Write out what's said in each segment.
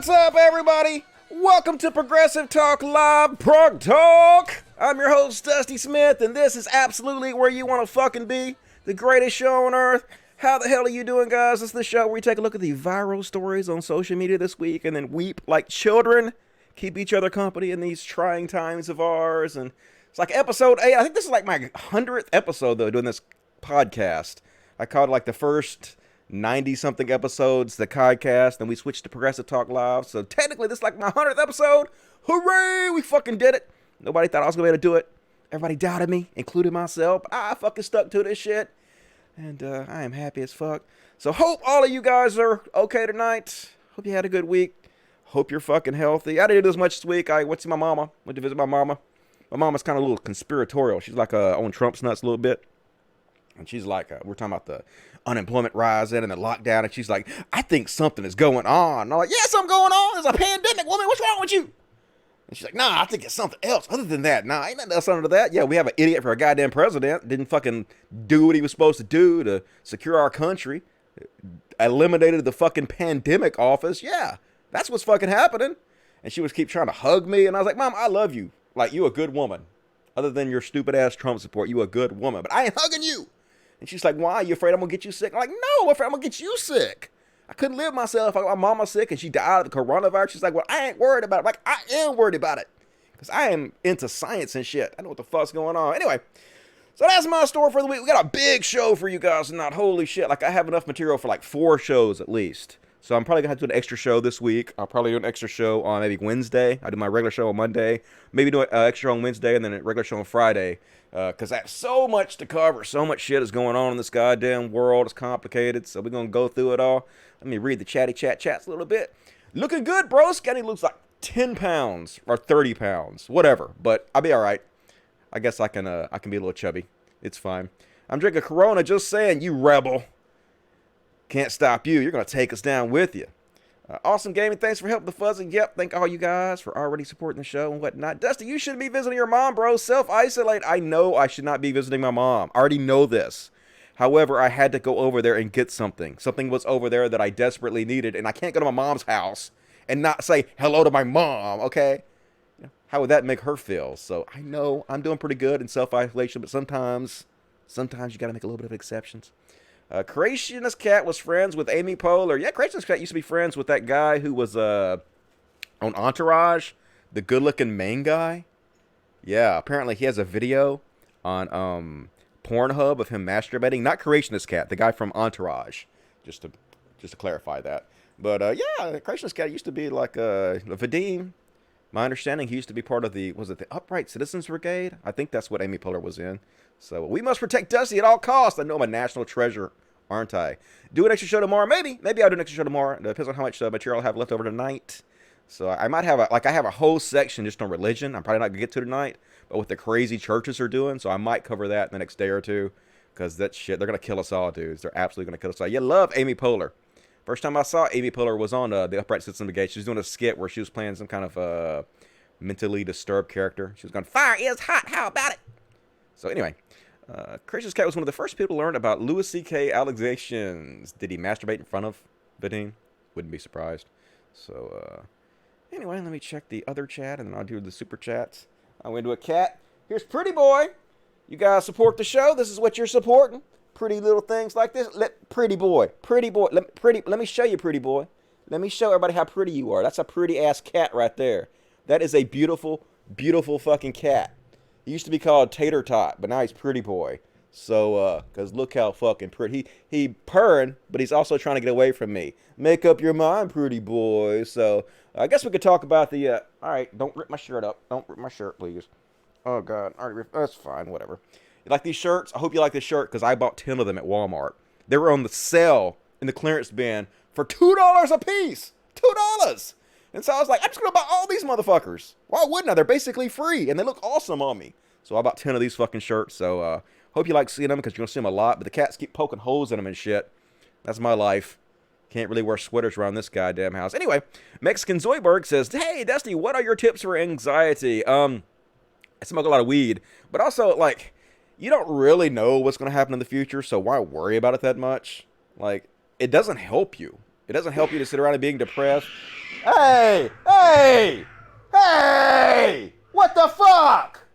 What's up, everybody? Welcome to Progressive Talk Live Prog Talk. I'm your host, Dusty Smith, and this is absolutely where you want to fucking be. The greatest show on earth. How the hell are you doing, guys? This is the show where we take a look at the viral stories on social media this week and then weep like children. Keep each other company in these trying times of ours. And it's like episode 8. I think this is like my 100th episode, though, doing this podcast. I called like the first 90-something episodes the Kydcast, and we switched to Progressive Talk Live. So technically, this is like my 100th episode. Hooray! We fucking did it. Nobody thought I was going to be able to do it. Everybody doubted me, including myself. But I fucking stuck to this shit. And I am happy as fuck. So hope all of you guys are okay tonight. Hope you had a good week. Hope you're fucking healthy. I didn't do this much this week. I went to see my mama. Went to visit my mama. My mama's kind of a little conspiratorial. She's like on Trump's nuts a little bit. And she's like, we're talking about the unemployment rising and the lockdown. And she's like, I think something is going on. And I'm like, yeah, something going on. There's a pandemic, woman. What's wrong with you? And she's like, nah, I think it's something else. Other than that, nah, ain't nothing else under that. Yeah, we have an idiot for a goddamn president. Didn't fucking do what he was supposed to do to secure our country. Eliminated the fucking pandemic office. Yeah, that's what's fucking happening. And she would keep trying to hug me. And I was like, Mom, I love you. Like, you a good woman. Other than your stupid ass Trump support, you a good woman. But I ain't hugging you. And she's like, why? You afraid I'm going to get you sick? I'm like, no, I'm afraid I'm going to get you sick. I couldn't live myself. I got my mama sick and she died of the coronavirus. She's like, well, I ain't worried about it. I'm like, I am worried about it. Because I am into science and shit. I know what the fuck's going on. Anyway, so that's my story for the week. We got a big show for you guys tonight. Holy shit. Like, I have enough material for like 4 shows at least. So I'm probably going to have to do an extra show this week. I'll probably do an extra show on maybe Wednesday. I do my regular show on Monday. Maybe do an extra show on Wednesday and then a regular show on Friday. Because I have so much to cover. So much shit is going on in this goddamn world. It's complicated. So we're going to go through it all. Let me read the chats a little bit. Looking good, bro. Scotty looks like 10 pounds or 30 pounds. Whatever. But I'll be all right. I guess I can be a little chubby. It's fine. I'm drinking Corona. Just saying, you rebel. Can't stop you. You're going to take us down with you. Awesome Gaming, thanks for helping the fuzzy. Yep, thank all you guys for already supporting the show and whatnot. Dusty, you shouldn't be visiting your mom, bro. Self-isolate. I know I should not be visiting my mom. I already know this. However, I had to go over there and get something. Something was over there that I desperately needed, and I can't go to my mom's house and not say hello to my mom, okay? How would that make her feel? So I know I'm doing pretty good in self-isolation, but sometimes you got to make a little bit of exceptions. Creationist Cat was friends with Amy Poehler. Yeah, Creationist Cat used to be friends with that guy who was on Entourage, the good-looking main guy. Yeah, apparently he has a video on Pornhub of him masturbating. Not Creationist Cat, the guy from Entourage. Just to clarify that. But yeah, Creationist Cat used to be like Vadim. My understanding, he used to be part of the Upright Citizens Brigade? I think that's what Amy Poehler was in. So we must protect Dusty at all costs. I know I'm a national treasure, aren't I? Do an extra show tomorrow. Maybe I'll do an extra show tomorrow. It depends on how much material I have left over tonight. So I might have I have a whole section just on religion. I'm probably not going to get to tonight. But what the crazy churches are doing. So I might cover that in the next day or two. Because that shit, they're going to kill us all, dudes. They're absolutely going to kill us all. You love Amy Poehler. First time I saw Amy Poehler was on the Upright Citizens Brigade. She was doing a skit where she was playing some kind of mentally disturbed character. She was going, fire is hot. How about it? So anyway. Creationist Cat was one of the first people to learn about Louis C.K. allegations. Did he masturbate in front of Vadim? Wouldn't be surprised. So, anyway, let me check the other chat, and then I'll do the super chats. I went to a cat. Here's Pretty Boy. You guys support the show. This is what you're supporting. Pretty little things like this. Pretty Boy. Let me show you, Pretty Boy. Let me show everybody how pretty you are. That's a pretty-ass cat right there. That is a beautiful, beautiful fucking cat. He used to be called Tater Tot, but now he's Pretty Boy. So, because look how fucking pretty. He purring, but he's also trying to get away from me. Make up your mind, Pretty Boy. So, I guess we could talk about the, all right, don't rip my shirt up. Don't rip my shirt, please. Oh, God. All right, that's fine, whatever. You like these shirts? I hope you like this shirt, because I bought 10 of them at Walmart. They were on the sale in the clearance bin for $2 a piece. $2. And so I was like, I'm just going to buy all these motherfuckers. Why wouldn't I? They're basically free, and they look awesome on me. So I bought 10 of these fucking shirts. So hope you like seeing them, because you're going to see them a lot. But the cats keep poking holes in them and shit. That's my life. Can't really wear sweaters around this goddamn house. Anyway, Mexican Zoidberg says, hey, Dusty, what are your tips for anxiety? I smoke a lot of weed. But also, like, you don't really know what's going to happen in the future, so why worry about it that much? Like, it doesn't help you. It doesn't help you to sit around and being depressed. Hey! Hey! Hey! What the fuck?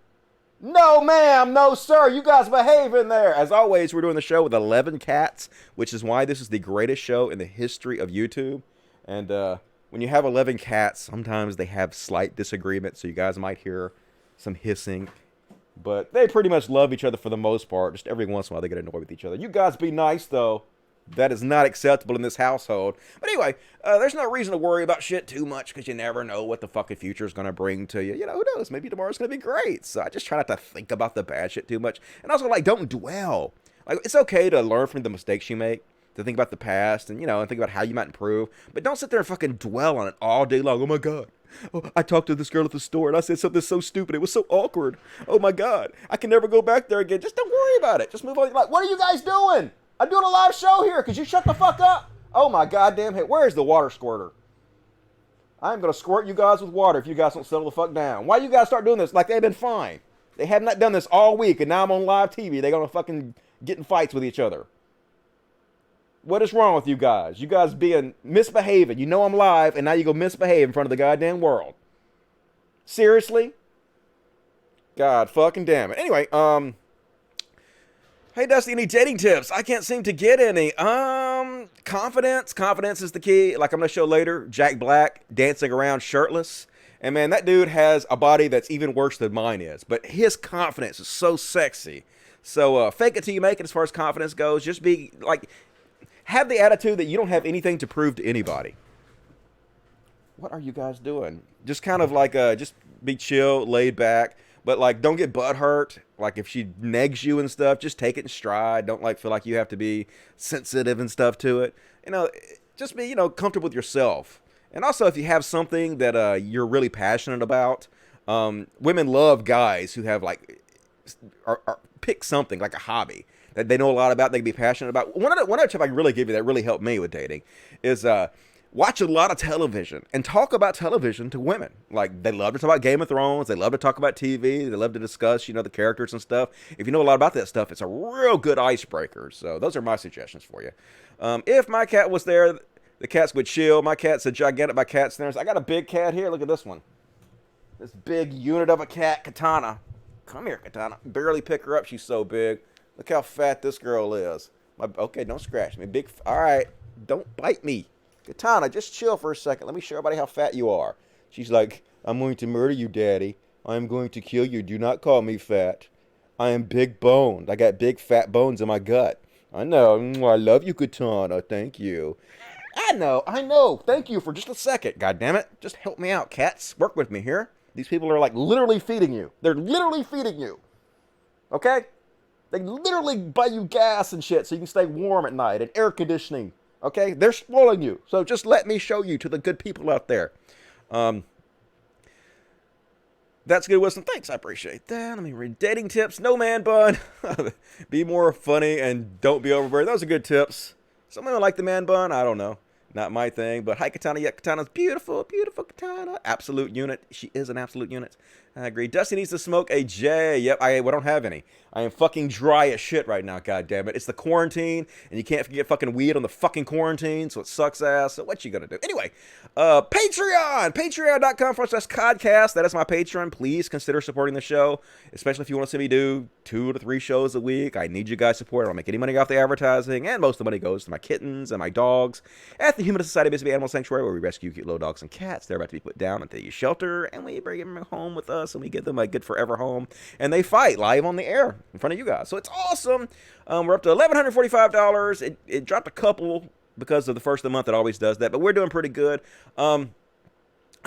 No, ma'am, no, sir. You guys behave in there. As always, we're doing the show with 11 cats, which is why this is the greatest show in the history of YouTube. And when you have 11 cats, sometimes they have slight disagreements, so you guys might hear some hissing. But they pretty much love each other for the most part. Just every once in a while, they get annoyed with each other. You guys be nice, though. That is not acceptable in this household. But anyway, there's no reason to worry about shit too much because you never know what the fucking future is going to bring to you. You know, who knows? Maybe tomorrow's going to be great. So I just try not to think about the bad shit too much. And also, like, don't dwell. Like, it's okay to learn from the mistakes you make, to think about the past and, you know, and think about how you might improve. But don't sit there and fucking dwell on it all day long. Oh, my God. Oh, I talked to this girl at the store and I said something so stupid. It was so awkward. Oh, my God. I can never go back there again. Just don't worry about it. Just move on. Like, what are you guys doing? I'm doing a live show here. Could you shut the fuck up? Oh my goddamn head. Where's the water squirter? I'm going to squirt you guys with water if you guys don't settle the fuck down. Why you guys start doing this? Like they've been fine. They have not done this all week and now I'm on live TV. They're going to fucking get in fights with each other. What is wrong with you guys? You guys being misbehaving. You know I'm live and now you go misbehave in front of the goddamn world. Seriously? God fucking damn it. Anyway, hey, Dusty, any dating tips? I can't seem to get any. Confidence. Confidence is the key. Like I'm going to show later, Jack Black dancing around shirtless. And man, that dude has a body that's even worse than mine is. But his confidence is so sexy. So fake it till you make it as far as confidence goes. Just be like, have the attitude that you don't have anything to prove to anybody. What are you guys doing? Just kind of like, just be chill, laid back. But, like, don't get butthurt. Like, if she negs you and stuff, just take it in stride. Don't, like, feel like you have to be sensitive and stuff to it. You know, just be, you know, comfortable with yourself. And also, if you have something that you're really passionate about, women love guys who have, like, pick something, like a hobby that they know a lot about, they can be passionate about. One other tip I can really give you that really helped me with dating is watch a lot of television and talk about television to women. Like, they love to talk about Game of Thrones. They love to talk about TV. They love to discuss, you know, the characters and stuff. If you know a lot about that stuff, it's a real good icebreaker. So those are my suggestions for you. If my cat was there, the cats would chill. My cat's a gigantic by cat standards. I got a big cat here. Look at this one. This big unit of a cat, Katana. Come here, Katana. Barely pick her up. She's so big. Look how fat this girl is. Okay, don't scratch me. All right, don't bite me. Katana, just chill for a second. Let me show everybody how fat you are. She's like, I'm going to murder you, Daddy. I am going to kill you. Do not call me fat. I am big boned. I got big fat bones in my gut. I know. I love you, Katana. Thank you. I know. Thank you for just a second. God damn it. Just help me out, cats. Work with me here. These people are like literally feeding you. They're literally feeding you. Okay? They literally buy you gas and shit so you can stay warm at night and air conditioning. Okay, they're spoiling you. So just let me show you to the good people out there. That's good wisdom. Thanks, I appreciate that. Let me read dating tips. No man bun. Be more funny and don't be overbearing. Those are good tips. Some women like the man bun. I don't know. Not my thing. But hi, Katana. Yeah, Katana's beautiful. Beautiful Katana. Absolute unit. She is an absolute unit. I agree. Dusty needs to smoke a J. Yep, I don't have any. I am fucking dry as shit right now, goddammit. It's the quarantine, and you can't get fucking weed on the fucking quarantine, so it sucks ass. So what you gonna do? Anyway, Patreon! Patreon.com/podcast. That is my Patreon. Please consider supporting the show, especially if you want to see me do 2 to 3 shows a week. I need you guys' support. I don't make any money off the advertising, and most of the money goes to my kittens and my dogs at the Human Society of Mississippi Animal Sanctuary, where we rescue cute little dogs and cats. They're about to be put down into the shelter, and we bring them home with us, and we give them a good forever home, and they fight live on the air in front of you guys. So it's awesome. We're up to $1,145. It dropped a couple because of the first of the month. It always does that, but we're doing pretty good. I've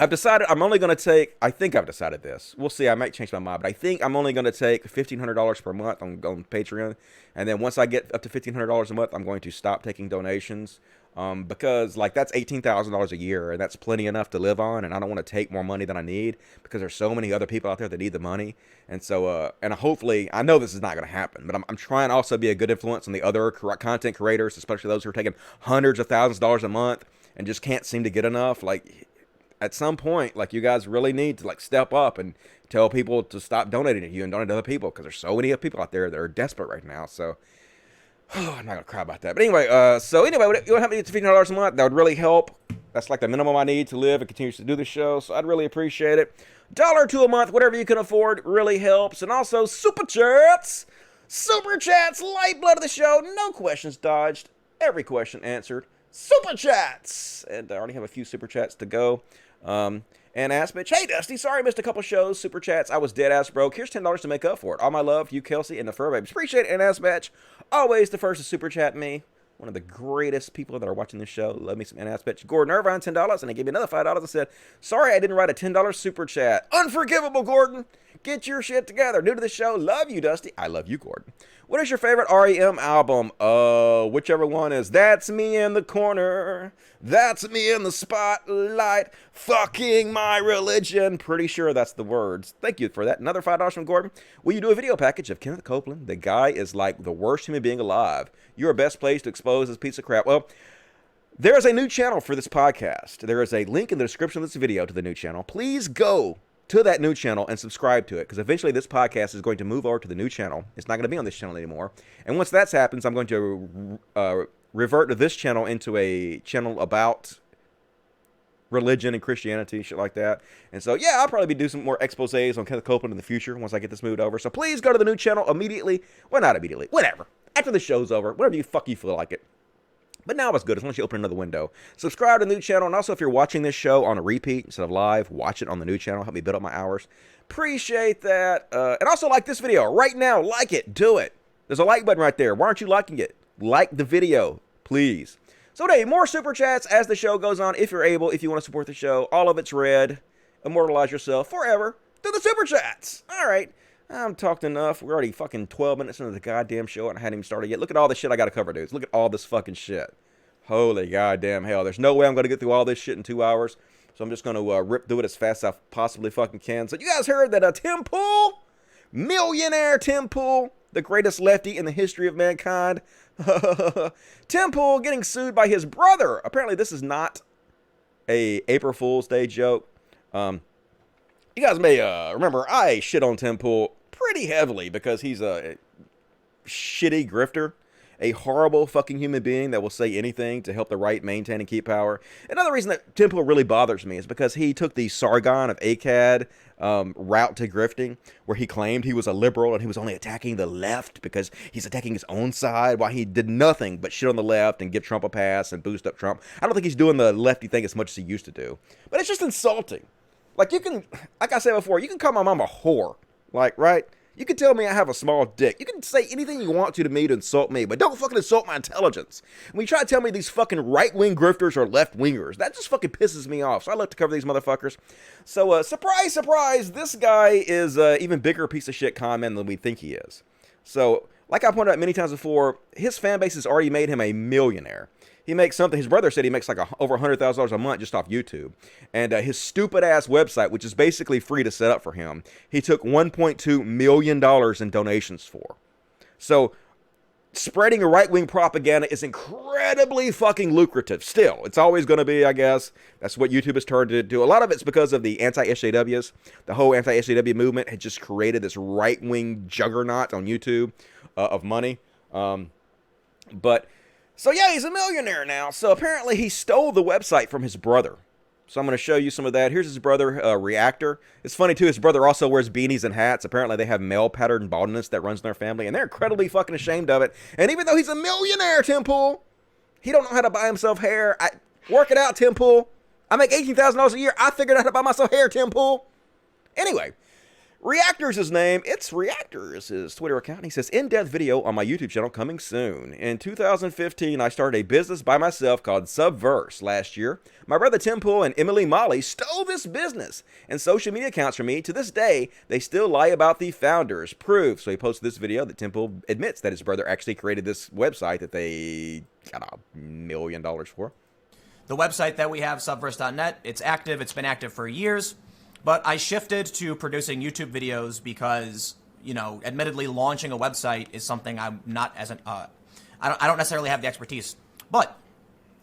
decided I'm only going to take, I think I've decided this. We'll see. I might change my mind, but I think I'm only going to take $1,500 per month on Patreon. And then once I get up to $1,500 a month, I'm going to stop taking donations. Because like that's $18,000 a year, and that's plenty enough to live on. And I don't want to take more money than I need because there's so many other people out there that need the money. And so, and hopefully, I know this is not going to happen, but I'm trying to also be a good influence on the other content creators, especially those who are taking hundreds of thousands of dollars a month and just can't seem to get enough. Like, at some point, like, you guys really need to like step up and tell people to stop donating to you and donate to other people, because there's so many people out there that are desperate right now. So I'm not gonna cry about that. But anyway, you want to help me get to $15 a month? That would really help. That's like the minimum I need to live and continue to do the show, so I'd really appreciate it. $1 a month, whatever you can afford, really helps. And also, Super Chats! Super Chats, lifeblood of the show. No questions dodged. Every question answered. Super Chats! And I already have a few Super Chats to go. And Ass Bitch, hey Dusty, sorry I missed a couple shows, Super Chats, I was dead ass broke. Here's $10 to make up for it. All my love, you, Kelsey, and the Fur Babes. Appreciate it, and Ass Bitch. Always the first to Super Chat me. One of the greatest people that are watching this show. Love me some Ass Bitch. Gordon Irvine, $10, and they gave me another $5 and said, sorry I didn't write a $10 Super Chat. Unforgivable, Gordon. Get your shit together. New to the show, love you, Dusty. I love you, Gordon. What is your favorite REM album? Whichever one is. That's Me in the Corner. That's Me in the Spotlight. Fucking my religion. Pretty sure that's the words. Thank you for that. Another $5 from Gordon. Will you do a video package of Kenneth Copeland? The guy is like the worst human being alive. You're best place to expose this piece of crap. Well, there is a new channel for this podcast. There is a link in the description of this video to the new channel. Please go to that new channel and subscribe to it, because eventually this podcast is going to move over to the new channel. It's not going to be on this channel anymore. And once that happens, I'm going to revert to this channel into a channel about religion and Christianity, shit like that. And so, yeah, I'll probably be doing some more exposés on Kenneth Copeland in the future once I get this moved over. So please go to the new channel immediately. Well, not immediately. Whatever. After the show's over. Whatever you feel like it. But now it's good, as long as you open another window. Subscribe to the new channel, and also if you're watching this show on a repeat instead of live, watch it on the new channel. Help me build up my hours. Appreciate that. And also like this video right now. Like it. Do it. There's a like button right there. Why aren't you liking it? Like the video, please. So today, more Super Chats as the show goes on. If you're able, if you want to support the show, all of it's read. Immortalize yourself forever through the Super Chats. All right. I'm talked enough. We're already fucking 12 minutes into the goddamn show, and I hadn't even started yet. Look at all the shit I got to cover, dudes. Look at all this fucking shit. Holy goddamn hell. There's no way I'm going to get through all this shit in 2 hours. So I'm just going to rip through it as fast as I possibly fucking can. So you guys heard that Tim Pool, millionaire Tim Pool, the greatest lefty in the history of mankind. Tim Pool getting sued by his brother. Apparently this is not a April Fool's Day joke. You guys may remember I shit on Tim Pool pretty heavily because he's a shitty grifter, a horrible fucking human being that will say anything to help the right maintain and keep power. Another reason that Tim Pool really bothers me is because he took the Sargon of Akkad route to grifting, where he claimed he was a liberal and he was only attacking the left because he's attacking his own side, while he did nothing but shit on the left and give Trump a pass and boost up Trump. I don't think he's doing the lefty thing as much as he used to do. But it's just insulting. Like, you can, like I said before, you can call my mom a whore. Like, right? You can tell me I have a small dick. You can say anything you want to me to insult me, but don't fucking insult my intelligence. When you try to tell me these fucking right-wing grifters are left-wingers, that just fucking pisses me off. So I like to cover these motherfuckers. So, surprise, surprise, this guy is an even bigger piece of shit con man than we think he is. So, like I pointed out many times before, his fan base has already made him a millionaire. He makes something, his brother said he makes like over $100,000 a month just off YouTube. And his stupid ass website, which is basically free to set up for him, he took $1.2 million in donations for. So spreading right-wing propaganda is incredibly fucking lucrative. Still, it's always going to be, I guess. That's what YouTube has turned to do. A lot of it's because of the anti-SJWs. The whole anti-SJW movement had just created this right-wing juggernaut on YouTube of money. So yeah, he's a millionaire now. So apparently he stole the website from his brother. So I'm going to show you some of that. Here's his brother, Reactor. It's funny too, his brother also wears beanies and hats. Apparently they have male pattern baldness that runs in their family, and they're incredibly fucking ashamed of it. And even though he's a millionaire, Tim Pool, he don't know how to buy himself hair. Work it out, Tim Pool. I make $18,000 a year. I figured out how to buy myself hair, Tim Pool. Anyway. Reactor's his name. It's Reactor is his Twitter account. He says, in-depth video on my YouTube channel coming soon. In 2015, I started a business by myself called Subverse. Last year, my brother Tim Pool and Emily Molly stole this business and social media accounts from me. To this day, they still lie about the founders. Proof. So he posted this video that Tim Pool admits that his brother actually created this website that they got $1 million for. The website that we have, subverse.net, it's active. It's been active for years. But I shifted to producing YouTube videos because, you know, admittedly launching a website is something I'm not as an, I don't necessarily have the expertise. But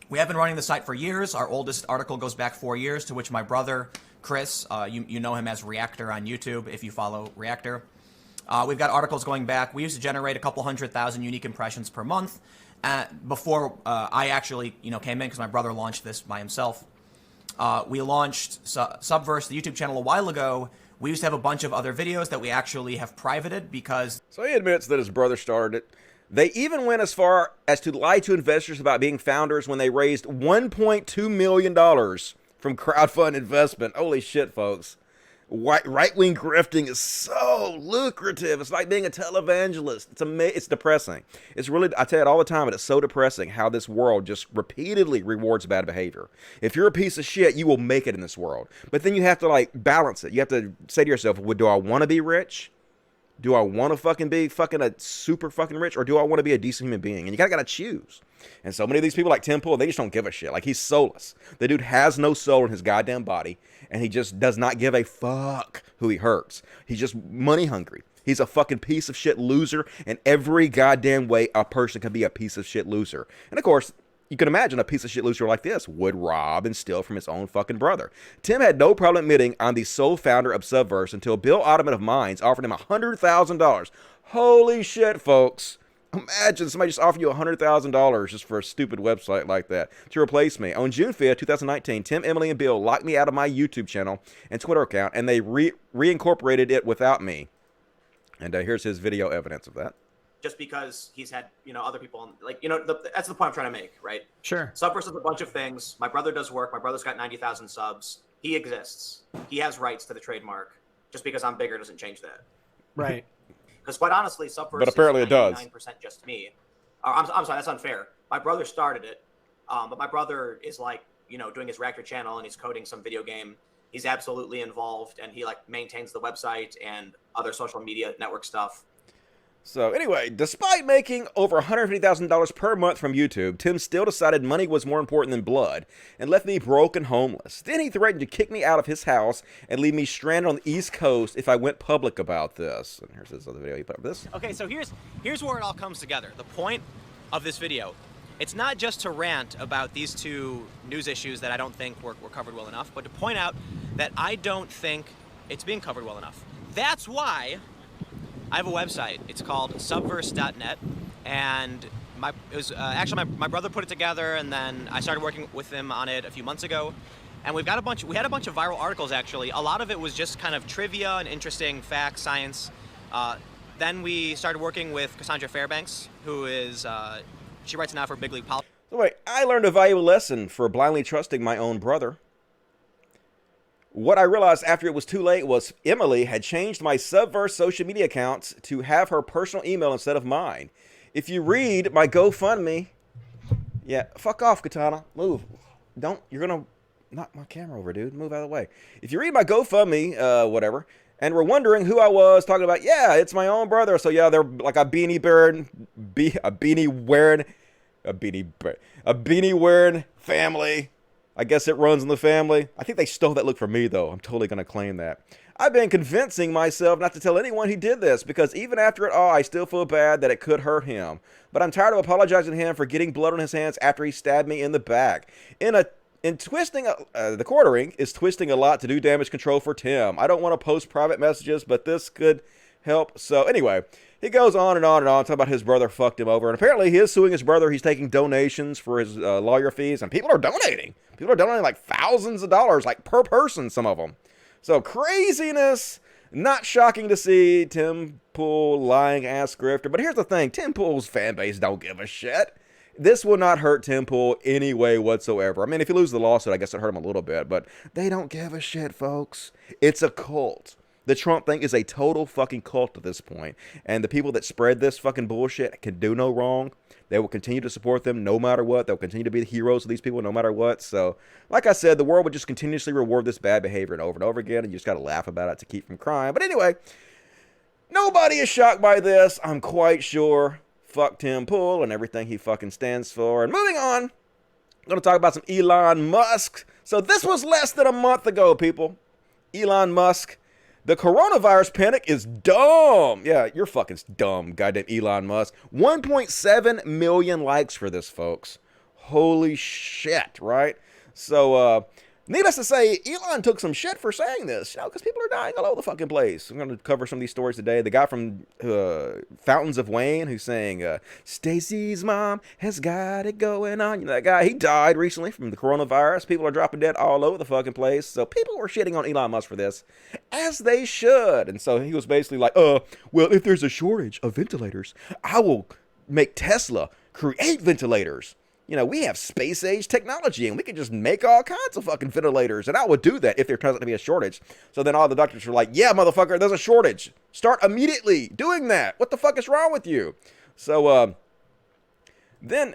we have been running the site for years. Our oldest article goes back 4 years, to which my brother, Chris, you know him as Reactor on YouTube if you follow Reactor. We've got articles going back. We used to generate a couple 100,000 unique impressions per month before I actually, came in, because my brother launched this by himself. We launched Subverse, the YouTube channel, a while ago. We used to have a bunch of other videos that we actually have privated because... So he admits that his brother started it. They even went as far as to lie to investors about being founders when they raised $1.2 million from crowdfund investment. Holy shit, folks. Right-wing grifting is so lucrative. It's like being a televangelist. It's depressing. It's really, I tell you it all the time, but it's so depressing how this world just repeatedly rewards bad behavior. If you're a piece of shit, you will make it in this world. But then you have to, like, balance it. You have to say to yourself, well, do I want to be rich? Do I want to fucking be fucking a super fucking rich, or do I want to be a decent human being? And you gotta choose. And so many of these people like Tim Pool, they just don't give a shit. Like, he's soulless. The dude has no soul in his goddamn body, and he just does not give a fuck who he hurts. He's just money hungry. He's a fucking piece of shit loser in every goddamn way a person can be a piece of shit loser. And of course, you can imagine a piece of shit loser like this would rob and steal from his own fucking brother. Tim had no problem admitting I'm the sole founder of Subverse until Bill Ottoman of Minds offered him $100,000. Holy shit, folks. Imagine somebody just offered you $100,000 just for a stupid website like that to replace me. On June 5th, 2019, Tim, Emily, and Bill locked me out of my YouTube channel and Twitter account, and they reincorporated it without me. And here's his video evidence of that. Just because he's had, other people, that's the point I'm trying to make, right? Sure. Subverse is a bunch of things. My brother does work. My brother's got 90,000 subs. He exists. He has rights to the trademark. Just because I'm bigger doesn't change that. Right. Because quite honestly, Subverse but apparently is it does. 99% just me. I'm sorry, that's unfair. My brother started it, but my brother is doing his reactor channel and he's coding some video game. He's absolutely involved, and he maintains the website and other social media network stuff. So anyway, despite making over $150,000 per month from YouTube, Tim still decided money was more important than blood and left me broke and homeless. Then he threatened to kick me out of his house and leave me stranded on the East Coast if I went public about this. And here's this other video he put up this. Okay, so here's where it all comes together. The point of this video, it's not just to rant about these two news issues that I don't think were covered well enough, but to point out that I don't think it's being covered well enough. That's why I have a website. It's called subverse.net, and my brother put it together, and then I started working with him on it a few months ago. And we had a bunch of viral articles, actually. A lot of it was just kind of trivia and interesting facts, science. Then we started working with Cassandra Fairbanks, who is she writes now for Big League Politics. So wait, I learned a valuable lesson for blindly trusting my own brother. What I realized after it was too late was Emily had changed my Subverse social media accounts to have her personal email instead of mine. If you read my GoFundMe, yeah, fuck off, Katana. Move. You're gonna knock my camera over, dude. Move out of the way. If you read my GoFundMe, whatever, and we're wondering who I was talking about, yeah, it's my own brother. So yeah, they're like a beanie wearing family. I guess it runs in the family. I think they stole that look from me, though. I'm totally going to claim that. I've been convincing myself not to tell anyone he did this, because even after it all, I still feel bad that it could hurt him. But I'm tired of apologizing to him for getting blood on his hands after he stabbed me in the back. The quartering is twisting a lot to do damage control for Tim. I don't want to post private messages, but this could help. So anyway, he goes on and on and on, talking about his brother fucked him over. And apparently he is suing his brother. He's taking donations for his lawyer fees, and people are donating. People are donating like thousands of dollars, like per person, some of them. So craziness. Not shocking to see Tim Pool lying ass grifter. But here's the thing. Tim Pool's fan base don't give a shit. This will not hurt Tim Pool any way whatsoever. I mean, if he loses the lawsuit, I guess it hurt him a little bit. But they don't give a shit, folks. It's a cult. The Trump thing is a total fucking cult at this point. And the people that spread this fucking bullshit can do no wrong. They will continue to support them no matter what. They'll continue to be the heroes of these people no matter what. So, like I said, the world would just continuously reward this bad behavior and over again. And you just got to laugh about it to keep from crying. But anyway, nobody is shocked by this, I'm quite sure. Fuck Tim Pool and everything he fucking stands for. And moving on, I'm going to talk about some Elon Musk. So this was less than a month ago, people. Elon Musk. The coronavirus panic is dumb. Yeah, you're fucking dumb, goddamn Elon Musk. 1.7 million likes for this, folks. Holy shit, right? So, Needless to say, Elon took some shit for saying this, because people are dying all over the fucking place. I'm going to cover some of these stories today. The guy from Fountains of Wayne who's saying, Stacy's mom has got it going on. You know that guy, he died recently from the coronavirus. People are dropping dead all over the fucking place. So people were shitting on Elon Musk for this, as they should. And so he was basically like, well, if there's a shortage of ventilators, I will make Tesla create ventilators. We have space-age technology, and we can just make all kinds of fucking ventilators, and I would do that if there turns out to be a shortage. So then all the doctors were like, yeah, motherfucker, there's a shortage. Start immediately doing that. What the fuck is wrong with you? So, then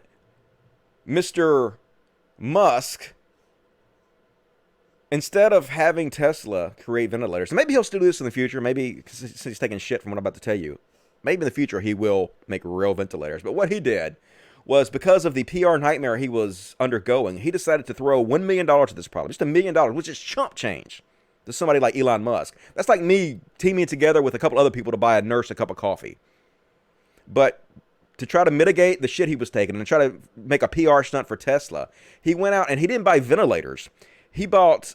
Mr. Musk, instead of having Tesla create ventilators, maybe he'll still do this in the future, maybe since he's taking shit from what I'm about to tell you, maybe in the future he will make real ventilators, but what he did was, because of the PR nightmare he was undergoing, he decided to throw $1 million at this problem. Just $1 million, which is chump change to somebody like Elon Musk. That's like me teaming together with a couple other people to buy a nurse a cup of coffee. But to try to mitigate the shit he was taking and try to make a PR stunt for Tesla, he went out and he didn't buy ventilators. He bought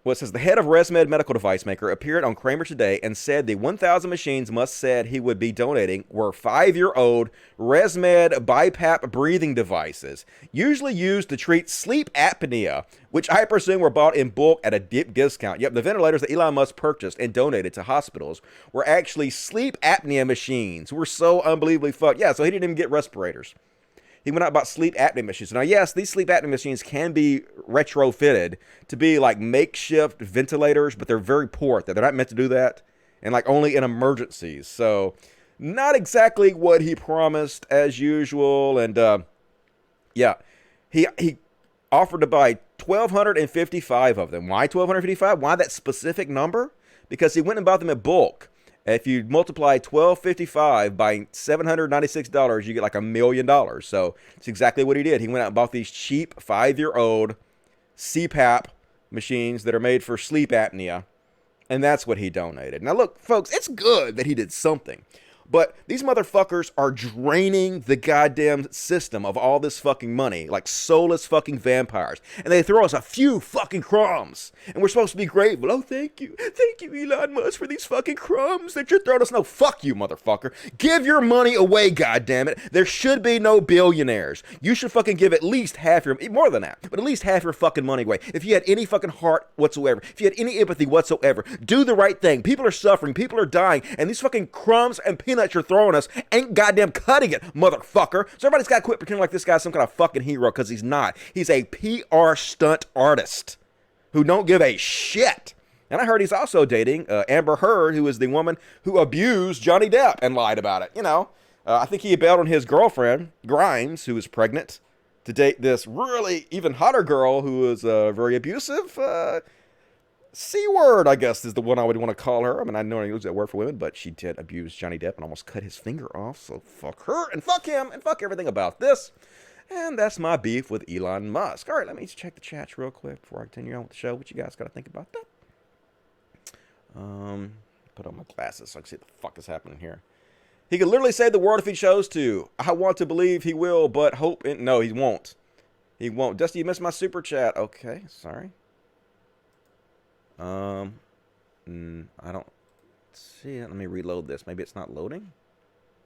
it says the head of ResMed medical device maker appeared on Kramer Today and said the 1,000 machines Musk said he would be donating were 5-year-old ResMed BiPAP breathing devices, usually used to treat sleep apnea, which I presume were bought in bulk at a deep discount. Yep, the ventilators that Elon Musk purchased and donated to hospitals were actually sleep apnea machines. We're so unbelievably fucked. Yeah, so he didn't even get respirators. He went out and bought sleep apnea machines. Now, yes, these sleep apnea machines can be retrofitted to be like makeshift ventilators, but they're very poor. They're not meant to do that, and like only in emergencies. So, not exactly what he promised as usual. And yeah, he offered to buy 1,255 of them. Why 1,255? Why that specific number? Because he went and bought them in bulk. If you multiply $1,255 by $796, you get like $1 million. So it's exactly what he did. He went out and bought these cheap 5-year-old CPAP machines that are made for sleep apnea. And that's what he donated. Now look, folks, it's good that he did something. But these motherfuckers are draining the goddamn system of all this fucking money, like soulless fucking vampires. And they throw us a few fucking crumbs. And we're supposed to be grateful. Oh, thank you. Thank you, Elon Musk, for these fucking crumbs that you're throwing us. No, fuck you, motherfucker. Give your money away, goddammit. There should be no billionaires. You should fucking give at least half your, more than that, but at least half your fucking money away. If you had any fucking heart whatsoever, if you had any empathy whatsoever, do the right thing. People are suffering. People are dying. And these fucking crumbs and peanuts you're throwing us ain't goddamn cutting it, motherfucker. So everybody's got to quit pretending like this guy's some kind of fucking hero, because he's not. He's a PR stunt artist who don't give a shit. And I heard he's also dating Amber Heard, who is the woman who abused Johnny Depp and lied about it. I think he bailed on his girlfriend, Grimes, who was pregnant, to date this really even hotter girl who is very abusive. C-word, I guess, is the one I would want to call her. I mean, I know I use that word for women, but she did abuse Johnny Depp and almost cut his finger off. So fuck her and fuck him and fuck everything about this. And that's my beef with Elon Musk. All right, let me just check the chats real quick before I continue on with the show. What you guys got to think about that? Put on my glasses so I can see what the fuck is happening here. He could literally say the word if he chose to. I want to believe he will, but hope... No, he won't. He won't. Dusty, you missed my super chat. Okay, sorry. I don't see it. Let me reload this. Maybe it's not loading.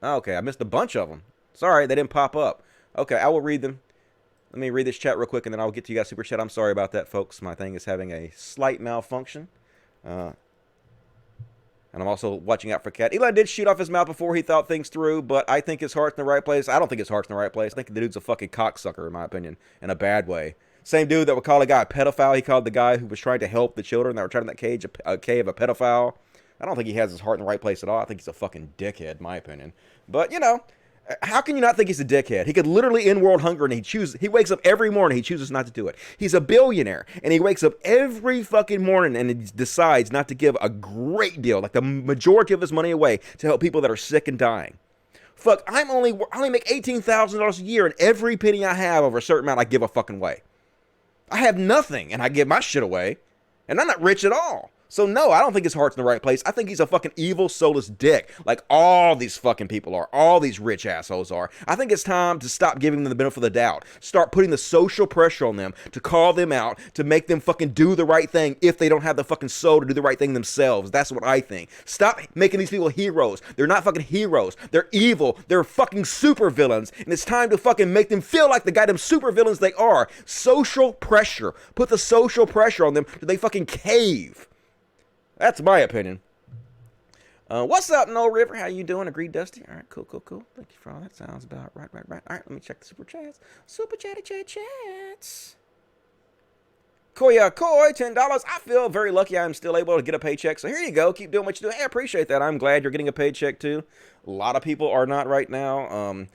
Okay, I missed a bunch of them. Sorry, they didn't pop up. Okay, I will read them. Let me read this chat real quick, and then I'll get to you guys super chat. I'm sorry about that, folks. My thing is having a slight malfunction. And I'm also watching out for Cat. Elon did shoot off his mouth before he thought things through, but I think his heart's in the right place. I don't think his heart's in the right place. I think the dude's a fucking cocksucker, in my opinion, in a bad way. Same dude that would call a guy a pedophile. He called the guy who was trying to help the children that were trapped in that cage a pedophile. I don't think he has his heart in the right place at all. I think he's a fucking dickhead, in my opinion. But, how can you not think he's a dickhead? He could literally end world hunger, and he wakes up every morning. He chooses not to do it. He's a billionaire, and he wakes up every fucking morning and he decides not to give a great deal, like the majority of his money away, to help people that are sick and dying. Fuck, I only make $18,000 a year, and every penny I have over a certain amount I give a fucking way. I have nothing, and I give my shit away, and I'm not rich at all. So no, I don't think his heart's in the right place. I think he's a fucking evil, soulless dick, like all these fucking people are, all these rich assholes are. I think it's time to stop giving them the benefit of the doubt. Start putting the social pressure on them to call them out, to make them fucking do the right thing if they don't have the fucking soul to do the right thing themselves. That's what I think. Stop making these people heroes. They're not fucking heroes. They're evil. They're fucking super villains. And it's time to fucking make them feel like the goddamn super villains they are. Social pressure. Put the social pressure on them till they fucking cave. That's my opinion. What's up, No River? How you doing? Agreed, Dusty? All right, cool. Thank you for all that. Sounds about right. All right, let me check the super chats. Super chats. Koya Koi, $10. I feel very lucky I'm still able to get a paycheck. So here you go. Keep doing what you do. Hey, I appreciate that. I'm glad you're getting a paycheck too. A lot of people are not right now.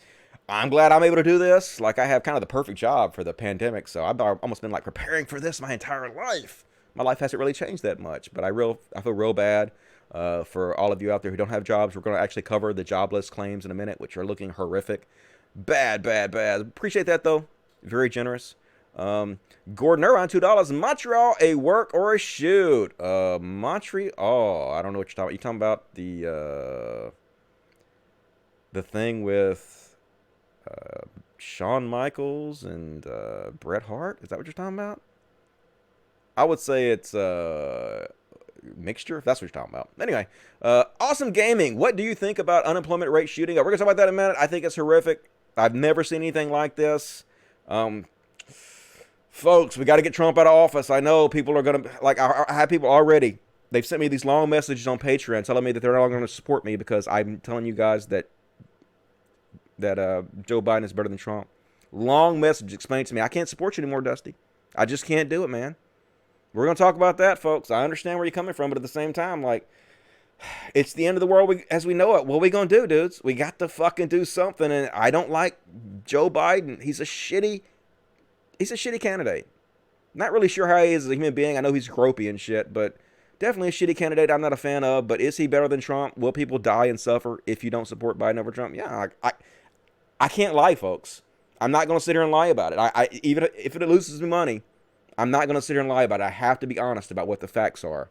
I'm glad I'm able to do this. Like, I have kind of the perfect job for the pandemic. So I've almost been like preparing for this my entire life. My life hasn't really changed that much, but I feel real bad for all of you out there who don't have jobs. We're going to actually cover the jobless claims in a minute, which are looking horrific. Bad. Appreciate that, though. Very generous. Gordon Uron, $2. Montreal, a work or a shoot? Montreal, I don't know what you're talking about. You talking about the thing with Shawn Michaels and Bret Hart? Is that what you're talking about? I would say it's mixture, if that's what you're talking about. Anyway, Awesome Gaming. What do you think about unemployment rate shooting? We're going to talk about that in a minute. I think it's horrific. I've never seen anything like this. Folks, we got to get Trump out of office. I know people are going to, like, I have people already. They've sent me these long messages on Patreon telling me that they're not going to support me because I'm telling you guys that Joe Biden is better than Trump. Long message explaining to me, I can't support you anymore, Dusty. I just can't do it, man. We're going to talk about that, folks. I understand where you're coming from, but at the same time, like, it's the end of the world as we know it. What are we going to do, dudes? We got to fucking do something, and I don't like Joe Biden. He's a shitty candidate. Not really sure how he is as a human being. I know he's gropey and shit, but definitely a shitty candidate I'm not a fan of. But is he better than Trump? Will people die and suffer if you don't support Biden over Trump? Yeah, I can't lie, folks. I'm not going to sit here and lie about it. Even if it loses me money, I'm not going to sit here and lie about it. I have to be honest about what the facts are.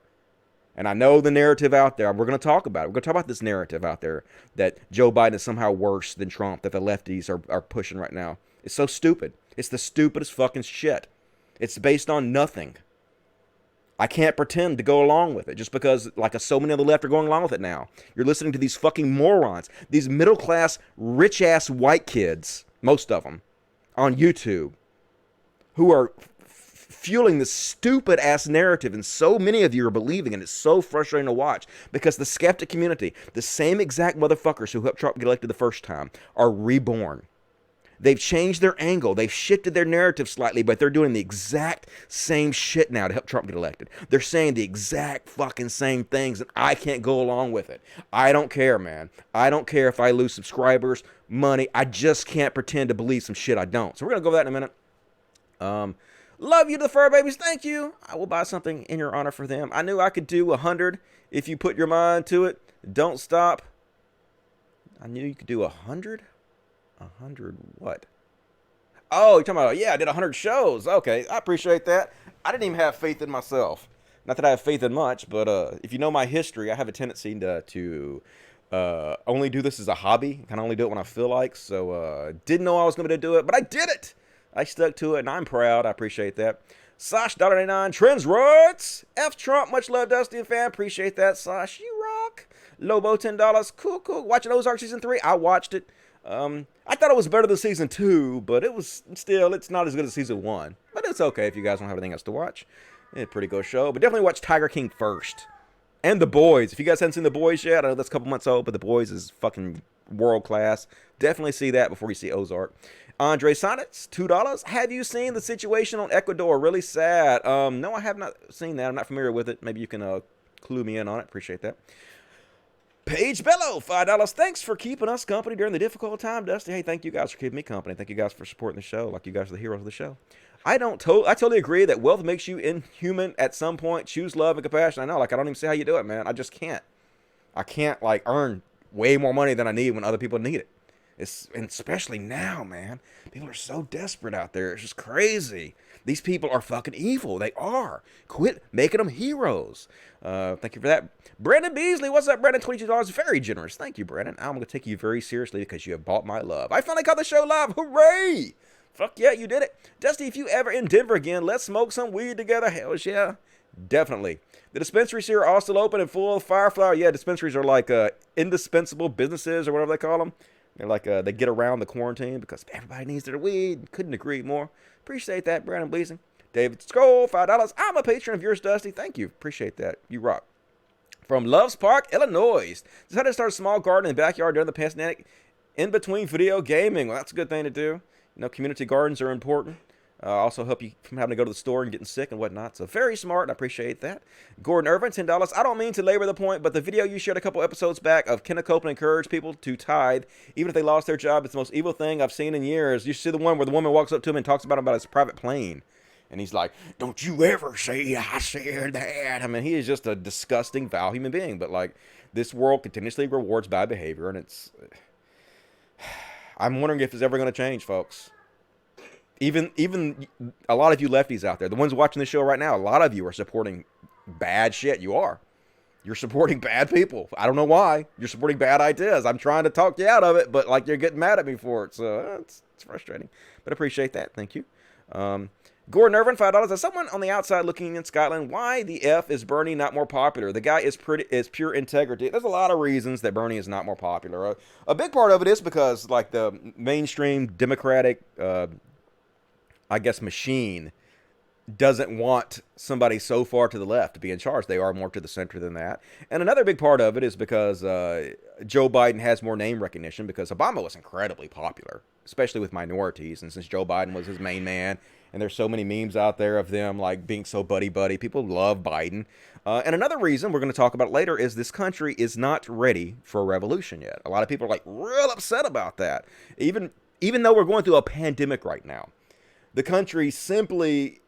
And I know the narrative out there. We're going to talk about it. We're going to talk about this narrative out there that Joe Biden is somehow worse than Trump, that the lefties are pushing right now. It's so stupid. It's the stupidest fucking shit. It's based on nothing. I can't pretend to go along with it just because, like, so many on the left are going along with it now. You're listening to these fucking morons, these middle-class, rich-ass white kids, most of them, on YouTube, who are fueling this stupid ass narrative, and so many of you are believing, and it's so frustrating to watch because the skeptic community, the same exact motherfuckers who helped Trump get elected the first time, are reborn. They've changed their angle. They've shifted their narrative slightly, but they're doing the exact same shit now to help Trump get elected. They're saying the exact fucking same things, and I can't go along with it. I don't care, man. I don't care if I lose subscribers, money. I just can't pretend to believe some shit I don't. So we're going to go over that in a minute. Love you to the fur babies. Thank you. I will buy something in your honor for them. I knew I could do 100 if you put your mind to it. Don't stop. I knew you could do 100. 100 what? Oh, you're talking about, yeah, I did 100 shows. Okay, I appreciate that. I didn't even have faith in myself. Not that I have faith in much, but if you know my history, I have a tendency to only do this as a hobby. Kind of only do it when I feel like. So didn't know I was going to do it, but I did it. I stuck to it, and I'm proud. I appreciate that. Sash, $1.99. Trends Roads. F Trump. Much love, Dusty and fan. Appreciate that, Sash. You rock. Lobo, $10. Cool. Watching Ozark Season 3. I watched it. I thought it was better than Season 2, but it's not as good as Season 1. But it's okay if you guys don't have anything else to watch. It's a pretty good show. But definitely watch Tiger King first. And The Boys. If you guys haven't seen The Boys yet, I know that's a couple months old, but The Boys is fucking world class. Definitely see that before you see Ozark. Andre Sonnets, $2. Have you seen the situation on Ecuador? Really sad. No, I have not seen that. I'm not familiar with it. Maybe you can clue me in on it. Appreciate that. Paige Bello, $5. Thanks for keeping us company during the difficult time, Dusty. Hey, thank you guys for keeping me company. Thank you guys for supporting the show. Like, you guys are the heroes of the show. I totally agree that wealth makes you inhuman at some point. Choose love and compassion. I know, like, I don't even see how you do it, man. I just can't. I can't, like, earn way more money than I need when other people need it. And especially now, man. People are so desperate out there. It's just crazy. These people are fucking evil. They are. Quit making them heroes. Thank you for that. Brandon Beasley, what's up, Brandon? $22. Very generous. Thank you, Brandon. I'm going to take you very seriously because you have bought my love. I finally caught the show live. Hooray! Fuck yeah, you did it. Dusty, if you ever in Denver again, let's smoke some weed together. Hells yeah. Definitely. The dispensaries here are all still open and full. Fireflower, yeah, dispensaries are like indispensable businesses or whatever they call them. They're like, they get around the quarantine because everybody needs their weed. Couldn't agree more. Appreciate that, Brandon Bleasing. David Scroll, $5. I'm a patron of yours, Dusty. Thank you. Appreciate that. You rock. From Loves Park, Illinois. Decided to start a small garden in the backyard during the pandemic in between video gaming. Well, that's a good thing to do. You know, community gardens are important. Also help you from having to go to the store and getting sick and whatnot. So very smart, and I appreciate that. Gordon Irvin, $10. I don't mean to labor the point, but the video you shared a couple episodes back of Kenneth Copeland encouraged people to tithe, even if they lost their job. It's the most evil thing I've seen in years. You see the one where the woman walks up to him and talks about his private plane. And he's like, don't you ever say I said that. I mean, he is just a disgusting, foul human being. But, like, this world continuously rewards bad behavior, and it's... I'm wondering if it's ever going to change, folks. Even a lot of you lefties out there, the ones watching this show right now, a lot of you are supporting bad shit. You are. You're supporting bad people. I don't know why. You're supporting bad ideas. I'm trying to talk you out of it, but like you're getting mad at me for it. So it's frustrating. But I appreciate that. Thank you. Gordon Irvin, $5. As someone on the outside looking in Scotland, why the F is Bernie not more popular? The guy is pure integrity. There's a lot of reasons that Bernie is not more popular. A big part of it is because like the mainstream Democratic I guess machine doesn't want somebody so far to the left to be in charge. They are more to the center than that. And another big part of it is because Joe Biden has more name recognition because Obama was incredibly popular, especially with minorities. And since Joe Biden was his main man, and there's so many memes out there of them like being so buddy-buddy, people love Biden. And another reason we're going to talk about later is this country is not ready for a revolution yet. A lot of people are like real upset about that. Even though we're going through a pandemic right now. The country simply,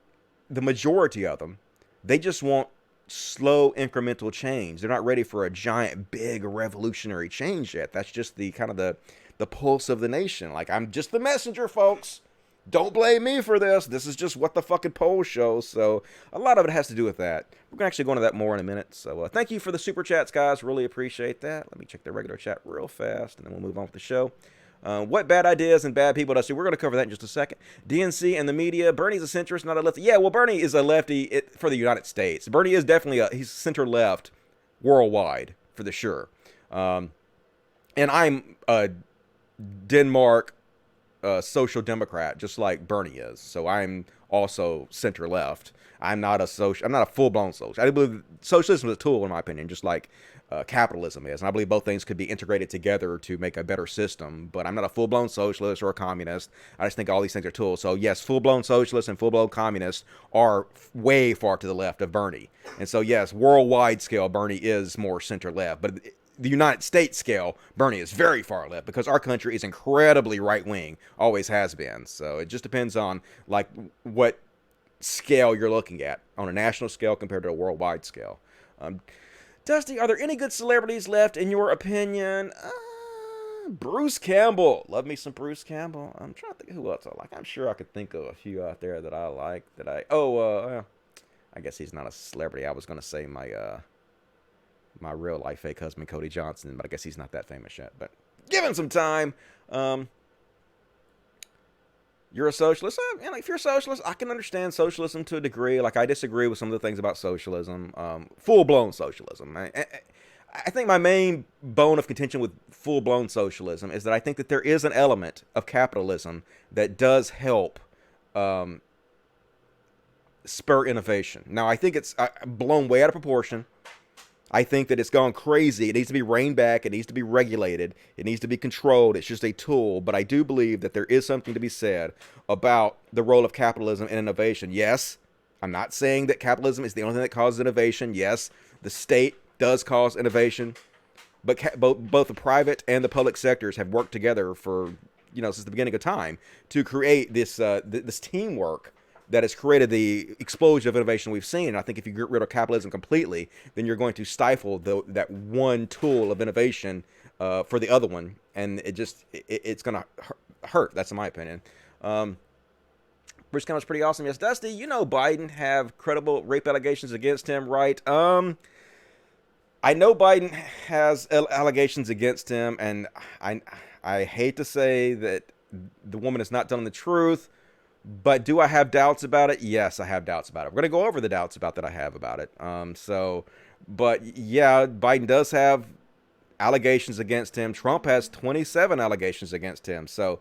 the majority of them, they just want slow incremental change. They're not ready for a giant, big revolutionary change yet. That's just the kind of the pulse of the nation. Like, I'm just the messenger, folks. Don't blame me for this. This is just what the fucking poll shows. So a lot of it has to do with that. We're going to actually go into that more in a minute. So thank you for the super chats, guys. Really appreciate that. Let me check the regular chat real fast, and then we'll move on with the show. What bad ideas and bad people does he? We're going to cover that in just a second. DNC and the media. Bernie's a centrist, not a lefty. Yeah, well, Bernie is a lefty for the United States. Bernie is definitely he's center-left worldwide, for the sure. And I'm a Denmark social democrat, just like Bernie is. So I'm also center-left. I'm not a full-blown socialist. I believe socialism is a tool, in my opinion, just like capitalism is. And I believe both things could be integrated together to make a better system. But I'm not a full-blown socialist or a communist. I just think all these things are tools. So yes, full-blown socialists and full-blown communists are way far to the left of Bernie. And so yes, worldwide scale, Bernie is more center-left. But the United States scale, Bernie is very far left because our country is incredibly right-wing, always has been. So it just depends on like what scale you're looking at on a national scale compared to a worldwide scale. Dusty, are there any good celebrities left in your opinion? Bruce Campbell. Love me some Bruce Campbell. I'm trying to think who else I like. I'm sure I could think of a few out there that I like. I guess he's not a celebrity. I was going to say my real life fake husband, Cody Johnson, but I guess he's not that famous yet. But give him some time. You're a socialist? If you're a socialist, I can understand socialism to a degree. Like, I disagree with some of the things about socialism. Full-blown socialism. I think my main bone of contention with full-blown socialism is that I think that there is an element of capitalism that does help spur innovation. Now, I think it's blown way out of proportion. I think that it's gone crazy. It needs to be reined back. It needs to be regulated. It needs to be controlled. It's just a tool. But I do believe that there is something to be said about the role of capitalism in innovation. Yes, I'm not saying that capitalism is the only thing that causes innovation. Yes, the state does cause innovation. But both the private and the public sectors have worked together for, since the beginning of time to create this this teamwork that has created the explosion of innovation we've seen. And I think if you get rid of capitalism completely, then you're going to stifle that one tool of innovation for the other one, and it's going to hurt. That's in my opinion. Bruce Campbell's pretty awesome. Yes, Dusty, you know Biden have credible rape allegations against him, right? I know Biden has allegations against him, and I hate to say that the woman is not telling the truth, but do I have doubts about it? Yes, I have doubts about it. We're going to go over the doubts about that I have about it. But yeah, Biden does have allegations against him. Trump has 27 allegations against him. So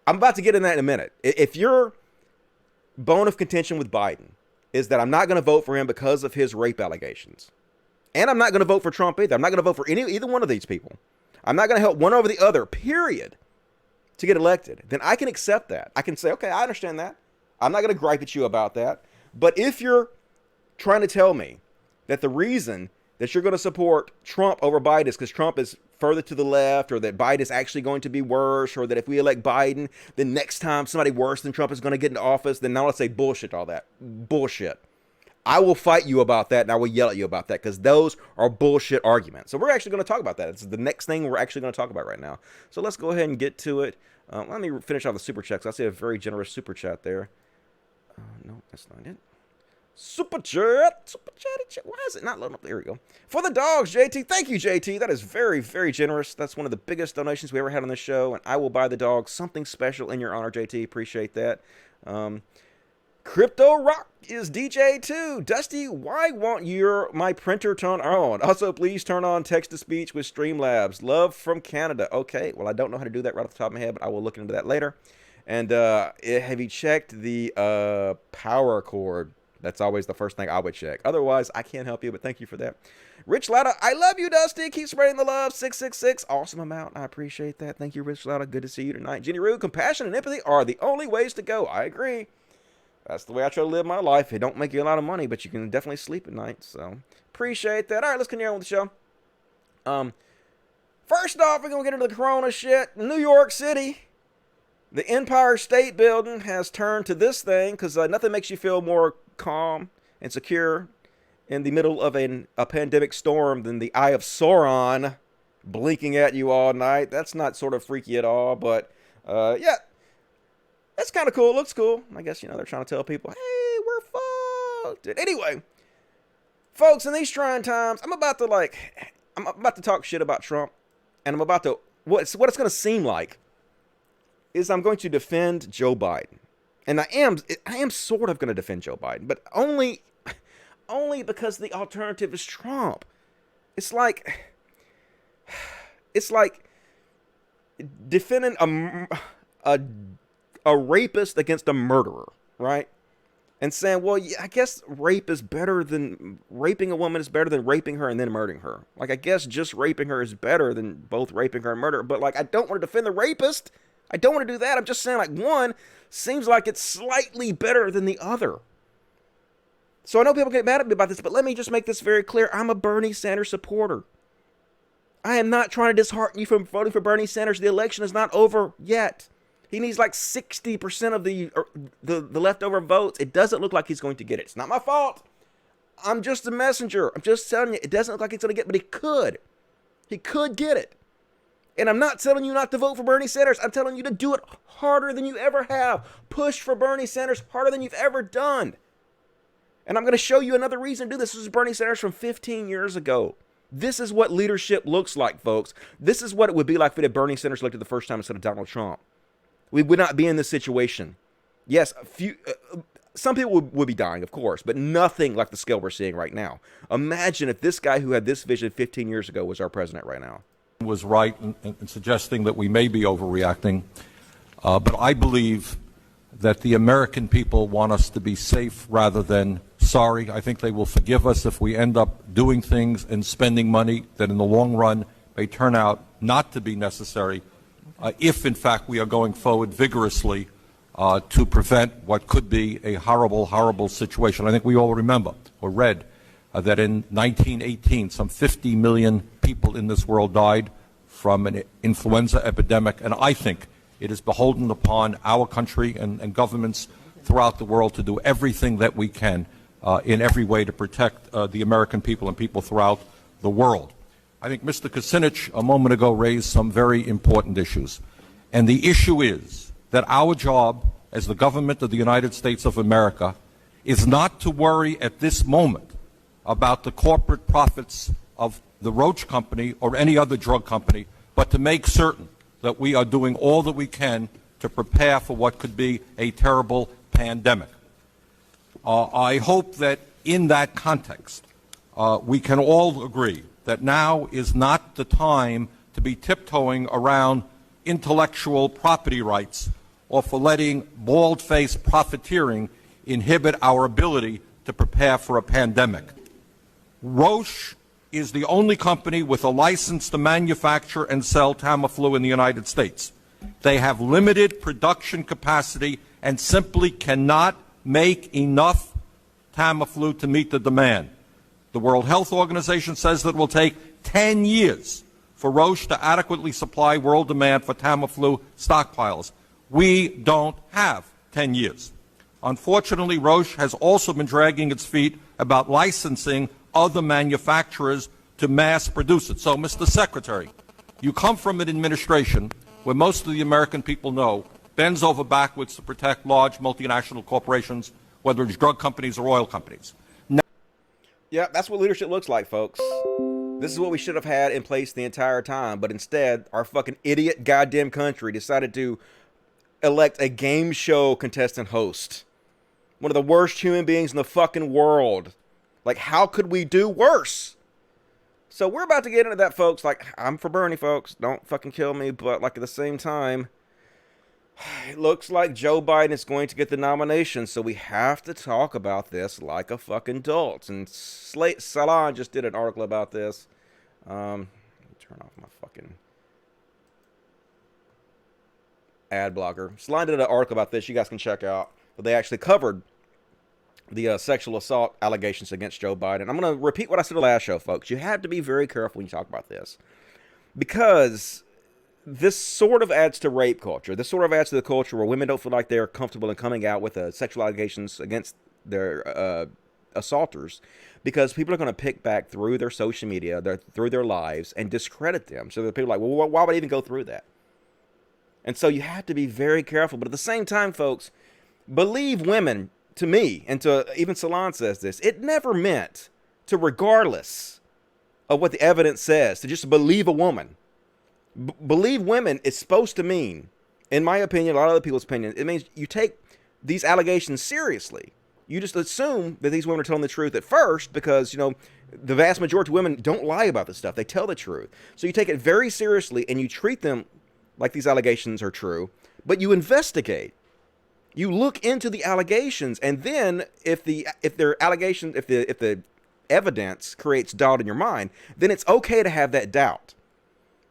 I'm about to get in that in a minute. If your bone of contention with Biden is that I'm not going to vote for him because of his rape allegations, and I'm not going to vote for Trump either. I'm not going to vote for either one of these people. I'm not going to help one over the other, period, to get elected. Then I can accept that. I can say, okay, I understand that. I'm not going to gripe at you about that. But if you're trying to tell me that the reason that you're going to support Trump over Biden is because Trump is further to the left, or that Biden is actually going to be worse, or that if we elect Biden, then next time somebody worse than Trump is going to get into office, then now let's say bullshit, all that. Bullshit. I will fight you about that, and I will yell at you about that, because those are bullshit arguments. So we're actually going to talk about that. It's the next thing we're actually going to talk about right now. So let's go ahead and get to it. Let me finish off the super chats. I see a very generous super chat there. No, that's not it. Super chat. Why is it not loading up? There we go. For the dogs, JT. Thank you, JT. That is very, very generous. That's one of the biggest donations we ever had on the show, and I will buy the dogs something special in your honor, JT. Appreciate that. Crypto Rock is DJ too. Dusty, why won't my printer turn on? Also, please turn on text-to-speech with Streamlabs. Love from Canada. Okay, well, I don't know how to do that right off the top of my head, but I will look into that later. And have you checked the power cord? That's always the first thing I would check. Otherwise, I can't help you, but thank you for that. Rich Lauda, I love you, Dusty. Keep spreading the love. 666. Awesome amount. I appreciate that. Thank you, Rich Lauda. Good to see you tonight. Jenny Rue, compassion and empathy are the only ways to go. I agree. That's the way I try to live my life. It don't make you a lot of money, but you can definitely sleep at night. So, appreciate that. All right, let's continue on with the show. First off, we're going to get into the corona shit. New York City, the Empire State Building has turned to this thing because nothing makes you feel more calm and secure in the middle of a pandemic storm than the Eye of Sauron blinking at you all night. That's not sort of freaky at all, but yeah. That's kind of cool. Looks cool. I guess, they're trying to tell people, hey, we're fucked. Anyway, folks, in these trying times, I'm about to talk shit about Trump, and I'm about to, what it's going to seem like is I'm going to defend Joe Biden. And I am sort of going to defend Joe Biden, but only because the alternative is Trump. It's like defending a rapist against a murderer, right? And saying, well, yeah, I guess raping a woman is better than raping her and then murdering her. Like, I guess just raping her is better than both raping her and murder. But, I don't want to defend the rapist. I don't want to do that. I'm just saying, one seems like it's slightly better than the other. So I know people get mad at me about this, but let me just make this very clear. I'm a Bernie Sanders supporter. I am not trying to dishearten you from voting for Bernie Sanders. The election is not over yet. He needs 60% of the leftover votes. It doesn't look like he's going to get it. It's not my fault. I'm just a messenger. I'm just telling you, it doesn't look like he's going to get it, but he could. He could get it. And I'm not telling you not to vote for Bernie Sanders. I'm telling you to do it harder than you ever have. Push for Bernie Sanders harder than you've ever done. And I'm going to show you another reason to do this. This is Bernie Sanders from 15 years ago. This is what leadership looks like, folks. This is what it would be like if Bernie Sanders elected the first time instead of Donald Trump. We would not be in this situation. Yes, some people would be dying, of course, but nothing like the scale we're seeing right now. Imagine if this guy who had this vision 15 years ago was our president right now. Was right in suggesting that we may be overreacting, but I believe that the American people want us to be safe rather than sorry. I think they will forgive us if we end up doing things and spending money that in the long run may turn out not to be necessary. If, in fact, we are going forward vigorously to prevent what could be a horrible, horrible situation. I think we all remember or read that in 1918, some 50 million people in this world died from an influenza epidemic, and I think it is beholden upon our country and governments throughout the world to do everything that we can in every way to protect the American people and people throughout the world. I think Mr. Kucinich a moment ago raised some very important issues. And the issue is that our job as the government of the United States of America is not to worry at this moment about the corporate profits of the Roche Company or any other drug company, but to make certain that we are doing all that we can to prepare for what could be a terrible pandemic. I hope that in that context, we can all agree that now is not the time to be tiptoeing around intellectual property rights or for letting bald-faced profiteering inhibit our ability to prepare for a pandemic. Roche is the only company with a license to manufacture and sell Tamiflu in the United States. They have limited production capacity and simply cannot make enough Tamiflu to meet the demand. The World Health Organization says that it will take 10 years for Roche to adequately supply world demand for Tamiflu stockpiles. We don't have 10 years. Unfortunately, Roche has also been dragging its feet about licensing other manufacturers to mass produce it. So, Mr. Secretary, you come from an administration where most of the American people know bends over backwards to protect large multinational corporations, whether it's drug companies or oil companies. Yeah, that's what leadership looks like, folks. This is what we should have had in place the entire time, but instead, our fucking idiot goddamn country decided to elect a game show contestant host. One of the worst human beings in the fucking world. Like, how could we do worse? So we're about to get into that, folks. Like, I'm for Bernie, folks. Don't fucking kill me, but like at the same time, it looks like Joe Biden is going to get the nomination, so we have to talk about this like a fucking adult. And Salon just did an article about this. Let me turn off my fucking ad blocker. Salon did an article about this. You guys can check out. But they actually covered the sexual assault allegations against Joe Biden. I'm going to repeat what I said the last show, folks. You have to be very careful when you talk about this, because this sort of adds to rape culture. This sort of adds to the culture where women don't feel like they're comfortable in coming out with sexual allegations against their assaulters, because people are going to pick back through their social media, through their lives, and discredit them. So that people are like, well, why would I even go through that? And so you have to be very careful. But at the same time, folks, believe women. To me, and to even Salon says this, it never meant to, regardless of what the evidence says, to just believe a woman. Believe women is supposed to mean, in my opinion, a lot of other people's opinion, it means you take these allegations seriously. You just assume that these women are telling the truth at first because, you know, the vast majority of women don't lie about this stuff. They tell the truth. So you take it very seriously and you treat them like these allegations are true, but you investigate. You look into the allegations, and then if the evidence creates doubt in your mind, then it's okay to have that doubt.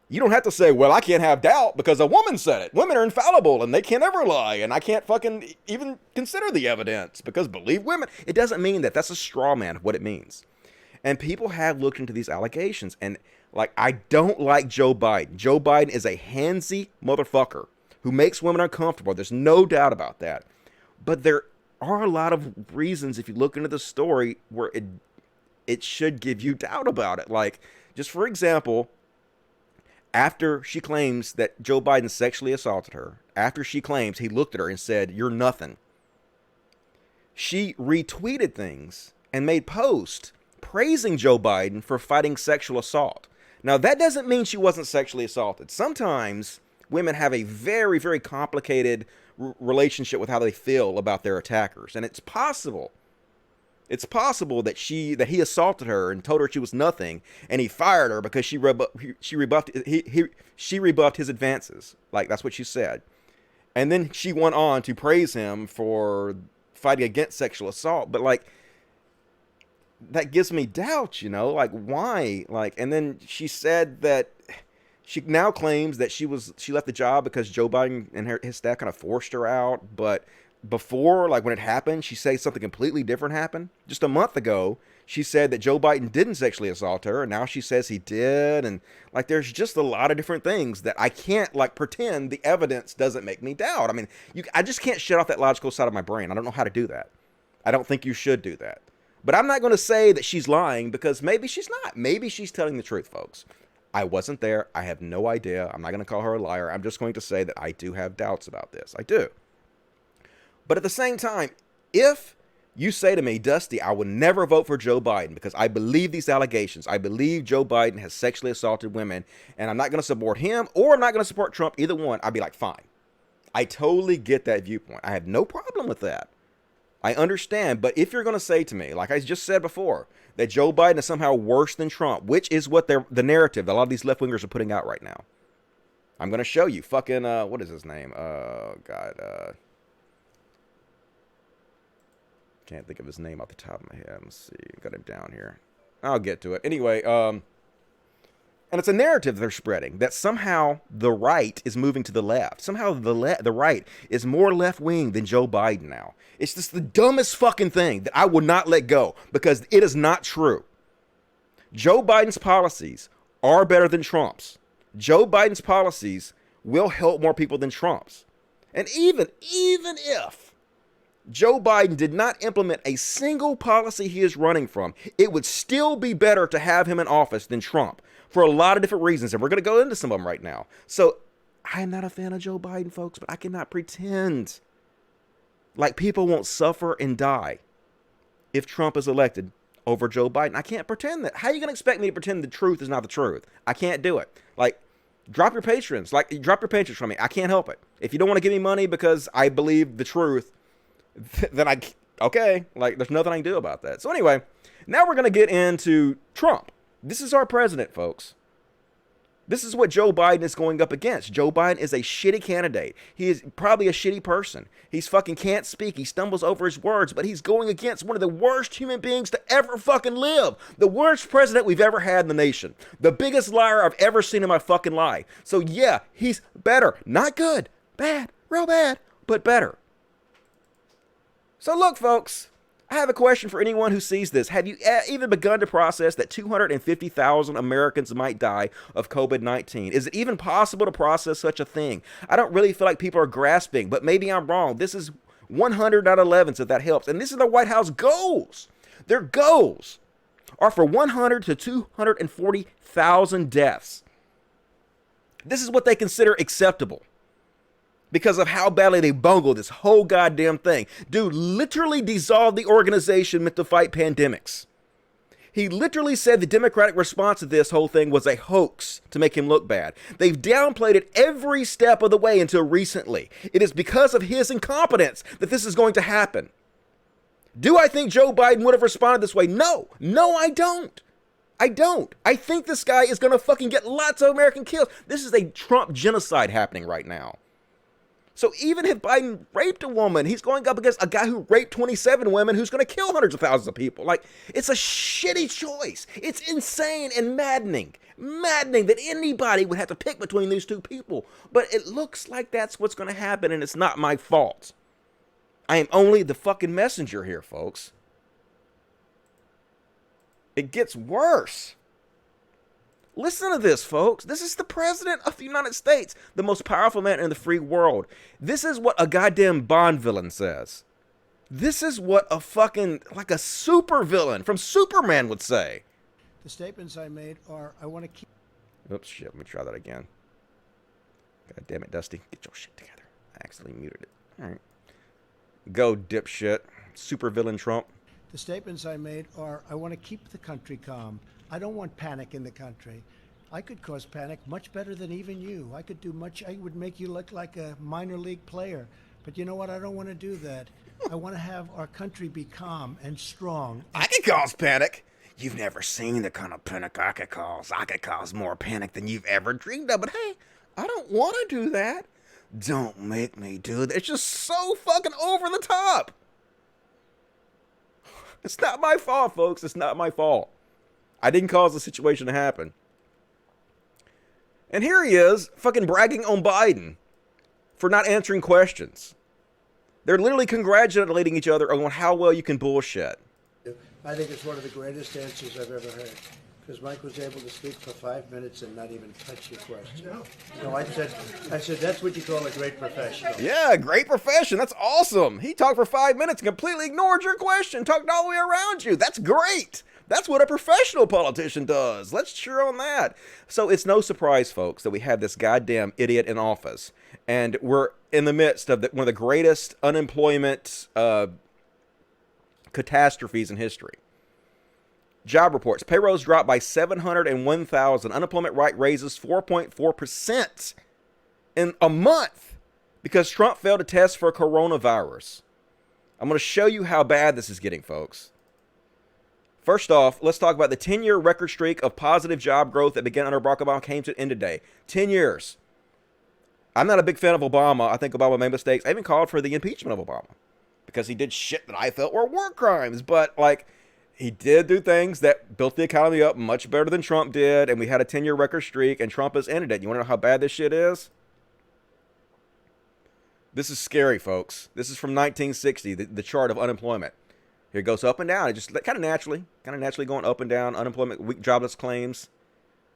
You don't have to say, well, I can't have doubt because a woman said it. Women are infallible and they can't ever lie, and I can't fucking even consider the evidence because believe women. It doesn't mean that. That's a straw man of what it means. And people have looked into these allegations, and like, I don't like Joe Biden. Joe Biden is a handsy motherfucker who makes women uncomfortable. There's no doubt about that. But there are a lot of reasons, if you look into the story, where it should give you doubt about it. Like, just for example, after she claims that Joe Biden sexually assaulted her, after she claims he looked at her and said, "You're nothing," she retweeted things and made posts praising Joe Biden for fighting sexual assault. Now, that doesn't mean she wasn't sexually assaulted. Sometimes women have a very, very complicated relationship with how they feel about their attackers, and it's possible that he assaulted her and told her she was nothing, and he fired her because she rebuffed his advances. Like, that's what she said, and then she went on to praise him for fighting against sexual assault. But like, that gives me doubts, you know, like, why? Like, and then she said that she now claims that she left the job because Joe Biden and his staff kind of forced her out. But before, like when it happened, she said something completely different happened. Just a month ago, She said that Joe Biden didn't sexually assault her, and now she says he did. And like, there's just a lot of different things that I can't like pretend the evidence doesn't make me doubt. I mean, I just can't shut off that logical side of my brain. I don't know how to do that. I don't think you should do that. But I'm not going to say that she's lying, because maybe she's not. Maybe she's telling the truth, folks. I wasn't there. I have no idea. I'm not going to call her a liar. I'm just going to say that I do have doubts about this. I do. But at the same time, if you say to me, Dusty, I will never vote for Joe Biden because I believe these allegations. I believe Joe Biden has sexually assaulted women, and I'm not going to support him or I'm not going to support Trump, either one. I'd be like, fine. I totally get that viewpoint. I have no problem with that. I understand. But if you're going to say to me, like I just said before, that Joe Biden is somehow worse than Trump, which is what the narrative that a lot of these left-wingers are putting out right now. I'm going to show you. Fucking, what is his name? Can't think of his name off the top of my head. Let's see. Got him down here. I'll get to it. Anyway, and it's a narrative they're spreading that somehow the right is moving to the left. Somehow the right is more left-wing than Joe Biden now. It's just the dumbest fucking thing that I will not let go, because it is not true. Joe Biden's policies are better than Trump's. Joe Biden's policies will help more people than Trump's. And even if Joe Biden did not implement a single policy he is running from, it would still be better to have him in office than Trump for a lot of different reasons. And we're going to go into some of them right now. So I am not a fan of Joe Biden, folks, but I cannot pretend like people won't suffer and die if Trump is elected over Joe Biden. I can't pretend that. How are you going to expect me to pretend the truth is not the truth? I can't do it. Like, drop your patrons. Like, drop your patrons from me. I can't help it. If you don't want to give me money because I believe the truth, then okay, like there's nothing I can do about that. So anyway, now we're going to get into Trump. This is our president, folks. This is what Joe Biden is going up against. Joe Biden is a shitty candidate. He is probably a shitty person. He's fucking can't speak. He stumbles over his words, but he's going against one of the worst human beings to ever fucking live. The worst president we've ever had in the nation. The biggest liar I've ever seen in my fucking life. So yeah, he's better. Not good. Bad. Real bad. But better. So look, folks, I have a question for anyone who sees this. Have you even begun to process that 250,000 Americans might die of COVID-19? Is it even possible to process such a thing? I don't really feel like people are grasping, but maybe I'm wrong. This is 100 out of 11, so that helps. And this is the White House goals. Their goals are for 100 to 240,000 deaths. This is what they consider acceptable, because of how badly they bungled this whole goddamn thing. Dude literally dissolved the organization meant to fight pandemics. He literally said the Democratic response to this whole thing was a hoax to make him look bad. They've downplayed it every step of the way until recently. It is because of his incompetence that this is going to happen. Do I think Joe Biden would have responded this way? No. No, I don't. I don't. I think this guy is going to fucking get lots of American kills. This is a Trump genocide happening right now. So even if Biden raped a woman, he's going up against a guy who raped 27 women who's going to kill hundreds of thousands of people. Like, it's a shitty choice. It's insane and maddening. Maddening that anybody would have to pick between these two people. But it looks like that's what's going to happen, and it's not my fault. I am only the fucking messenger here, folks. It gets worse. Listen to this, folks. This is the president of the United States, the most powerful man in the free world. This is what a goddamn Bond villain says. This is what a fucking, like a super villain from Superman would say. The statements I made are, I want to keep... Oops, shit, let me try that again. God damn it, Dusty. Get your shit together. I accidentally muted it. All right. Go, dipshit. Super villain Trump. The statements I made are, I want to keep the country calm. I don't want panic in the country. I could cause panic much better than even you. I could do much. I would make you look like a minor league player. But you know what? I don't want to do that. I want to have our country be calm and strong. I can cause panic. You've never seen the kind of panic I could cause. I could cause more panic than you've ever dreamed of. But hey, I don't want to do that. Don't make me do that. It's just so fucking over the top. It's not my fault, folks. It's not my fault. I didn't cause the situation to happen. And here he is, fucking bragging on Biden for not answering questions. They're literally congratulating each other on how well you can bullshit. I think it's one of the greatest answers I've ever heard. Because Mike was able to speak for 5 minutes and not even touch your question. No, I said that's what you call a great professional. Yeah, great profession. That's awesome. He talked for 5 minutes and completely ignored your question, talked all the way around you. That's great. That's what a professional politician does. Let's cheer on that. So it's no surprise, folks, that we have this goddamn idiot in office. And we're in the midst of one of the greatest unemployment catastrophes in history. Job reports. Payrolls dropped by 701,000. Unemployment rate raises 4.4% in a month because Trump failed to test for coronavirus. I'm going to show you how bad this is getting, folks. First off, let's talk about the 10-year record streak of positive job growth that began under Barack Obama came to an end today. 10 years. I'm not a big fan of Obama. I think Obama made mistakes. I even called for the impeachment of Obama because he did shit that I felt were war crimes. But, like, he did do things that built the economy up much better than Trump did, and we had a 10-year record streak, and Trump has ended it. You want to know how bad this shit is? This is scary, folks. This is from 1960, the chart of unemployment. Here it goes up and down. It just kind of naturally going up and down. Unemployment, weak jobless claims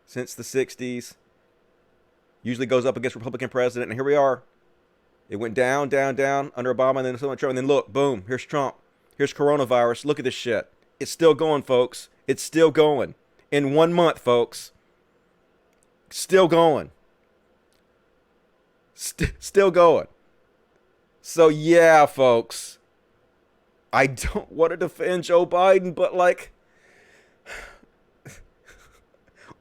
since the 60s. Usually goes up against Republican president, and here we are. It went down, down, down under Obama, and then Trump, and then look, boom, here's Trump. Here's coronavirus. Look at this shit. It's still going, folks. It's still going. In 1 month, folks. Still going. Still going. So, yeah, folks. I don't want to defend Joe Biden, but, like,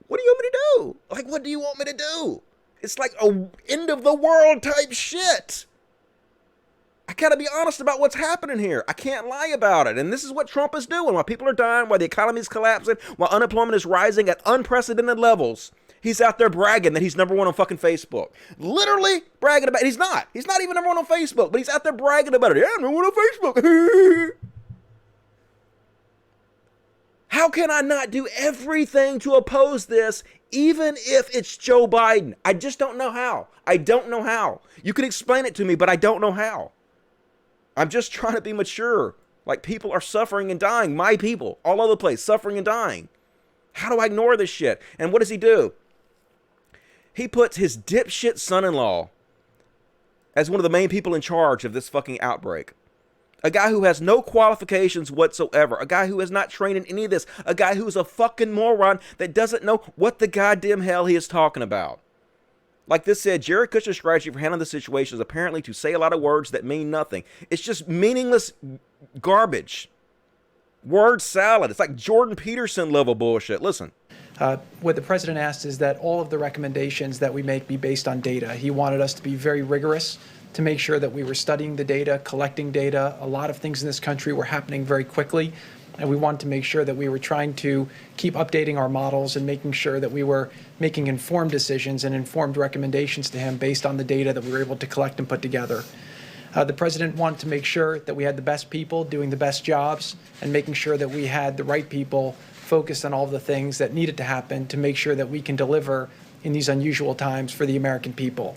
what do you want me to do? Like, what do you want me to do? It's like a end of the world type shit. I gotta be honest about what's happening here. I can't lie about it. And this is what Trump is doing. While people are dying, while the economy is collapsing, while unemployment is rising at unprecedented levels, he's out there bragging that he's #1 on fucking Facebook. Literally bragging about it. He's not. He's not even #1 on Facebook, but he's out there bragging about it. Yeah, I'm #1 on Facebook. How can I not do everything to oppose this, even if it's Joe Biden? I just don't know how. I don't know how. You can explain it to me, but I don't know how. I'm just trying to be mature. Like, people are suffering and dying. My people, all over the place, suffering and dying. How do I ignore this shit? And what does he do? He puts his dipshit son-in-law as one of the main people in charge of this fucking outbreak. A guy who has no qualifications whatsoever. A guy who is not trained in any of this. A guy who is a fucking moron that doesn't know what the goddamn hell he is talking about. Like this said, Jared Kushner's strategy for handling the situation is apparently to say a lot of words that mean nothing. It's just meaningless garbage. Word salad. It's like Jordan Peterson level bullshit. Listen. What the president asked is that all of the recommendations that we make be based on data. He wanted us to be very rigorous, to make sure that we were studying the data, collecting data. A lot of things in this country were happening very quickly, and we wanted to make sure that we were trying to keep updating our models and making sure that we were making informed decisions and informed recommendations to him based on the data that we were able to collect and put together. The president wanted to make sure that we had the best people doing the best jobs and making sure that we had the right people focused on all the things that needed to happen to make sure that we can deliver in these unusual times for the American people.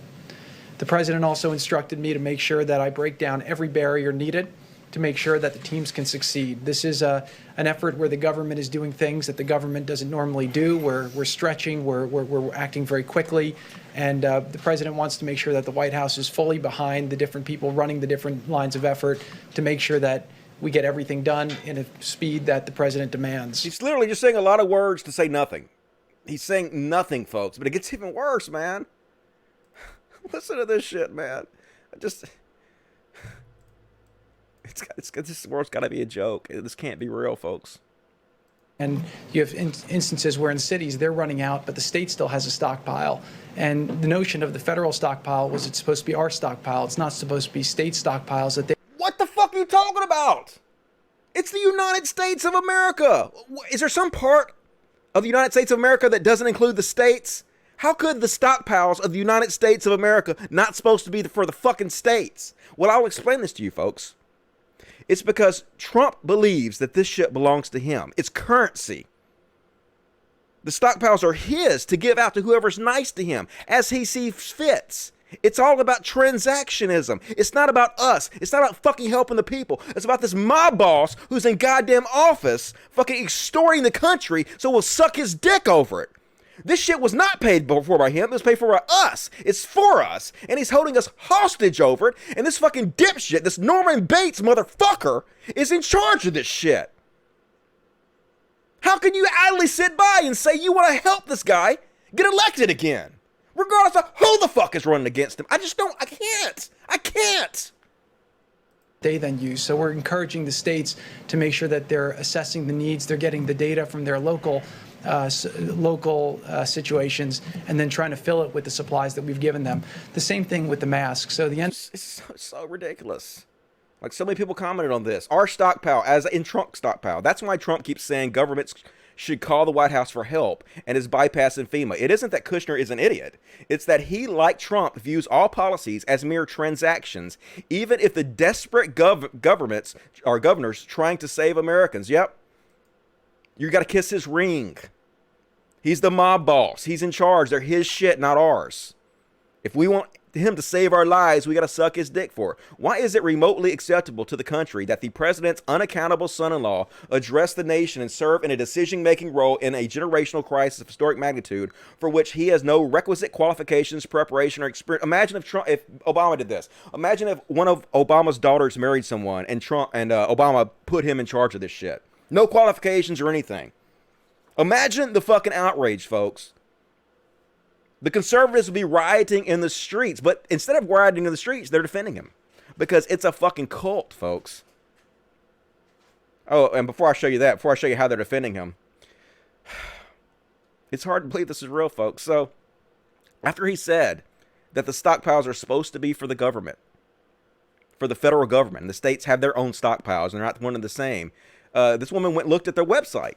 The president also instructed me to make sure that I break down every barrier needed to make sure that the teams can succeed. This is an effort where the government is doing things that the government doesn't normally do. We're stretching, we're acting very quickly, and the president wants to make sure that the White House is fully behind the different people running the different lines of effort to make sure that we get everything done in a speed that the president demands. He's literally just saying a lot of words to say nothing. He's saying nothing, folks, but it gets even worse, man. Listen to this shit, man. This world's got to be a joke. This can't be real, folks. And you have instances where in cities they're running out, but the state still has a stockpile. And the notion of the federal stockpile was it's supposed to be our stockpile. It's not supposed to be state stockpiles that they... What the fuck are you talking about? It's the United States of America. Is there some part of the United States of America that doesn't include the states? How could the stockpiles of the United States of America not supposed to be for the fucking states? Well, I'll explain this to you, folks. It's because Trump believes that this shit belongs to him. It's currency. The stockpiles are his to give out to whoever's nice to him as he sees fits. It's all about transactionism. It's not about us. It's not about fucking helping the people. It's about this mob boss who's in goddamn office fucking extorting the country so we'll suck his dick over it. This shit was not paid for by him. It was paid for by us. It's for us. And he's holding us hostage over it. And this fucking dipshit, this Norman Bates motherfucker, is in charge of this shit. How can you idly sit by and say you want to help this guy get elected again? Regardless of who the fuck is running against him. I can't. They then use. So we're encouraging the states to make sure that they're assessing the needs, they're getting the data from their local situations, and then trying to fill it with the supplies that we've given them. The same thing with the masks. So It's so ridiculous. Like, so many people commented on this. Our stockpile, as in Trump stockpile. That's why Trump keeps saying governments should call the White House for help and is bypassing FEMA. It isn't that Kushner is an idiot. It's that he, like Trump, views all policies as mere transactions, even if the desperate governments are governors trying to save Americans. Yep. You got to kiss his ring. He's the mob boss. He's in charge. They're his shit, not ours. If we want him to save our lives, we got to suck his dick for it. Why is it remotely acceptable to the country that the president's unaccountable son-in-law address the nation and serve in a decision-making role in a generational crisis of historic magnitude for which he has no requisite qualifications, preparation, or experience? Imagine if Obama did this. Imagine if one of Obama's daughters married someone and Obama put him in charge of this shit. No qualifications or anything. Imagine the fucking outrage, folks. The conservatives would be rioting in the streets, but instead of rioting in the streets, they're defending him because it's a fucking cult, folks. Oh, and before I show you how they're defending him, it's hard to believe this is real, folks. So, after he said that the stockpiles are supposed to be for the government, for the federal government, and the states have their own stockpiles, and they're not one and the same, this woman looked at their website.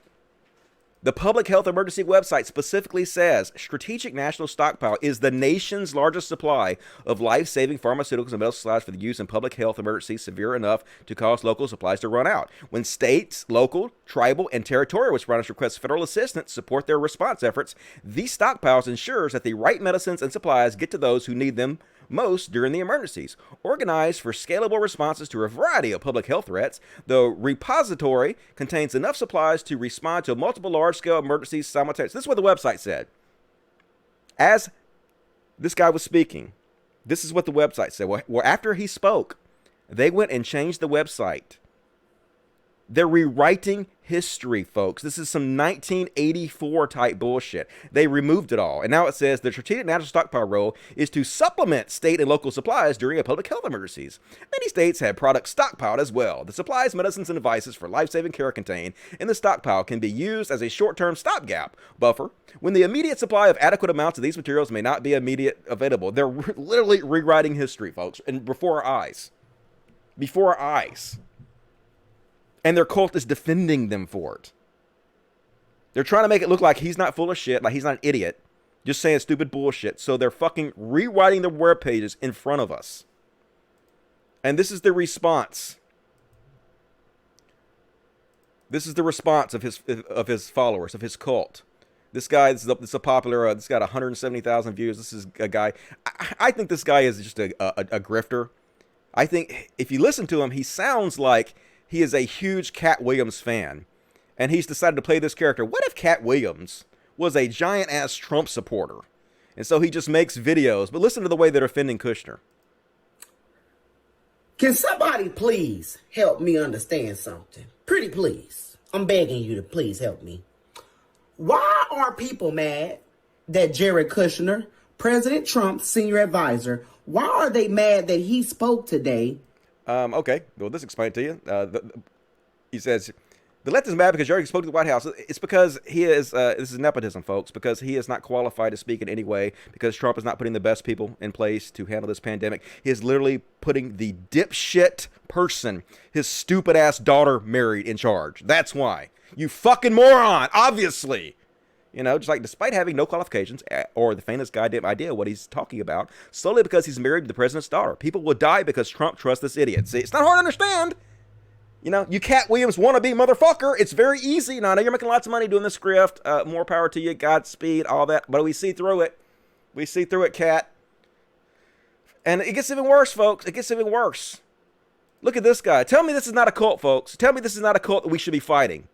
The public health emergency website specifically says strategic national stockpile is the nation's largest supply of life-saving pharmaceuticals and medical supplies for the use in public health emergencies severe enough to cause local supplies to run out. When states, local, tribal, and territorial responders request federal assistance to support their response efforts, these stockpiles ensures that the right medicines and supplies get to those who need them most during the emergencies. Organized for scalable responses to a variety of public health threats, the repository contains enough supplies to respond to multiple large-scale emergencies simultaneously. This is what the website said. As this guy was speaking, this is what the website said. Well, after he spoke, they went and changed the website. They're rewriting history, folks. This is some 1984 type bullshit. They removed it all. And now it says the strategic national stockpile role is to supplement state and local supplies during a public health emergencies. Many states have products stockpiled as well. The supplies, medicines, and devices for life-saving care contained in the stockpile can be used as a short-term stopgap buffer when the immediate supply of adequate amounts of these materials may not be immediately available. They're literally rewriting history, folks, and before our eyes. Before our eyes. And their cult is defending them for it. They're trying to make it look like he's not full of shit, like he's not an idiot, just saying stupid bullshit. So they're fucking rewriting the web pages in front of us. And this is the response. This is the response of his followers, of his cult. This guy, this is a popular, this got 170,000 views. This is a guy, I think this guy is just a grifter. I think if you listen to him, he sounds like he is a huge Cat Williams fan, and he's decided to play this character. What if Cat Williams was a giant-ass Trump supporter? And so he just makes videos. But listen to the way they're defending Kushner. Can somebody please help me understand something? Pretty please. I'm begging you to please help me. Why are people mad that Jared Kushner, President Trump's senior advisor, why are they mad that he spoke today? Okay, well, this explain to you. He says, the left is mad because Jared spoke to the White House. It's because he is, this is nepotism, folks, because he is not qualified to speak in any way, because Trump is not putting the best people in place to handle this pandemic. He is literally putting the dipshit person his stupid-ass daughter married in charge. That's why. You fucking moron, obviously. You know, just like despite having no qualifications or the faintest goddamn idea what he's talking about, solely because he's married to the president's daughter. People will die because Trump trusts this idiot. See, it's not hard to understand. You know, you Cat Williams wannabe motherfucker. It's very easy. Now, I know you're making lots of money doing this grift. More power to you. Godspeed, all that. But we see through it. We see through it, Cat. And it gets even worse, folks. It gets even worse. Look at this guy. Tell me this is not a cult, folks. Tell me this is not a cult that we should be fighting.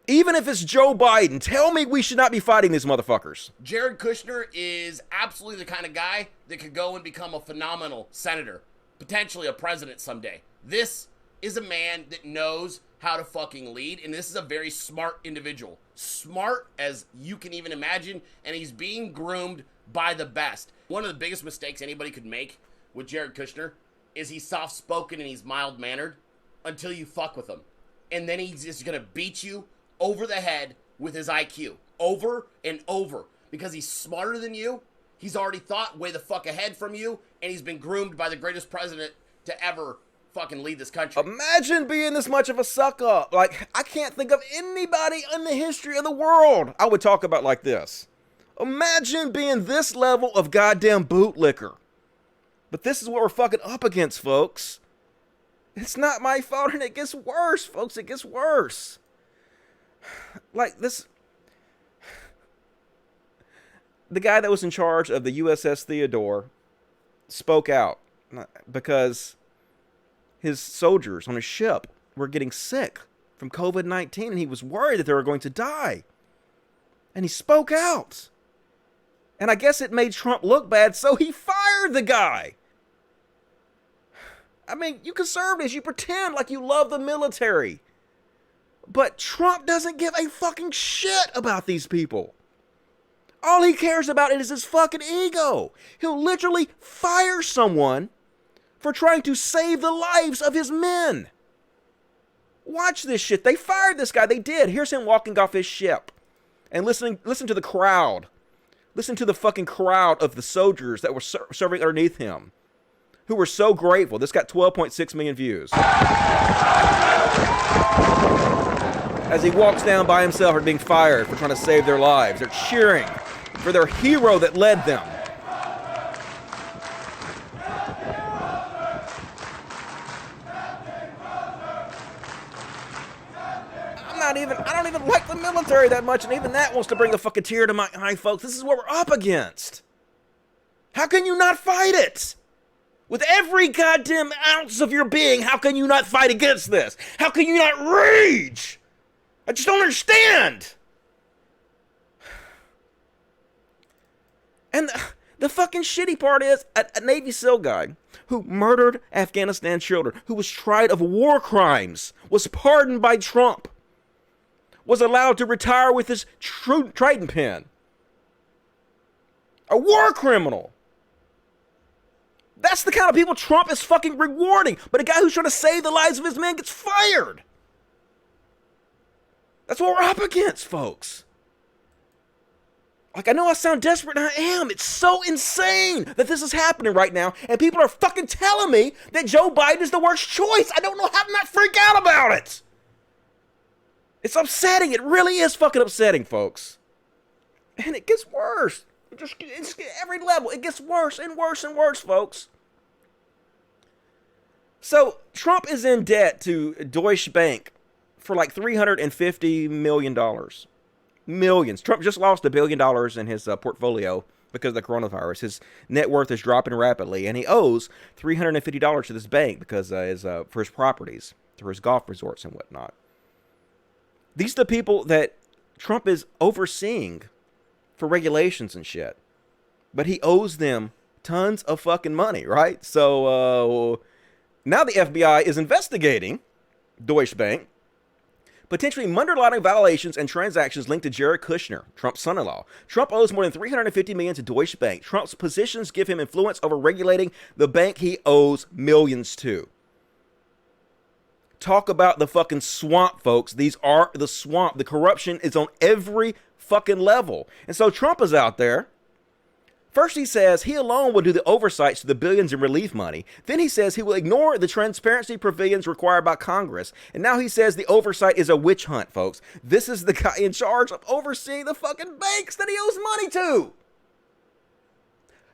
Even if it's Joe Biden, tell me we should not be fighting these motherfuckers. Jared Kushner is absolutely the kind of guy that could go and become a phenomenal senator, potentially a president someday. This is a man that knows how to fucking lead, and this is a very smart individual. Smart as you can even imagine, and he's being groomed by the best. One of the biggest mistakes anybody could make with Jared Kushner is he's soft-spoken and he's mild-mannered until you fuck with him. And then he's just gonna beat you over the head with his IQ over and over because he's smarter than you. He's already thought way the fuck ahead from you, and he's been groomed by the greatest president to ever fucking lead this country. Imagine being this much of a suck up. Like, I can't think of anybody in the history of the world I would talk about like this. Imagine being this level of goddamn bootlicker. But this is what we're fucking up against, folks. It's not my fault, and it gets worse, folks. It gets worse. Like this, the guy that was in charge of the USS Theodore spoke out because his soldiers on his ship were getting sick from COVID-19, and he was worried that they were going to die. And he spoke out. And I guess it made Trump look bad, so he fired the guy. I mean, you conservatives, you pretend like you love the military. But Trump doesn't give a fucking shit about these people. All he cares about is his fucking ego. He'll literally fire someone for trying to save the lives of his men. Watch this shit. They fired this guy. They did. Here's him walking off his ship. And listen to the crowd. Listen to the fucking crowd of the soldiers that were serving underneath him, who were so grateful. This got 12.6 million views. As he walks down by himself and being fired for trying to save their lives. They're cheering for their hero that led them. I don't even like the military that much, and even that wants to bring a fucking tear to my eye, folks. This is what we're up against. How can you not fight it? With every goddamn ounce of your being, how can you not fight against this? How can you not rage? I just don't understand. And the fucking shitty part is a Navy SEAL guy who murdered Afghanistan children, who was tried of war crimes, was pardoned by Trump, was allowed to retire with his Trident pen. A war criminal. That's the kind of people Trump is fucking rewarding. But a guy who's trying to save the lives of his men gets fired. That's what we're up against, folks. Like, I know I sound desperate, and I am. It's so insane that this is happening right now, and people are fucking telling me that Joe Biden is the worst choice. I don't know how to not freak out about it. It's upsetting. It really is fucking upsetting, folks. And it gets worse. It's every level. It gets worse and worse and worse, folks. So, Trump is in debt to Deutsche Bank for like $350 million. Millions. Trump just lost $1 billion in his portfolio because of the coronavirus. His net worth is dropping rapidly, and he owes $350 to this bank because for his properties, for his golf resorts and whatnot. These are the people that Trump is overseeing for regulations and shit. But he owes them tons of fucking money, right? So now the FBI is investigating Deutsche Bank, potentially underlining violations and transactions linked to Jared Kushner, Trump's son-in-law. Trump owes more than $350 million to Deutsche Bank. Trump's positions give him influence over regulating the bank he owes millions to. Talk about the fucking swamp, folks. These are the swamp. The corruption is on every fucking level. And so Trump is out there. First he says he alone will do the oversights to the billions in relief money. Then he says he will ignore the transparency provisions required by Congress. And now he says the oversight is a witch hunt, folks. This is the guy in charge of overseeing the fucking banks that he owes money to.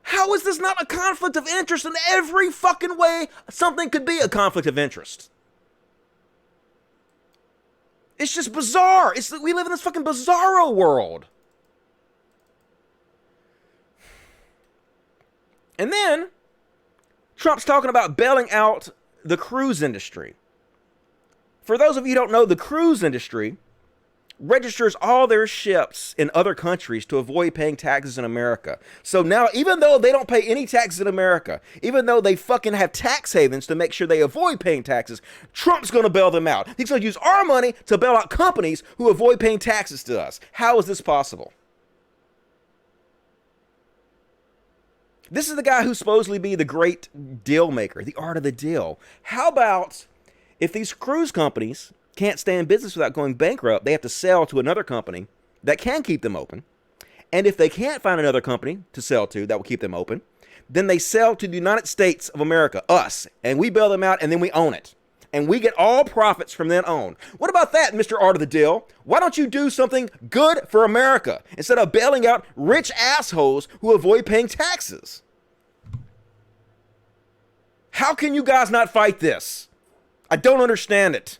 How is this not a conflict of interest? In every fucking way something could be a conflict of interest. It's just bizarre. We live in this fucking bizarro world. And then Trump's talking about bailing out the cruise industry. For those of you who don't know, the cruise industry registers all their ships in other countries to avoid paying taxes in America. So now, even though they don't pay any taxes in America, even though they fucking have tax havens to make sure they avoid paying taxes, Trump's going to bail them out. He's going to use our money to bail out companies who avoid paying taxes to us. How is this possible? This is the guy who's supposedly be the great deal maker, the art of the deal. How about if these cruise companies can't stay in business without going bankrupt, they have to sell to another company that can keep them open. And if they can't find another company to sell to that will keep them open, then they sell to the United States of America, us, and we bail them out and then we own it. And we get all profits from then on. What about that, Mr. Art of the Deal? Why don't you do something good for America instead of bailing out rich assholes who avoid paying taxes? How can you guys not fight this? I don't understand it.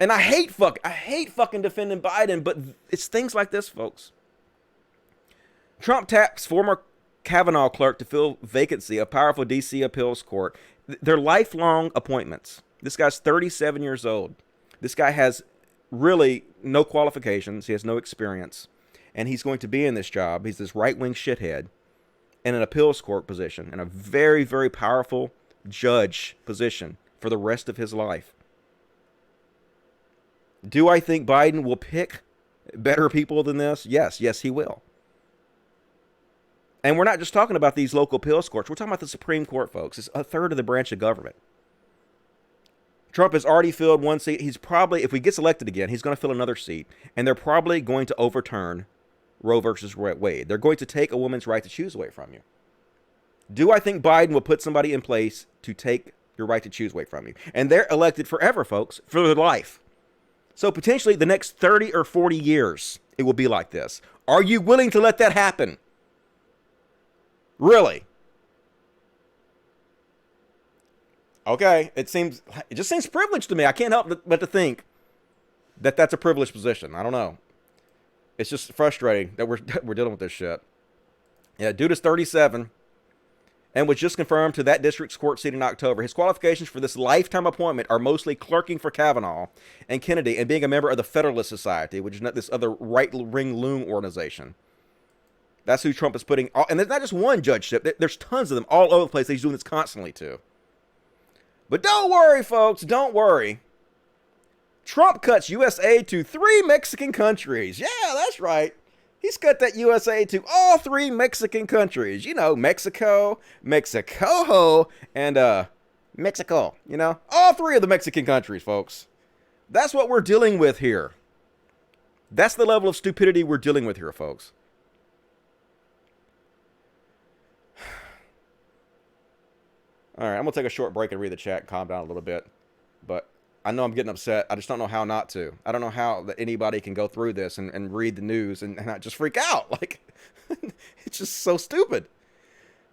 And I hate fucking defending Biden, but it's things like this, folks. Trump taps former Kavanaugh clerk to fill vacancy of powerful D.C. appeals court. They're lifelong appointments. This guy's 37 years old. This guy has really no qualifications. He has no experience. And he's going to be in this job. He's this right-wing shithead in an appeals court position, in a very, very powerful judge position for the rest of his life. Do I think Biden will pick better people than this? Yes, he will. And we're not just talking about these local appeals courts. We're talking about the Supreme Court, folks. It's a third of the branch of government. Trump has already filled one seat. He's probably, if he gets elected again, he's going to fill another seat. And they're probably going to overturn Roe versus Wade. They're going to take a woman's right to choose away from you. Do I think Biden will put somebody in place to take your right to choose away from you? And they're elected forever, folks, for their life. So potentially the next 30 or 40 years, it will be like this. Are you willing to let that happen? Really? Okay, it just seems privileged to me. I can't help but to think that that's a privileged position. I don't know. It's just frustrating that we're dealing with this shit. Yeah, dude is 37 and was just confirmed to that district's court seat in October. His qualifications for this lifetime appointment are mostly clerking for Kavanaugh and Kennedy and being a member of the Federalist Society, which is not this other right-wing loon organization. That's who Trump is putting. And there's not just one judgeship. There's tons of them all over the place that he's doing this constantly to. But don't worry, folks. Don't worry. Trump cuts U.S. aid to 3 Mexican countries. Yeah, that's right. He's cut that U.S. aid to all 3 Mexican countries. You know, Mexico, Mexico, and Mexico. You know, all 3 of the Mexican countries, folks. That's what we're dealing with here. That's the level of stupidity we're dealing with here, folks. All right, I'm going to take a short break and read the chat and calm down a little bit. But I know I'm getting upset. I just don't know how not to. I don't know how that anybody can go through this and read the news and not just freak out. Like, it's just so stupid.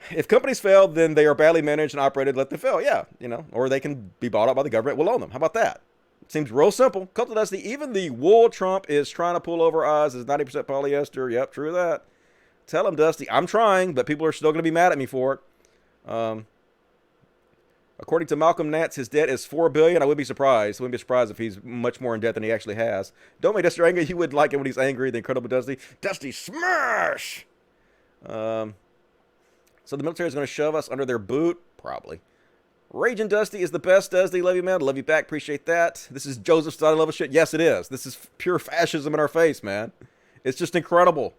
If companies fail, then they are badly managed and operated. Let them fail. Yeah, you know, or they can be bought out by the government. We'll own them. How about that? It seems real simple. Couple of even the wool Trump is trying to pull over us is 90% polyester. Yep, true that. Tell him, Dusty, I'm trying, but people are still going to be mad at me for it. According to Malcolm Nance, his debt is $4 billion. I wouldn't be surprised. If he's much more in debt than he actually has. Don't make Dusty angry. You would like it when he's angry. The incredible Dusty. Dusty smash! So the military is going to shove us under their boot? Probably. Raging Dusty is the best, Dusty. Love you, man. Love you back. Appreciate that. This is Joseph style level shit. Yes, it is. This is pure fascism in our face, man. It's just incredible.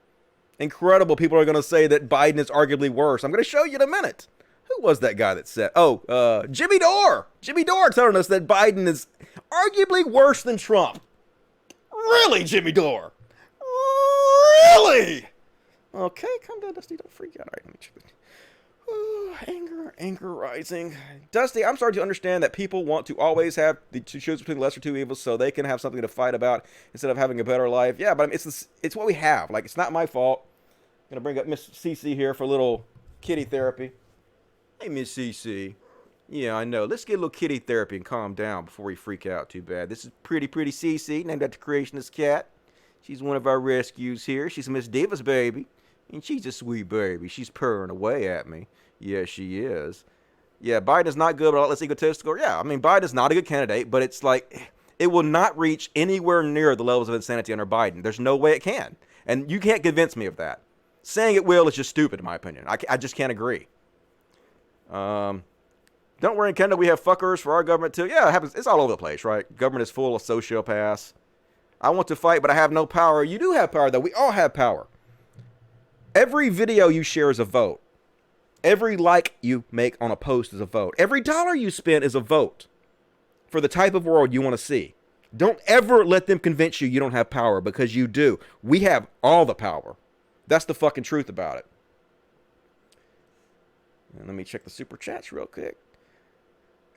Incredible. People are going to say that Biden is arguably worse. I'm going to show you in a minute. Who was that guy that said, Jimmy Dore. Jimmy Dore telling us that Biden is arguably worse than Trump. Really, Jimmy Dore? Really? Okay, calm down, Dusty. Don't freak out. All right, anger rising. Dusty, I'm starting to understand that people want to always have to choose between the lesser two evils so they can have something to fight about instead of having a better life. Yeah, but it's what we have. Like, it's not my fault. I'm going to bring up Miss CC here for a little kitty therapy. Hey, Miss CC. Yeah, I know. Let's get a little kitty therapy and calm down before we freak out too bad. This is pretty CC, named after creationist cat. She's one of our rescues here. She's Miss Diva's baby. And she's a sweet baby. She's purring away at me. Yeah, she is. Yeah, Biden is not good, but less egotistical. Yeah, I mean, Biden is not a good candidate, but it's like, it will not reach anywhere near the levels of insanity under Biden. There's no way it can. And you can't convince me of that. Saying it will is just stupid, in my opinion. I just can't agree. Don't worry, in Canada, we have fuckers for our government, too. Yeah, it happens. It's all over the place, right? Government is full of sociopaths. I want to fight, but I have no power. You do have power, though. We all have power. Every video you share is a vote. Every like you make on a post is a vote. Every dollar you spend is a vote for the type of world you want to see. Don't ever let them convince you don't have power, because you do. We have all the power. That's the fucking truth about it. And let me check the super chats real quick.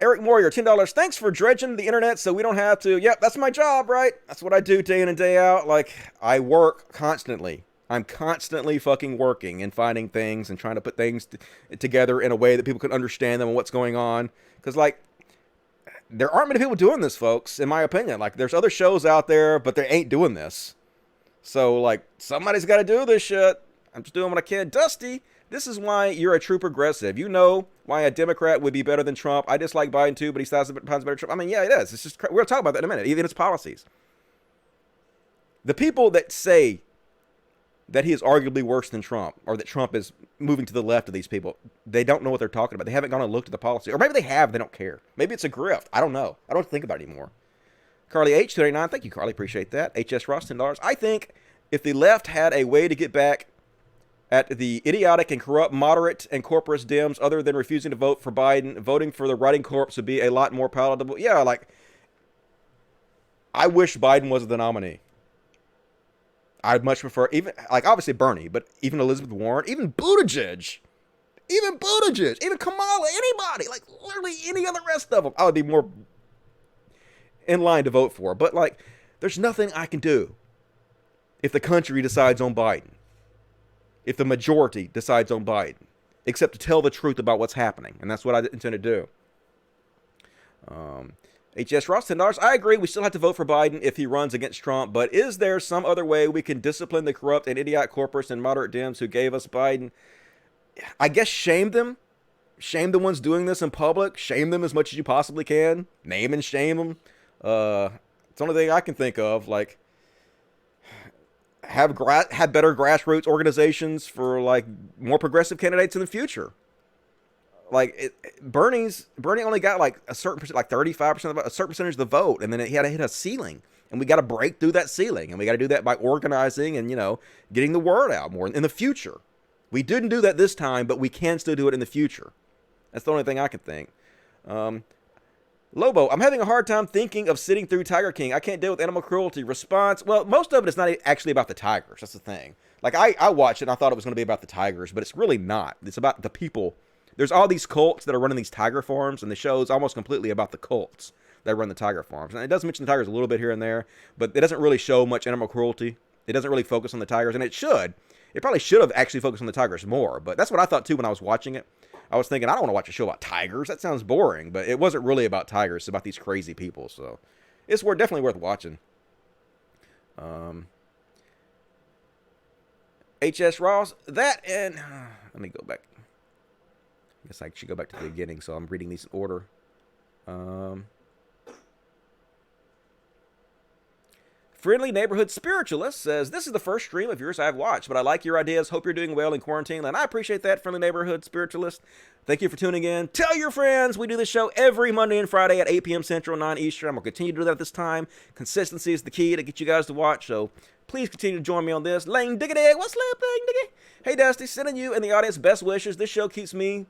Eric Moyer, $10. Thanks for dredging the internet so we don't have to. Yep, that's my job, right? That's what I do day in and day out. Like, I work constantly. I'm constantly fucking working and finding things and trying to put things together in a way that people can understand them and what's going on. Because, like, there aren't many people doing this, folks, in my opinion. Like, there's other shows out there, but they ain't doing this. So, like, somebody's got to do this shit. I'm just doing what I can. Dusty, this is why you're a true progressive. You know why a Democrat would be better than Trump. I dislike Biden, too, but he's 1,000 times better than Trump. I mean, yeah, it is. It's just, we're going to talk about that in a minute, even his policies. The people that say that he is arguably worse than Trump, or that Trump is moving to the left of these people, they don't know what they're talking about. They haven't gone and looked at the policy. Or maybe they have, they don't care. Maybe it's a grift. I don't know. I don't think about it anymore. Carly H, 289. Thank you, Carly. Appreciate that. HS Ross, $10. I think if the left had a way to get back at the idiotic and corrupt moderate and corporate Dems, other than refusing to vote for Biden, voting for the writing corpse would be a lot more palatable. Yeah, like, I wish Biden was the nominee. I'd much prefer, even, like, obviously Bernie, but even Elizabeth Warren, even Buttigieg, even Kamala, anybody, like, literally any other rest of them, I would be more in line to vote for. But, like, there's nothing I can do if the country decides on Biden, if the majority decides on Biden, except to tell the truth about what's happening, and that's what I intend to do. HS Ross, $10. I agree, we still have to vote for Biden if he runs against Trump, but is there some other way we can discipline the corrupt and idiot corporates and moderate Dems who gave us Biden? I guess shame them. Shame the ones doing this in public. Shame them as much as you possibly can. Name and shame them. It's the only thing I can think of. Like, have better grassroots organizations for, like, more progressive candidates in the future. Like, Bernie only got like a certain percent, like 35% of a certain percentage of the vote, and then he had to hit a ceiling, and we got to break through that ceiling, and we got to do that by organizing and, you know, getting the word out more in the future. We didn't do that this time, but we can still do it in the future. That's the only thing I can think. Lobo, I'm having a hard time thinking of sitting through Tiger King. I can't deal with animal cruelty. Response, well, most of it is not actually about the tigers. That's the thing. Like, I watched it and I thought it was going to be about the tigers, but it's really not. It's about the people. There's all these cults that are running these tiger farms, and the show is almost completely about the cults that run the tiger farms. And it does mention the tigers a little bit here and there, but it doesn't really show much animal cruelty. It doesn't really focus on the tigers, and it should. It probably should have actually focused on the tigers more, but that's what I thought too when I was watching it. I was thinking, I don't want to watch a show about tigers. That sounds boring, but it wasn't really about tigers. It's about these crazy people, so it's definitely worth watching. HS Ross, that, and let me go back. I guess I should go back to the beginning, so I'm reading these in order. Friendly Neighborhood Spiritualist says, this is the first stream of yours I've watched, but I like your ideas. Hope you're doing well in quarantine. And I appreciate that, Friendly Neighborhood Spiritualist. Thank you for tuning in. Tell your friends. We do this show every Monday and Friday at 8 p.m. Central, 9 Eastern. I'm going to continue to do that at this time. Consistency is the key to get you guys to watch, so please continue to join me on this. Lane Diggity, what's up, Lane Diggity? Hey, Dusty, sending you and the audience best wishes. This show keeps me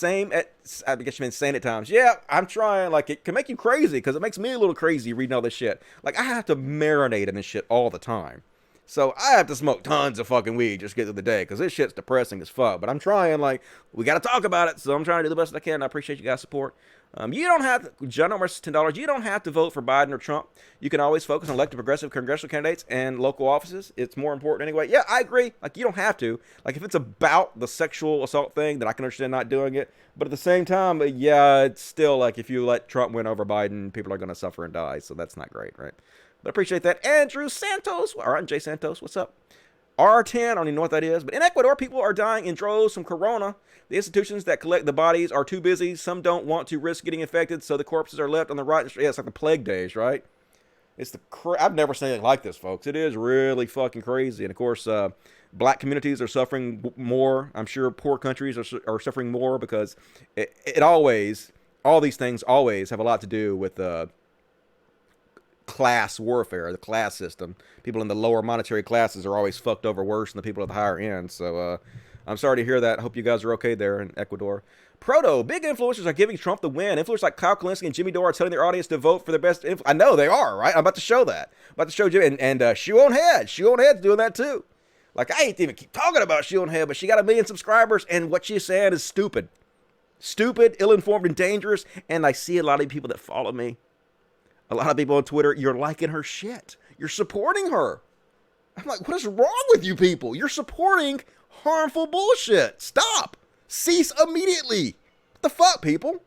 I guess you mean sane at times. Yeah, I'm trying. Like, it can make you crazy because it makes me a little crazy reading all this shit. Like, I have to marinate in this shit all the time. So I have to smoke tons of fucking weed just to get through the day because this shit's depressing as fuck. But I'm trying. Like, we got to talk about it. So I'm trying to do the best I can. I appreciate you guys' support. You don't have to, John Omer's $10. You don't have to vote for Biden or Trump. You can always focus on elected progressive congressional candidates and local offices. It's more important anyway. Yeah, I agree. Like, you don't have to. Like, if it's about the sexual assault thing, then I can understand not doing it. But at the same time, yeah, it's still like if you let Trump win over Biden, people are going to suffer and die. So that's not great, right? But I appreciate that. Andrew Santos, or Jay Santos, what's up? R10, I don't even know what that is. But in Ecuador, people are dying in droves from corona. The institutions that collect the bodies are too busy. Some don't want to risk getting infected, so the corpses are left on the rotten street. Yeah, it's like the plague days, right? It's I've never seen anything like this, folks. It is really fucking crazy. And of course, black communities are suffering more. I'm sure poor countries are suffering more because all these things always have a lot to do with class warfare, the class system. People in the lower monetary classes are always fucked over worse than the people at the higher end. So I'm sorry to hear that. I hope you guys are okay there in Ecuador. Proto, big influencers are giving Trump the win. Influencers like Kyle Kalinske and Jimmy Dore are telling their audience to vote for their best. I know they are, right? I'm about to show that. I'm about to show Jimmy. And Shoe on Head. Shoe on Head's doing that too. Like, I hate to even keep talking about Shoe on Head, but she got 1 million subscribers, and what she's saying is stupid. Stupid, ill-informed, and dangerous. And I see a lot of people that follow me. A lot of people on Twitter, you're liking her shit. You're supporting her. I'm like, what is wrong with you people? You're supporting harmful bullshit. Stop. Cease immediately. What the fuck, people?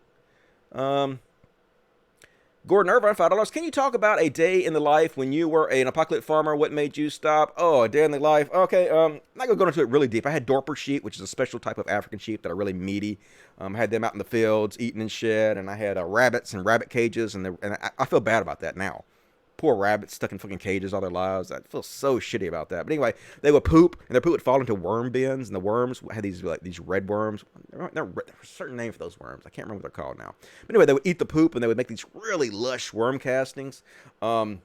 Gordon Irvine, $5. Can you talk about a day in the life when you were an apocalyptic farmer? What made you stop? Oh, a day in the life. Okay, I'm not going to go into it really deep. I had Dorper sheep, which is a special type of African sheep that are really meaty. I had them out in the fields eating and shit, and I had rabbits and rabbit cages, and I feel bad about that now. Poor rabbits stuck in fucking cages all their lives. I feel so shitty about that. But anyway, they would poop, and their poop would fall into worm bins, and the worms had these red worms. There's a certain name for those worms. I can't remember what they're called now. But anyway, they would eat the poop, and they would make these really lush worm castings. I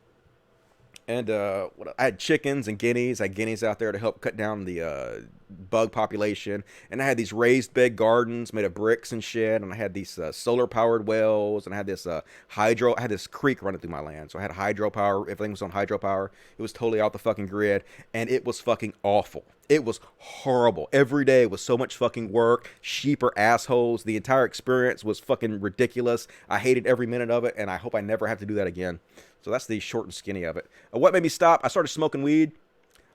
had chickens and guineas. I had guineas out there to help cut down the bug population. And I had these raised bed gardens made of bricks and shit. And I had these solar-powered wells. And I had this I had this creek running through my land. So I had hydropower. Everything was on hydropower. It was totally off the fucking grid. And it was fucking awful. It was horrible. Every day was so much fucking work. Sheep are assholes. The entire experience was fucking ridiculous. I hated every minute of it. And I hope I never have to do that again. So that's the short and skinny of it. What made me stop? I started smoking weed.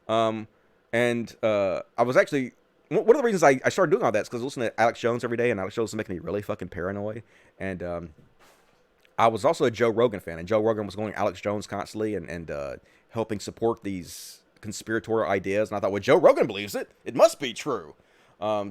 I was actually, one of the reasons I started doing all that is because I listen to Alex Jones every day, and Alex Jones is making me really fucking paranoid. And I was also a Joe Rogan fan, and Joe Rogan was going Alex Jones constantly and helping support these conspiratorial ideas. And I thought, well, Joe Rogan believes it. It must be true.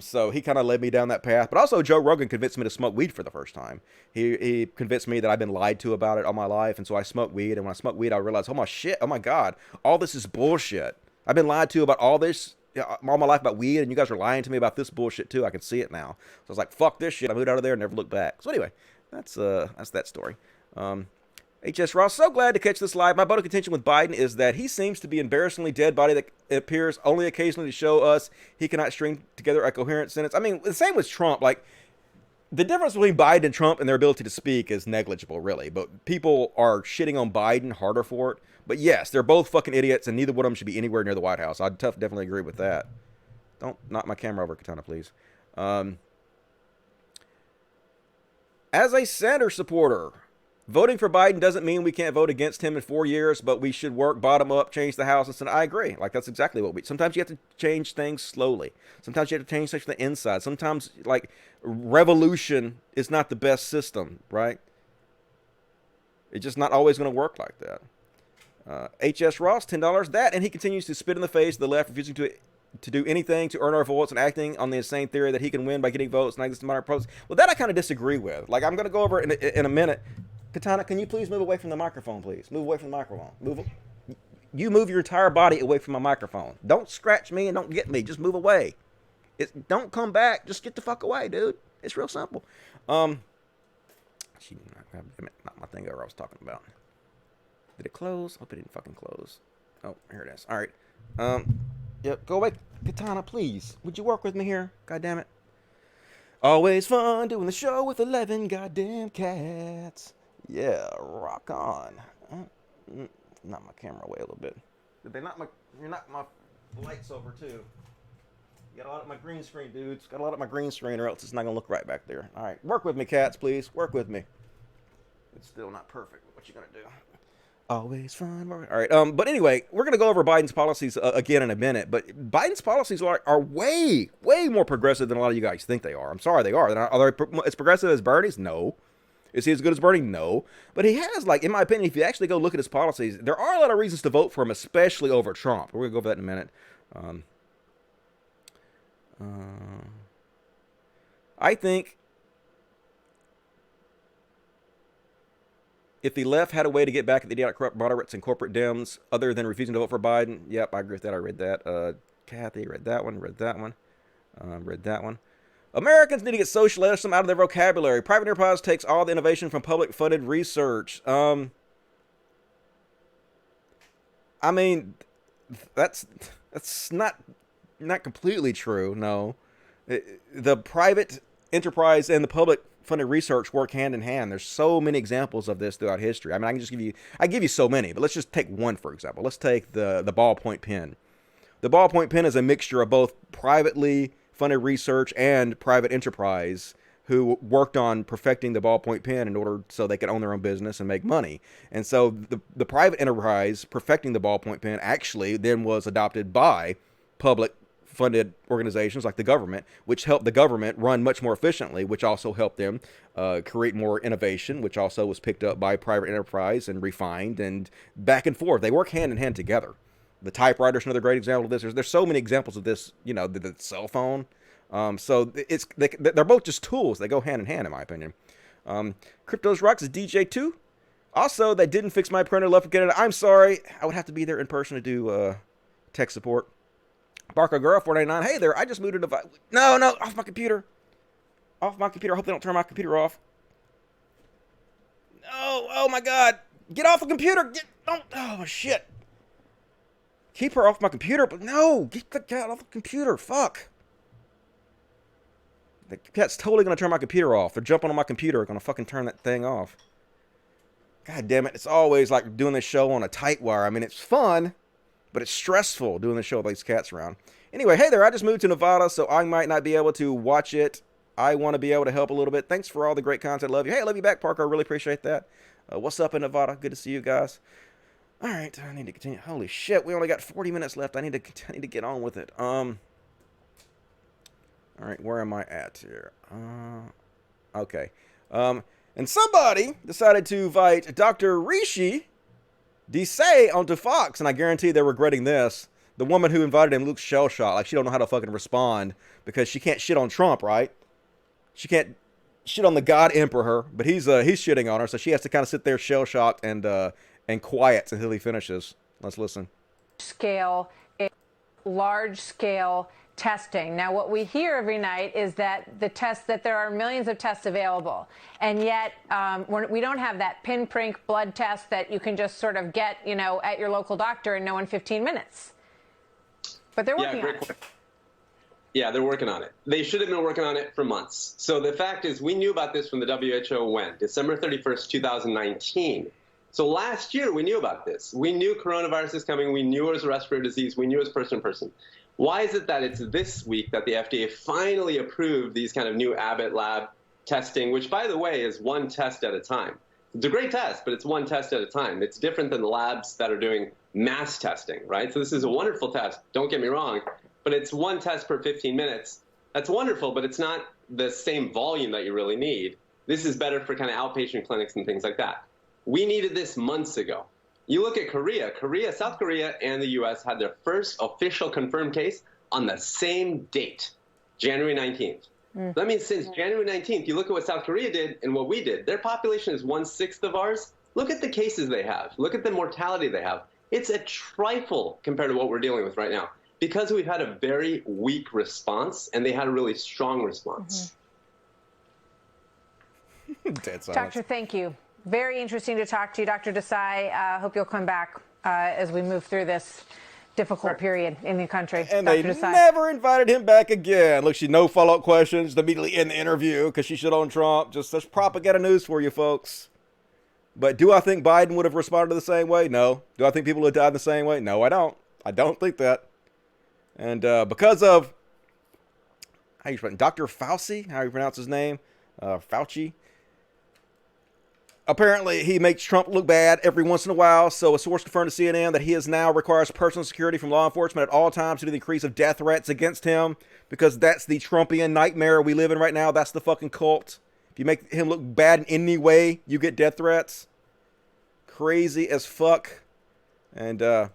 So he kind of led me down that path. But also, Joe Rogan convinced me to smoke weed for the first time. He convinced me that I've been lied to about it all my life. And so I smoked weed. And when I smoked weed, I realized, oh my God, all this is bullshit. I've been lied to about all this all my life about weed. And you guys are lying to me about this bullshit too. I can see it now. So I was like, fuck this shit. I moved out of there and never looked back. So anyway, that's that story. H.S. Ross, so glad to catch this live. My bone of contention with Biden is that he seems to be an embarrassingly dead body that appears only occasionally to show us he cannot string together a coherent sentence. I mean, the same with Trump. Like, the difference between Biden and Trump and their ability to speak is negligible, really. But people are shitting on Biden harder for it. But yes, they're both fucking idiots, and neither one of them should be anywhere near the White House. I'd definitely agree with that. Don't knock my camera over, Katana, please. As a Sanders supporter, voting for Biden doesn't mean we can't vote against him in 4 years, but we should work bottom up, change the House and Senate. I agree. Like, that's exactly what sometimes you have to change things slowly. Sometimes you have to change things from the inside. Sometimes, like, revolution is not the best system, right? It's just not always going to work like that. H.S. Ross, $10. That, and he continues to spit in the face of the left, refusing to do anything to earn our votes and acting on the insane theory that he can win by getting votes and this modern approach. Well, that I kind of disagree with. Like, I'm going to go over it in a minute. Katana, can you please move away from the microphone, please? Move away from the microphone. You move your entire body away from my microphon. Don't scratch me and don't get me. Just move away. Don't come back. Just get the fuck away, dude. It's real simple. Not my thing over I was talking about. Did it close? Hope it didn't fucking close. Oh, here it is. All right. Yep, go away. Katana, please. Would you work with me here? God damn it. Always fun doing the show with 11 goddamn cats. Yeah, rock on. Knock my camera away a little bit. Did they knock my lights over too? You gotta light up my green screen, dudes. Gotta light up my green screen or else it's not gonna look right back there. Alright, work with me, cats, please. Work with me. It's still not perfect. What you gonna do? Always fun. Alright, but anyway, we're gonna go over Biden's policies again in a minute. But Biden's policies are way more progressive than a lot of you guys think they are. I'm sorry, they are. Are they as progressive as Bernie's? No. Is he as good as Bernie? No. But he has, like, in my opinion, if you actually go look at his policies, there are a lot of reasons to vote for him, especially over Trump. We're going to go over that in a minute. I think if the left had a way to get back at the idiotic corrupt moderates and corporate Dems other than refusing to vote for Biden, yep, I agree with that. I read that. Kathy, read that one. Read that one. Americans need to get socialism out of their vocabulary. Private enterprise takes all the innovation from public-funded research. I mean, that's not completely true. No, the private enterprise and the public-funded research work hand in hand. There's so many examples of this throughout history. I mean, I give you so many, but let's just take one for example. Let's take the ballpoint pen. The ballpoint pen is a mixture of both privately funded research and private enterprise who worked on perfecting the ballpoint pen in order so they could own their own business and make money. And so the private enterprise perfecting the ballpoint pen actually then was adopted by public funded organizations like the government, which helped the government run much more efficiently, which also helped them create more innovation, which also was picked up by private enterprise and refined and back and forth. They work hand in hand together. The typewriter is another great example of this. There's so many examples of this, you know, the cell phone. So they're both just tools. They go hand in hand, in my opinion. Cryptos Rocks is DJ2. Also, they didn't fix my printer left for Canada. I'm sorry. I would have to be there in person to do tech support. Barco Girl 499. Hey there. I just moved to device. No, off my computer. Off my computer. I hope they don't turn my computer off. No. Oh my God. Get off the computer. Oh shit. Keep her off my computer, but no, get the cat off the computer. Fuck. The cat's totally gonna turn my computer off. They're jumping on my computer, gonna fucking turn that thing off. God damn it! It's always like doing this show on a tight wire. I mean, it's fun, but it's stressful doing the show with these cats around. Anyway, hey there. I just moved to Nevada, so I might not be able to watch it. I want to be able to help a little bit. Thanks for all the great content. Love you. Hey, I love you back, Parker. I really appreciate that. What's up in Nevada? Good to see you guys. All right, I need to continue. Holy shit, we only got 40 minutes left. I need to get on with it. All right, where am I at here? Okay. And somebody decided to invite Dr. Rishi Desai onto Fox, and I guarantee they're regretting this. The woman who invited him looks shell-shocked, like she don't know how to fucking respond because she can't shit on Trump, right? She can't shit on the God Emperor, but he's shitting on her, so she has to kind of sit there shell-shocked and quiet until he finishes. Let's listen. Large scale testing. Now, what we hear every night is that there are millions of tests available, and yet we don't have that pinprick blood test that you can just sort of get, you know, at your local doctor and know in 15 minutes. But they're working on it. Yeah, they're working on it. They should have been working on it for months. So the fact is, we knew about this from the WHO when? December 31st, 2019. So last year, we knew about this. We knew coronavirus is coming. We knew it was a respiratory disease. We knew it was person to person. Why is it that it's this week that the FDA finally approved these kind of new Abbott lab testing, which, by the way, is one test at a time? It's a great test, but it's one test at a time. It's different than the labs that are doing mass testing, right? So this is a wonderful test. Don't get me wrong, but it's one test per 15 minutes. That's wonderful, but it's not the same volume that you really need. This is better for kind of outpatient clinics and things like that. We needed this months ago. You look at Korea, South Korea and the U.S. had their first official confirmed case on the same date, January 19th. That means since January 19th, you look at what South Korea did and what we did. Their population is 1/6 of ours. Look at the cases they have. Look at the mortality they have. It's a trifle compared to what we're dealing with right now because we've had a very weak response and they had a really strong response. Doctor, thank you. Very interesting to talk to you, Dr. Desai. Hope you'll come back as we move through this difficult period in the country. And Dr. they Desai. never invited him back again. Look, she no follow-up questions immediately in the interview because she shit on Trump. Just such propaganda news for you folks. But do I think Biden would have responded the same way? No. Do I think people would have died the same way? No, I don't. I don't think that. And because of how you pronounce Dr. Fauci, how you pronounce his name, Fauci. Apparently, he makes Trump look bad every once in a while, so a source confirmed to CNN that he is now requires personal security from law enforcement at all times due to the increase of death threats against him, because that's the Trumpian nightmare we live in right now. That's the fucking cult. If you make him look bad in any way, you get death threats. Crazy as fuck. And I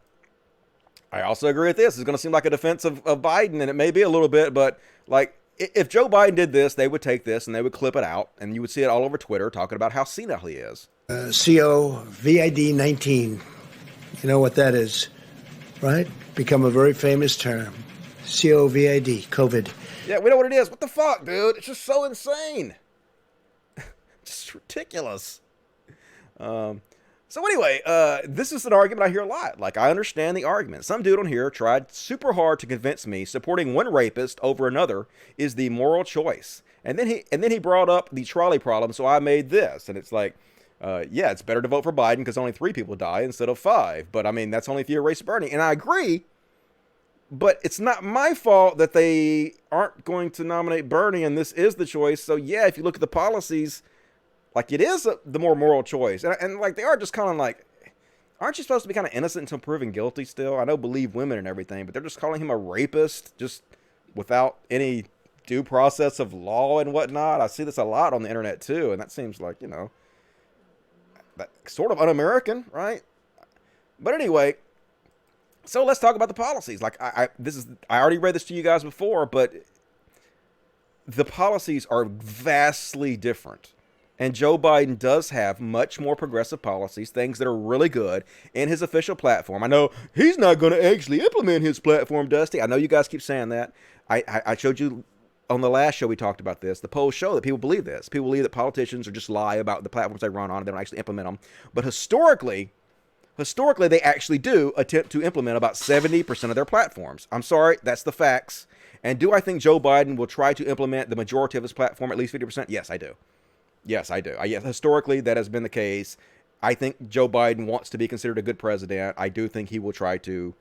I also agree with this. It's going to seem like a defense of Biden, and it may be a little bit, but like if Joe Biden did this, they would take this and they would clip it out, and you would see it all over Twitter talking about how senile he is. COVID-19. You know what that is, right? Become a very famous term. COVID, COVID. Yeah, we know what it is. What the fuck, dude? It's just so insane. Just ridiculous. So anyway, this is an argument I hear a lot. Like, I understand the argument. Some dude on here tried super hard to convince me supporting one rapist over another is the moral choice. And then he brought up the trolley problem, so I made this. And it's like, yeah, it's better to vote for Biden because only 3 people die instead of 5. But I mean, that's only if you erase Bernie. And I agree. But it's not my fault that they aren't going to nominate Bernie, and this is the choice. So yeah, if you look at the policies, like it is the more moral choice. And like they are just kind of like, aren't you supposed to be kind of innocent until proven guilty still? I know believe women and everything, but they're just calling him a rapist just without any due process of law and whatnot. I see this a lot on the internet too, and that seems like, you know, that sort of un-American, right? But anyway, so let's talk about the policies. Like I already read this to you guys before, but the policies are vastly different. And Joe Biden does have much more progressive policies, things that are really good in his official platform. I know he's not going to actually implement his platform, Dusty. I know you guys keep saying that. I showed you on the last show we talked about this. The polls show that people believe this. People believe that politicians are just lie about the platforms they run on and they don't actually implement them. But historically, they actually do attempt to implement about 70% of their platforms. I'm sorry, that's the facts. And do I think Joe Biden will try to implement the majority of his platform, at least 50%? Yes, I do. Yes, I do. Yes, historically, that has been the case. I think Joe Biden wants to be considered a good president. I do think he will try to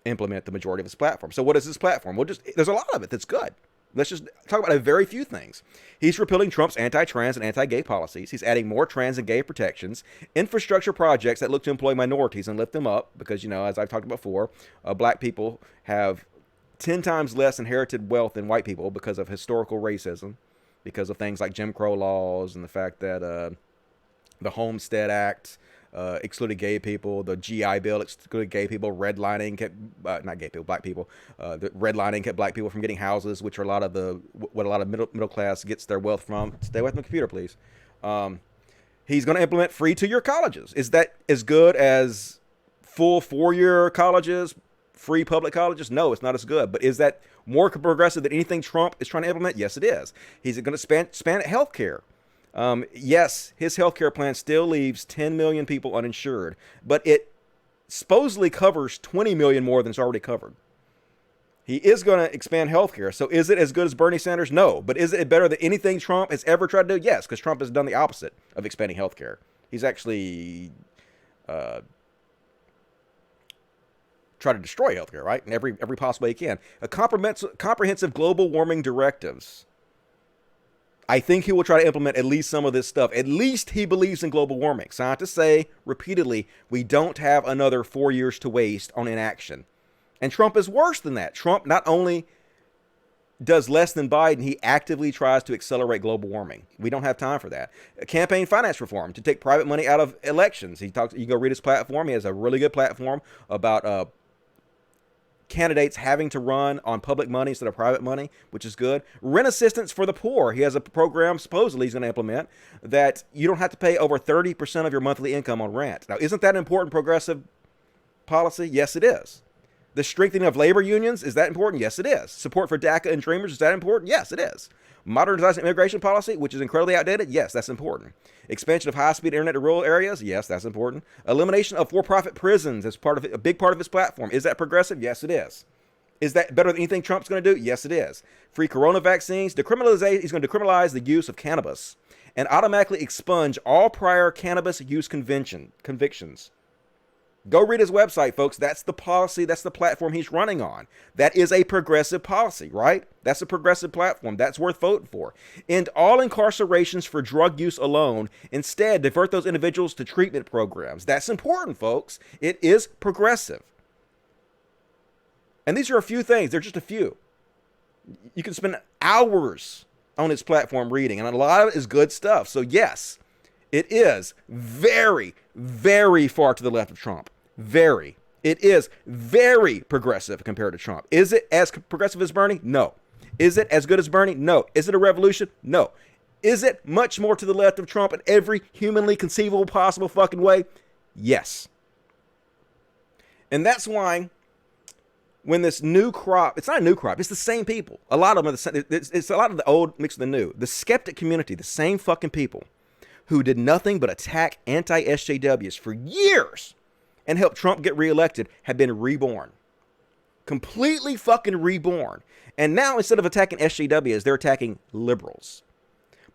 implement the majority of his platform. So what is his platform? Well, there's a lot of it that's good. Let's just talk about a very few things. He's repealing Trump's anti-trans and anti-gay policies. He's adding more trans and gay protections, infrastructure projects that look to employ minorities and lift them up because, you know, as I've talked about before, black people have 10 times less inherited wealth than white people because of historical racism, because of things like Jim Crow laws and the fact that the Homestead Act excluded gay people, the GI Bill excluded gay people, redlining kept, not gay people, black people, the redlining kept black people from getting houses, which are what a lot of middle class gets their wealth from. Stay away from the computer, please. He's going to implement free 2-year colleges. Is that as good as full 4-year colleges, free public colleges? No, it's not as good. But is that more progressive than anything Trump is trying to implement? Yes, it is. He's going to span health care. Yes, his healthcare plan still leaves 10 million people uninsured, but it supposedly covers 20 million more than it's already covered. He is going to expand healthcare. So is it as good as Bernie Sanders? No. But is it better than anything Trump has ever tried to do? Yes, because Trump has done the opposite of expanding healthcare. He's actually tried to destroy healthcare, right? In every possible way he can. A comprehensive global warming directives. I think he will try to implement at least some of this stuff. At least he believes in global warming. Scientists say repeatedly, we don't have another 4 years to waste on inaction. And Trump is worse than that. Trump not only does less than Biden, he actively tries to accelerate global warming. We don't have time for that. Campaign finance reform, to take private money out of elections. You can go read his platform. He has a really good platform about candidates having to run on public money instead of private money, which is good. Rent assistance for the poor. He has a program supposedly he's going to implement that you don't have to pay over 30% of your monthly income on rent. Now, isn't that an important progressive policy? Yes, it is. The strengthening of labor unions, is that important? Yes, it is. Support for DACA and Dreamers, is that important? Yes, it is. Modernizing immigration policy, which is incredibly outdated? Yes, that's important. Expansion of high-speed internet to rural areas? Yes, that's important. Elimination of for-profit prisons as a big part of his platform. Is that progressive? Yes, it is. Is that better than anything Trump's going to do? Yes, it is. Free corona vaccines. He's going to decriminalize the use of cannabis and automatically expunge all prior cannabis use convictions. Go read his website, folks. That's the policy. That's the platform he's running on. That is a progressive policy, right? That's a progressive platform. That's worth voting for. End all incarcerations for drug use alone. Instead, divert those individuals to treatment programs. That's important, folks. It is progressive. And these are a few things. They're just a few. You can spend hours on his platform reading, and a lot of it is good stuff. So yes, it is very, very far to the left of Trump. Very. It is very progressive compared to Trump. Is it as progressive as Bernie? No. Is it as good as Bernie? No. Is it a revolution? No. Is it much more to the left of Trump in every humanly conceivable possible fucking way? Yes. And that's why when this new crop, it's not a new crop, it's the same people. A lot of them are the same. It's a lot of the old mixed with the new. The skeptic community, the same fucking people who did nothing but attack anti-SJWs for years and helped Trump get reelected, have been reborn. Completely fucking reborn. And now instead of attacking SJWs, they're attacking liberals.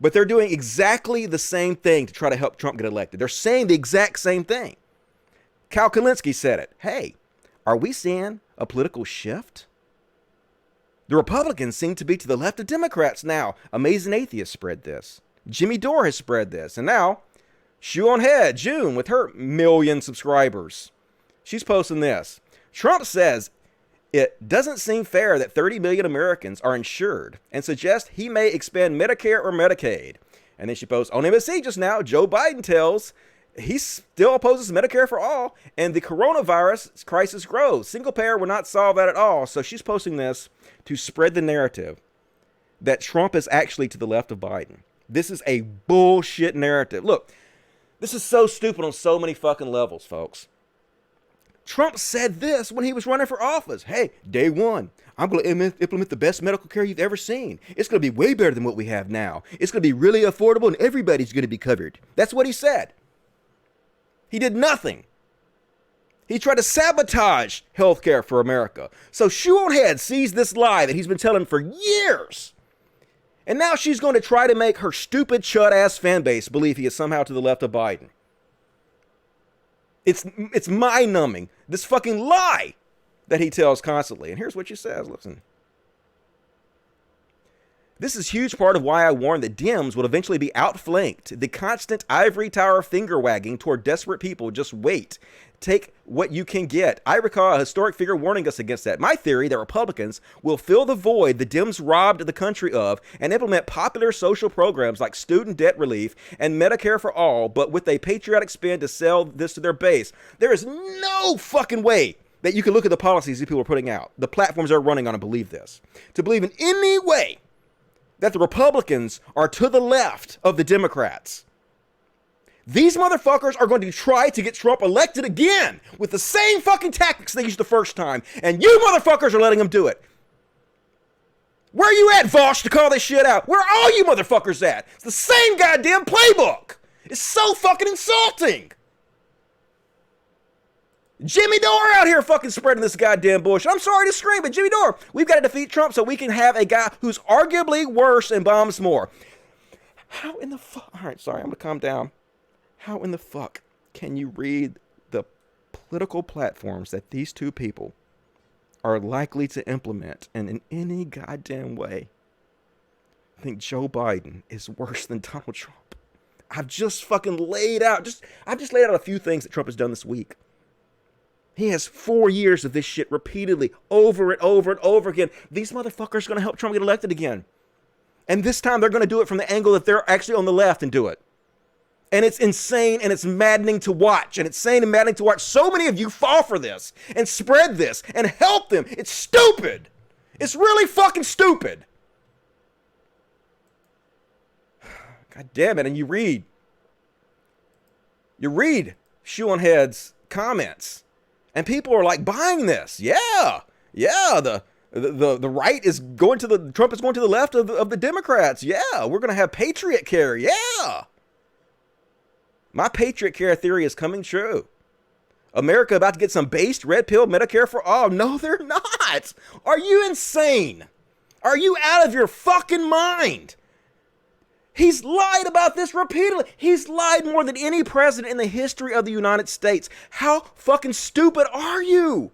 But they're doing exactly the same thing to try to help Trump get elected. They're saying the exact same thing. Cal Kalinske said it. Hey, are we seeing a political shift? The Republicans seem to be to the left of Democrats now. Amazing Atheist spread this. Jimmy Dore has spread this. And now, Shoe on Head, June, with her 1 million subscribers. She's posting this. Trump says it doesn't seem fair that 30 million Americans are insured and suggests he may expand Medicare or Medicaid. And then she posts, on MSC just now, Joe Biden tells he still opposes Medicare for all, and the coronavirus crisis grows. Single payer will not solve that at all. So she's posting this to spread the narrative that Trump is actually to the left of Biden. This is a bullshit narrative. Look, this is so stupid on so many fucking levels, folks. Trump said this when he was running for office. Hey, day one, I'm going to implement the best medical care you've ever seen. It's going to be way better than what we have now. It's going to be really affordable and everybody's going to be covered. That's what he said. He did nothing. He tried to sabotage healthcare for America. So Shoe on Head sees this lie that he's been telling for years. And now she's going to try to make her stupid chud-ass fan base believe he is somehow to the left of Biden. It's mind-numbing, this fucking lie that he tells constantly. And here's what she says, listen. This is a huge part of why I warned that Dems would eventually be outflanked. The constant ivory tower finger wagging toward desperate people. Just wait. Take what you can get. I recall a historic figure warning us against that. My theory that Republicans will fill the void the Dems robbed the country of and implement popular social programs like student debt relief and Medicare for all, but with a patriotic spin to sell this to their base. There is no fucking way that you can look at the policies these people are putting out, the platforms they're running on, and believe this. To believe in any way that the Republicans are to the left of the Democrats. These motherfuckers are going to try to get Trump elected again with the same fucking tactics they used the first time. And you motherfuckers are letting them do it. Where you at, Vosh, to call this shit out? Where are all you motherfuckers at? It's the same goddamn playbook. It's so fucking insulting. Jimmy Dore out here fucking spreading this goddamn bullshit. I'm sorry to scream, but Jimmy Dore, we've got to defeat Trump so we can have a guy who's arguably worse and bombs more. How in the fuck? All right, sorry, I'm going to calm down. How in the fuck can you read the political platforms that these two people are likely to implement and in any goddamn way think Joe Biden is worse than Donald Trump? I've just fucking laid out, I've just laid out a few things that Trump has done this week. He has 4 years of this shit repeatedly, over and over and over again. These motherfuckers are going to help Trump get elected again. And this time they're going to do it from the angle that they're actually on the left and do it. And it's insane and it's maddening to watch. And it's insane and maddening to watch so many of you fall for this and spread this and help them. It's stupid. It's really fucking stupid. God damn it. And you read Shoe on Head's comments. And people are like buying this. Yeah. The right is going to Trump is going to the left of the Democrats. Yeah. We're going to have Patriot Care. Yeah. My Patriot Care theory is coming true. America about to get some based red pill Medicare for all. No, they're not. Are you insane? Are you out of your fucking mind? He's lied about this repeatedly. He's lied more than any president in the history of the United States. How fucking stupid are you?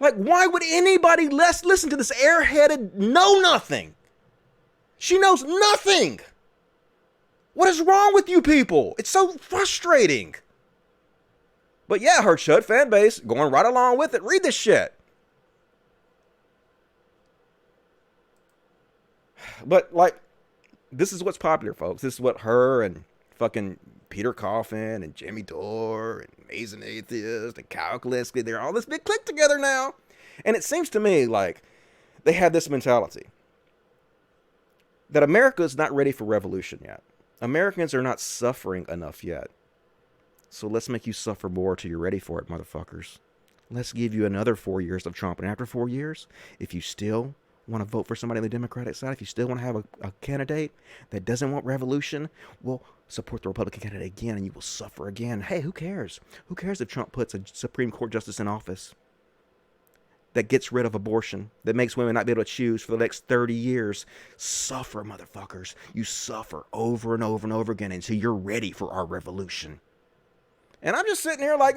Like, why would anybody listen to this airheaded know-nothing? She knows nothing. What is wrong with you people? It's so frustrating. But yeah, her chud fan base going right along with it. Read this shit. But like, this is what's popular, folks. This is what her and fucking Peter Coffin and Jimmy Dore and Mason Atheist and Calculus, they're all this big clique together now. And it seems to me like they have this mentality that America is not ready for revolution yet. Americans are not suffering enough yet. So let's make you suffer more till you're ready for it, motherfuckers. Let's give you another 4 years of Trump. And after 4 years, if you still want to vote for somebody on the Democratic side, if you still want to have a candidate that doesn't want revolution, well, support the Republican candidate again and you will suffer again. Hey, who cares? Who cares if Trump puts a Supreme Court justice in office that gets rid of abortion, that makes women not be able to choose for the next 30 years? Suffer, motherfuckers. You suffer over and over and over again until you're ready for our revolution. And I'm just sitting here like,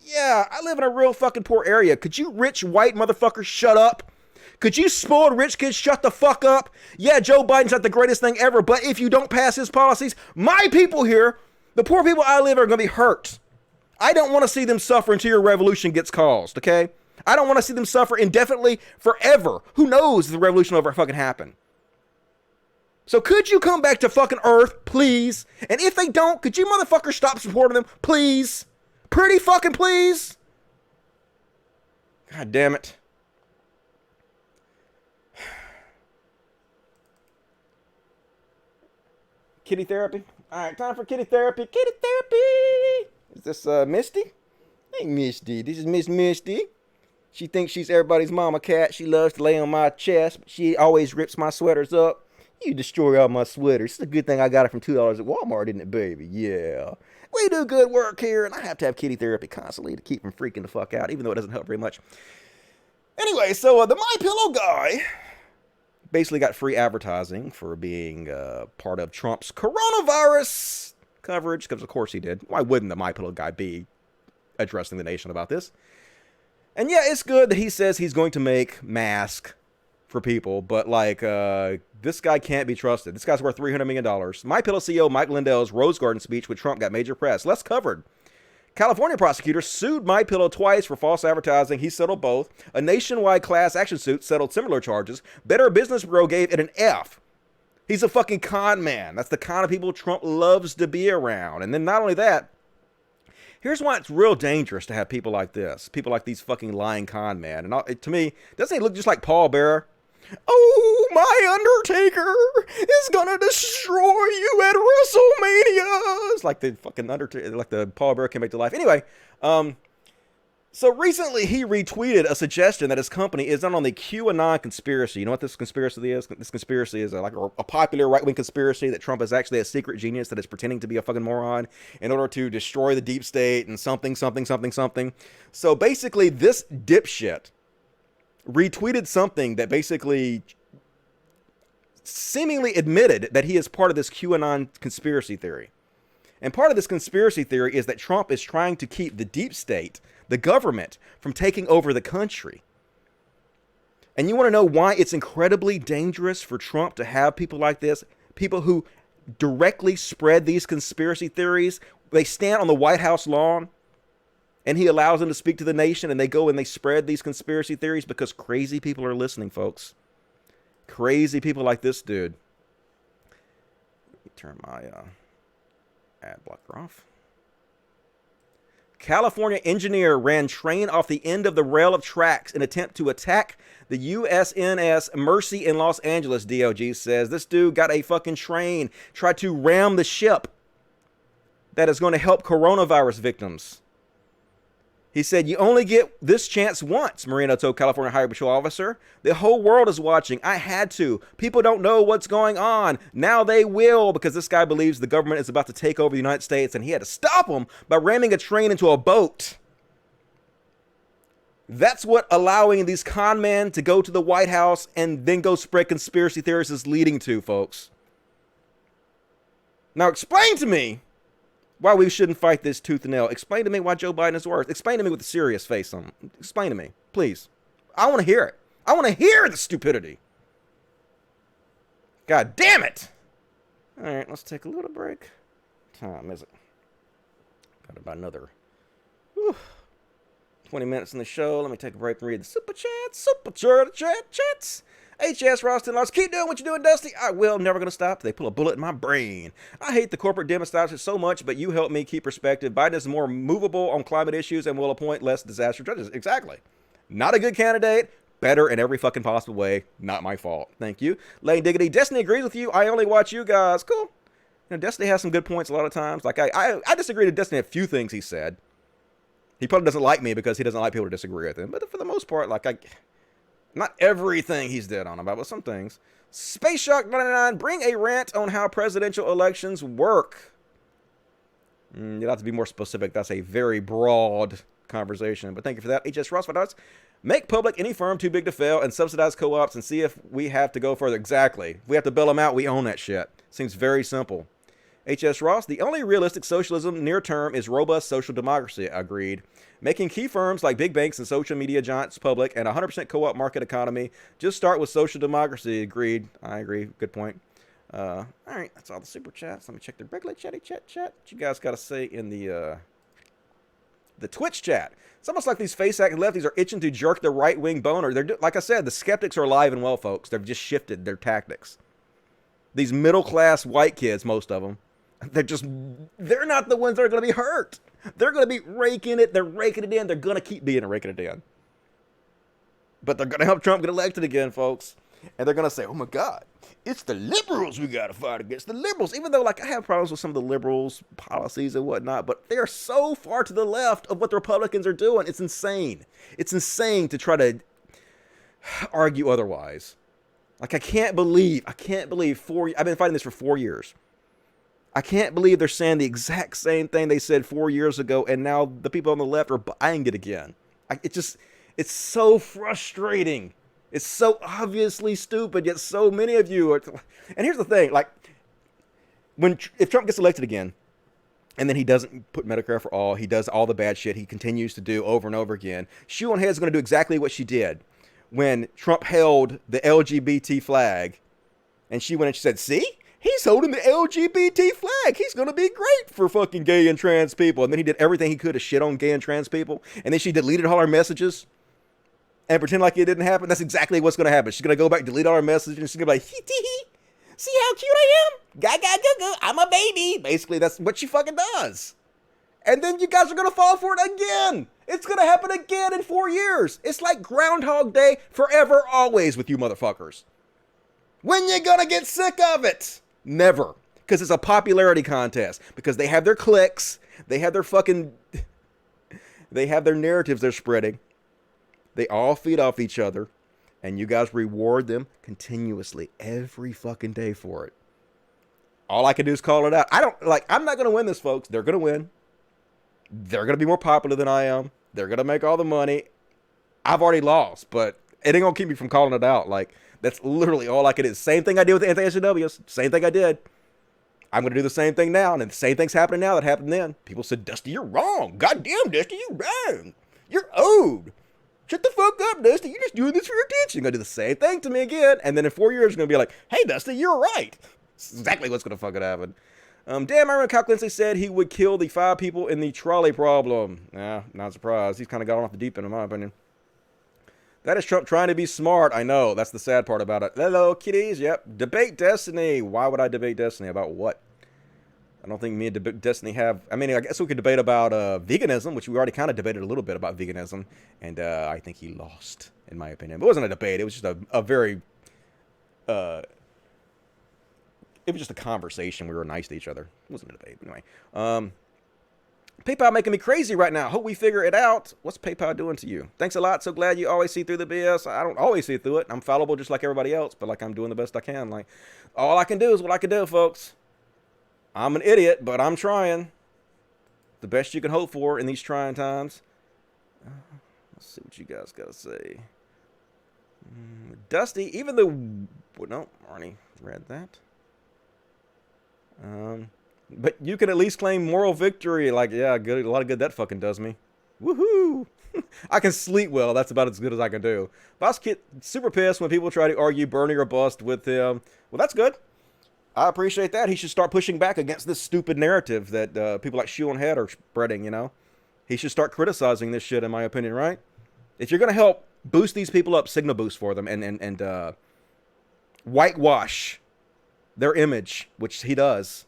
yeah, I live in a real fucking poor area. Could you rich white motherfuckers shut up? Could you spoiled rich kids shut the fuck up? Yeah, Joe Biden's not the greatest thing ever, but if you don't pass his policies, my people here, the poor people I live are going to be hurt. I don't want to see them suffer until your revolution gets caused, okay? I don't want to see them suffer indefinitely forever. Who knows if the revolution will ever fucking happen? So could you come back to fucking Earth, please? And if they don't, could you motherfuckers stop supporting them, please? Pretty fucking please? God damn it. Kitty therapy? Alright, time for kitty therapy. Kitty therapy! Is this Misty? Hey, Misty. This is Miss Misty. She thinks she's everybody's mama cat. She loves to lay on my chest, but she always rips my sweaters up. You destroy all my sweaters. It's a good thing I got it from $2 at Walmart, isn't it, baby? Yeah. We do good work here, and I have to have kitty therapy constantly to keep from freaking the fuck out, even though it doesn't help very much. Anyway, so the MyPillow guy basically got free advertising for being part of Trump's coronavirus coverage, because of course he did. Why wouldn't the MyPillow guy be addressing the nation about this? And yeah, it's good that he says he's going to make masks for people, but like, this guy can't be trusted. This guy's worth $300 million. MyPillow CEO Mike Lindell's Rose Garden speech with Trump got major press. Less covered. California prosecutors sued MyPillow twice for false advertising. He settled both. A nationwide class action suit settled similar charges. Better Business Bureau gave it an F. He's a fucking con man. That's the kind of people Trump loves to be around. And then not only that, here's why it's real dangerous to have people like this. People like these fucking lying con men. And to me, doesn't he look just like Paul Bearer? Oh, my Undertaker is gonna destroy you at WrestleMania. It's like the fucking Undertaker, like the Paul Bearer came back to life. Anyway, so recently he retweeted a suggestion that his company is not on the QAnon conspiracy. You know what this conspiracy is? This conspiracy is like a popular right-wing conspiracy that Trump is actually a secret genius that is pretending to be a fucking moron in order to destroy the deep state and something. So basically this dipshit retweeted something that basically seemingly admitted that he is part of this QAnon conspiracy theory. And part of this conspiracy theory is that Trump is trying to keep the deep state, the government, from taking over the country. And you want to know why it's incredibly dangerous for Trump to have people like this, people who directly spread these conspiracy theories? They stand on the White House lawn, and he allows them to speak to the nation, and they go and they spread these conspiracy theories because crazy people are listening, folks. Crazy people like this dude. Let me turn my ad blocker off. California engineer ran train off the end of the rail of tracks in attempt to attack the USNS Mercy in Los Angeles, DOG says. This dude got a fucking train, tried to ram the ship that is going to help coronavirus victims. He said, you only get this chance once, Marino told California Highway Patrol officer. The whole world is watching. I had to. People don't know what's going on. Now they will, because this guy believes the government is about to take over the United States, and he had to stop him by ramming a train into a boat. That's what allowing these con men to go to the White House and then go spread conspiracy theories is leading to, folks. Now explain to me why we shouldn't fight this tooth and nail. Explain to me why Joe Biden is worse. Explain to me with a serious face on. Explain to me, please. I want to hear it. I want to hear the stupidity. God damn it. All right, let's take a little break. What time is it? Got about another 20 minutes in the show. Let me take a break and read the super chats. HS Roston Loss, keep doing what you're doing, Dusty. I will, never gonna stop. They pull a bullet in my brain. I hate the corporate demonstration so much, but you help me keep perspective. Biden is more movable on climate issues and will appoint less disaster judges. Exactly. Not a good candidate. Better in every fucking possible way. Not my fault. Thank you. Lane Diggity, Destiny agrees with you. I only watch you guys. Cool. You know, Destiny has some good points a lot of times. Like, I disagree with Destiny a few things he said. He probably doesn't like me because he doesn't like people to disagree with him. But for the most part, like, not everything he's dead on about, but some things. Space Shark 99, bring a rant on how presidential elections work. You'll have to be more specific. That's a very broad conversation. But thank you for that. HS Ross, make public any firm too big to fail and subsidize co-ops and see if we have to go further. Exactly. If we have to bail them out, we own that shit. Seems very simple. HS Ross, the only realistic socialism near term is robust social democracy. Agreed. Making key firms like big banks and social media giants public and 100% co-op market economy. Just start with social democracy. Agreed. I agree. Good point. All right. That's all the super chats. Let me check the regular chat. What you guys got to say in the Twitch chat? It's almost like these face-acting lefties are itching to jerk the right-wing boner. Like I said, the skeptics are alive and well, folks. They've just shifted their tactics. These middle-class white kids, most of them, they're not the ones that are going to be hurt. They're going to be raking it. They're raking it in. They're going to keep being raking it in. But they're going to help Trump get elected again, folks. And they're going to say, oh, my God, it's the liberals we got to fight against. The liberals, even though, like, I have problems with some of the liberals' policies and whatnot, but they're so far to the left of what the Republicans are doing. It's insane. It's insane to try to argue otherwise. Like, I can't believe I've been fighting this for 4 years. I can't believe they're saying the exact same thing they said 4 years ago, and now the people on the left are buying it again. It's so frustrating. It's so obviously stupid, yet so many of you are. And here's the thing, like, if Trump gets elected again, and then he doesn't put Medicare for all, he does all the bad shit he continues to do over and over again, Shoe on Head's going to do exactly what she did when Trump held the LGBT flag, and she went and she said, see? He's holding the LGBT flag. He's going to be great for fucking gay and trans people. And then he did everything he could to shit on gay and trans people. And then she deleted all her messages and pretend like it didn't happen. That's exactly what's going to happen. She's going to go back, delete all her messages, and she's going to be like, hee. See how cute I am? Gaga, I'm a baby. Basically, that's what she fucking does. And then you guys are going to fall for it again. It's going to happen again in 4 years. It's like Groundhog Day forever, always with you motherfuckers. When you going to get sick of it? Never. Because it's a popularity contest. Because they have their clicks. They have their fucking... They have their narratives they're spreading. They all feed off each other. And you guys reward them continuously every fucking day for it. All I can do is call it out. I'm not going to win this, folks. They're going to win. They're going to be more popular than I am. They're going to make all the money. I've already lost, but it ain't going to keep me from calling it out. Like, that's literally all I can do. Same thing I did with the anti-SJWs. Same thing I did. I'm going to do the same thing now. And the same thing's happening now that happened then. People said, Dusty, you're wrong. Goddamn, Dusty, you're wrong. You're owed. Shut the fuck up, Dusty. You're just doing this for your attention. You're going to do the same thing to me again. And then in 4 years, you're going to be like, hey, Dusty, you're right. That's exactly what's going to fucking happen. Damn, I remember Kyle Clancy said he would kill the 5 people in the trolley problem. Nah, not surprised. He's kind of got off the deep end, in my opinion. That is Trump trying to be smart. I know. That's the sad part about it. Hello, kitties. Yep. Debate Destiny. Why would I debate Destiny? About what? I don't think me and Destiny have... I mean, I guess we could debate about veganism, which we already kind of debated a little bit about veganism. And I think he lost, in my opinion. But it wasn't a debate. It was just a very... it was just a conversation. We were nice to each other. It wasn't a debate. Anyway. PayPal making me crazy right now. Hope we figure it out. What's PayPal doing to you? Thanks a lot. So glad you always see through the BS. I don't always see through it. I'm fallible just like everybody else, but like I'm doing the best I can. Like all I can do is what I can do, folks. I'm an idiot, but I'm trying. The best you can hope for in these trying times. Let's see what you guys got to say. Dusty, even though... No, Arnie read that. But you can at least claim moral victory. Like, yeah, good. A lot of good that fucking does me. Woohoo! I can sleep well. That's about as good as I can do. Boss Kid, super pissed when people try to argue Bernie or bust with him. Well, that's good. I appreciate that. He should start pushing back against this stupid narrative that people like Shoe on Head are spreading, you know? He should start criticizing this shit, in my opinion, right? If you're going to help boost these people up, signal boost for them and whitewash their image, which he does,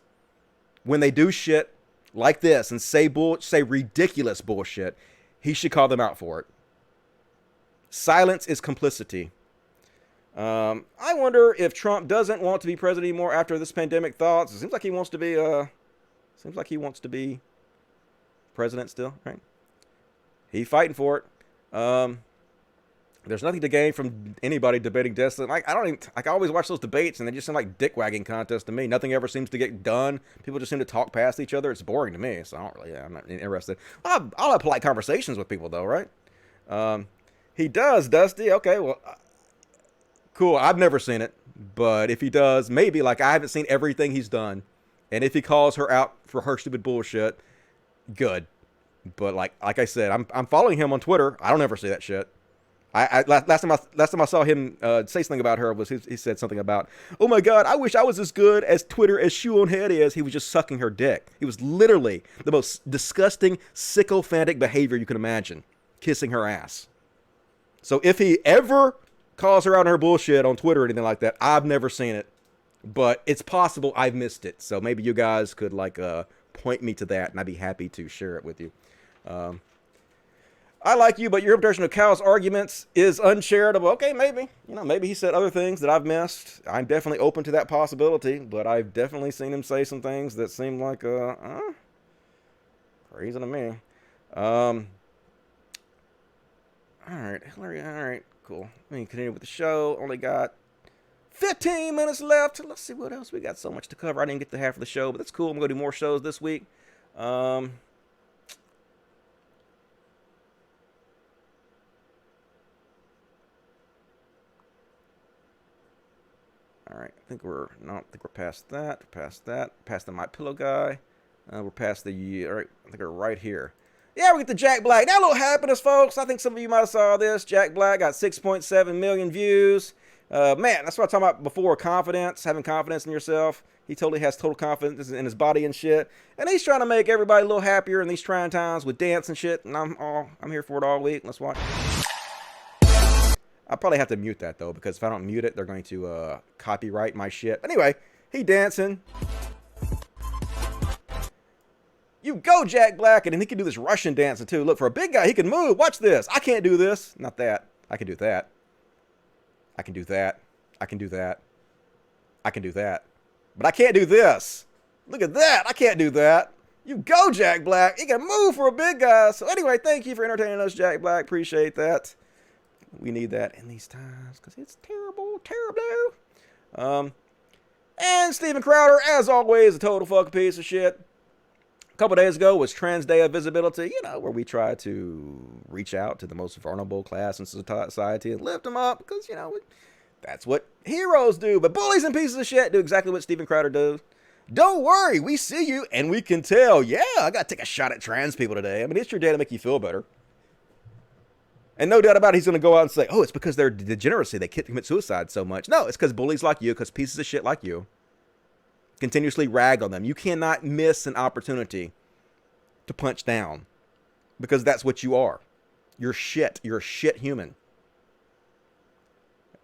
when they do shit like this and say ridiculous bullshit, he should call them out for it. Silence is complicity. I wonder if Trump doesn't want to be president anymore after this pandemic thoughts. It seems like he wants to be president still, right? He's fighting for it. There's nothing to gain from anybody debating Destin. I always watch those debates and they just seem like dick wagging contests to me. Nothing ever seems to get done. People just seem to talk past each other. It's boring to me, so I'm not interested. I'll have polite conversations with people though, right? He does, Dusty. Okay, well, cool. I've never seen it, but if he does, maybe. Like, I haven't seen everything he's done, and if he calls her out for her stupid bullshit, good. But like I said, I'm following him on Twitter. I don't ever see that shit. Last time I saw him say something about her was he said something about, oh my God, I wish I was as good as Twitter as Shoe on Head is. He was just sucking her dick. He was literally the most disgusting, sycophantic behavior you can imagine, kissing her ass. So if he ever calls her out on her bullshit on Twitter or anything like that, I've never seen it, but it's possible I've missed it. So maybe you guys could point me to that, and I'd be happy to share it with you. I like you, but your interpretation of Cal's arguments is uncharitable. Okay, maybe. Maybe he said other things that I've missed. I'm definitely open to that possibility, but I've definitely seen him say some things that seem like, crazy to me. All right, Hillary, all right, cool. Let me continue with the show. Only got 15 minutes left. Let's see what else. We got so much to cover. I didn't get to half of the show, but that's cool. I'm going to do more shows this week. All right, I think we're past that. Past the My Pillow guy. We're past the, all right, I think we're right here. Yeah, we get the Jack Black. Now a little happiness, folks. I think some of you might have saw this. Jack Black got 6.7 million views. Man, that's what I'm talking about before, confidence, having confidence in yourself. He totally has total confidence in his body and shit. And he's trying to make everybody a little happier in these trying times with dance and shit. And I'm here for it all week. Let's watch. I'll probably have to mute that, though, because if I don't mute it, they're going to copyright my shit. Anyway, he dancing. You go, Jack Black. And then he can do this Russian dancing, too. Look, for a big guy, he can move. Watch this. I can't do this. Not that. I can do that. I can do that. I can do that. I can do that. But I can't do this. Look at that. I can't do that. You go, Jack Black. He can move for a big guy. So anyway, thank you for entertaining us, Jack Black. Appreciate that. We need that in these times because it's terrible, terrible. And Steven Crowder, as always, a total fucking piece of shit. A couple days ago was Trans Day of Visibility, where we try to reach out to the most vulnerable class in society and lift them up because, that's what heroes do. But bullies and pieces of shit do exactly what Steven Crowder does. Don't worry, we see you and we can tell. Yeah, I got to take a shot at trans people today. I mean, it's your day to make you feel better. And no doubt about it, he's going to go out and say, oh, it's because they're degeneracy. They commit suicide so much. No, it's because bullies like you, because pieces of shit like you continuously rag on them. You cannot miss an opportunity to punch down because that's what you are. You're shit. You're a shit human.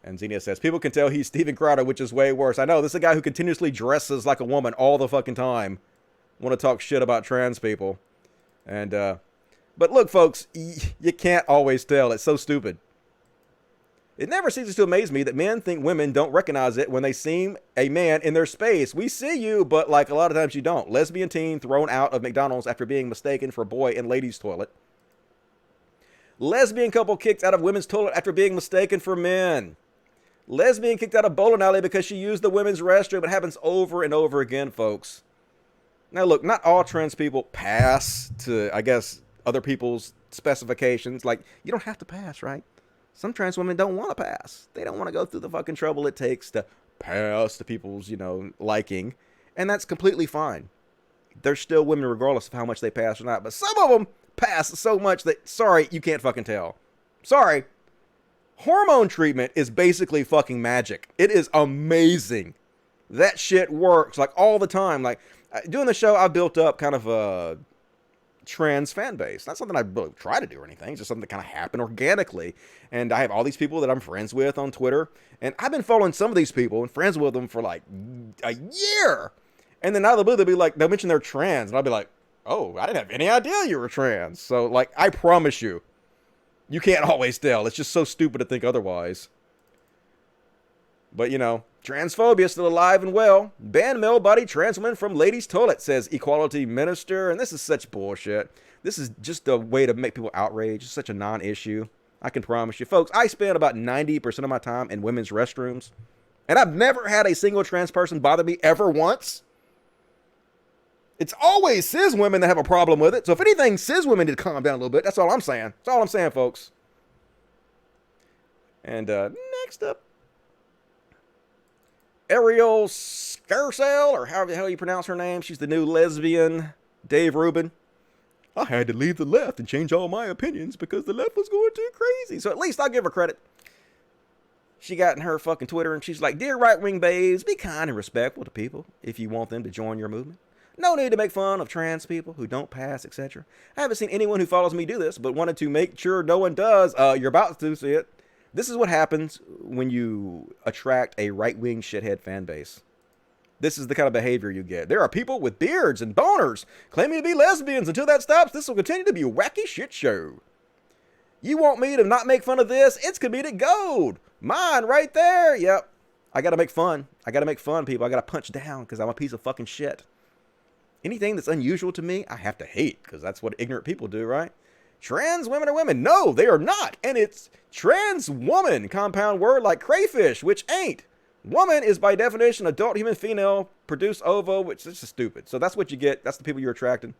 And Xenia says, people can tell he's Steven Crowder, which is way worse. I know, this is a guy who continuously dresses like a woman all the fucking time. Want to talk shit about trans people. And, but look, folks, you can't always tell. It's so stupid. It never ceases to amaze me that men think women don't recognize it when they see a man in their space. We see you, but like a lot of times you don't. Lesbian teen thrown out of McDonald's after being mistaken for a boy in ladies' toilet. Lesbian couple kicked out of women's toilet after being mistaken for men. Lesbian kicked out of bowling alley because she used the women's restroom. It happens over and over again, folks. Now, look, not all trans people pass to, I guess, other people's specifications. Like, you don't have to pass, right? Some trans women don't want to pass. They don't want to go through the fucking trouble it takes to pass to people's, liking. And that's completely fine. They're still women regardless of how much they pass or not. But some of them pass so much that, sorry, you can't fucking tell. Sorry. Hormone treatment is basically fucking magic. It is amazing. That shit works, like, all the time. Like, doing the show, I built up kind of a trans fan base. Not something I really try to do or anything. It's just something that kind of happened organically. And I have all these people that I'm friends with on Twitter. And I've been following some of these people and friends with them for like a year. And then out of the blue, they'll mention they're trans. And I'll be like, oh, I didn't have any idea you were trans. So, like, I promise you, you can't always tell. It's just so stupid to think otherwise. But, you know, transphobia still alive and well. Ban male body trans women from ladies' toilet, says equality minister. And this is such bullshit. This is just a way to make people outraged. It's such a non-issue. I can promise you. Folks, I spend about 90% of my time in women's restrooms. And I've never had a single trans person bother me ever once. It's always cis women that have a problem with it. So if anything, cis women need to calm down a little bit. That's all I'm saying. That's all I'm saying, folks. And next up, Ariel Scarsell, or however the hell you pronounce her name. She's the new lesbian Dave Rubin. I had to leave the left and change all my opinions because the left was going too crazy. So at least I'll give her credit. She got in her fucking Twitter and she's like, dear right-wing babes, be kind and respectful to people if you want them to join your movement. No need to make fun of trans people who don't pass, etc. I haven't seen anyone who follows me do this, but wanted to make sure no one does. You're about to see it. This is what happens when you attract a right-wing shithead fan base. This is the kind of behavior you get. There are people with beards and boners claiming to be lesbians. Until that stops, this will continue to be a wacky shit show. You want me to not make fun of this? It's comedic gold. Mine right there. Yep. I got to make fun. I got to make fun, people. I got to punch down because I'm a piece of fucking shit. Anything that's unusual to me, I have to hate because that's what ignorant people do, right? Trans women are women. No, they are not. And it's trans woman, compound word like crayfish, which ain't. Woman is by definition adult human female, produced ovo, which is just stupid. So that's what you get. That's the people you're attracting.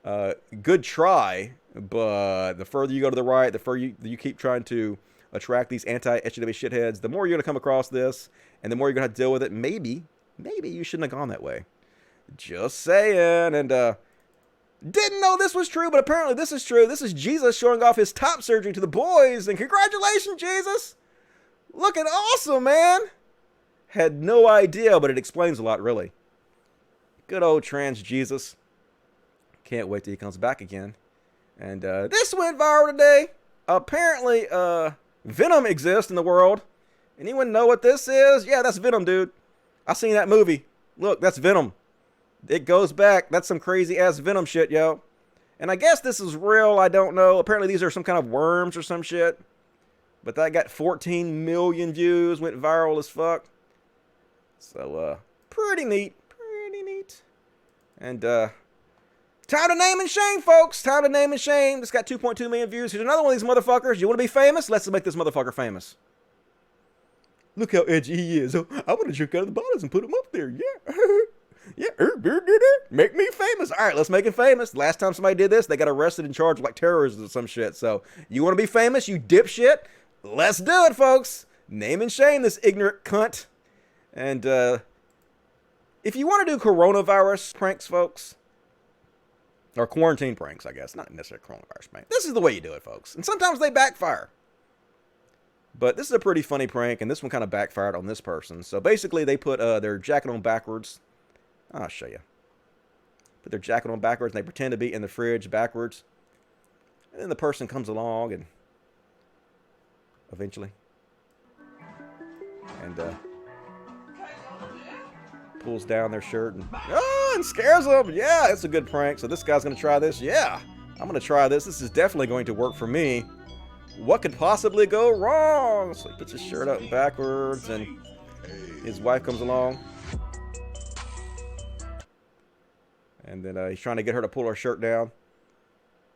Good try, but the further you go to the right, the further you keep trying to attract these anti-SJW shitheads, the more you're going to come across this, and the more you're going to have to deal with it. Maybe you shouldn't have gone that way. Just saying. And didn't know this was true, but apparently this is true. This is Jesus showing off his top surgery to the boys, and congratulations, Jesus. Looking awesome, man. Had no idea, but it explains a lot, really. Good old trans Jesus. Can't wait till he comes back again. And this went viral today. Apparently, Venom exists in the world. Anyone know what this is? Yeah, that's Venom, dude. I seen that movie. Look, that's Venom. It goes back. That's some crazy-ass Venom shit, yo. And I guess this is real. I don't know. Apparently, these are some kind of worms or some shit. But that got 14 million views. Went viral as fuck. So, pretty neat. Pretty neat. And, time to name and shame, folks. Time to name and shame. This got 2.2 million views. Here's another one of these motherfuckers. You want to be famous? Let's make this motherfucker famous. Look how edgy he is. Oh, I want to jerk out of the bottles and put him up there. Yeah. Yeah. Make me famous. All right, let's make him famous. Last time somebody did this, they got arrested and charged with like terrorism or some shit. So, you want to be famous, you dipshit? Let's do it, folks. Name and shame this ignorant cunt. And if you want to do coronavirus pranks, folks, or quarantine pranks, I guess, not necessarily coronavirus prank, this is the way you do it, folks. And sometimes they backfire. But this is a pretty funny prank, and this one kind of backfired on this person. So basically, they put their jacket on backwards. I'll show you. Put their jacket on backwards, and they pretend to be in the fridge backwards. And then the person comes along, and eventually, and pulls down their shirt and scares them. Yeah, it's a good prank. So this guy's going to try this. Yeah, I'm going to try this. This is definitely going to work for me. What could possibly go wrong? So he puts his shirt up backwards, and his wife comes along. And then he's trying to get her to pull her shirt down.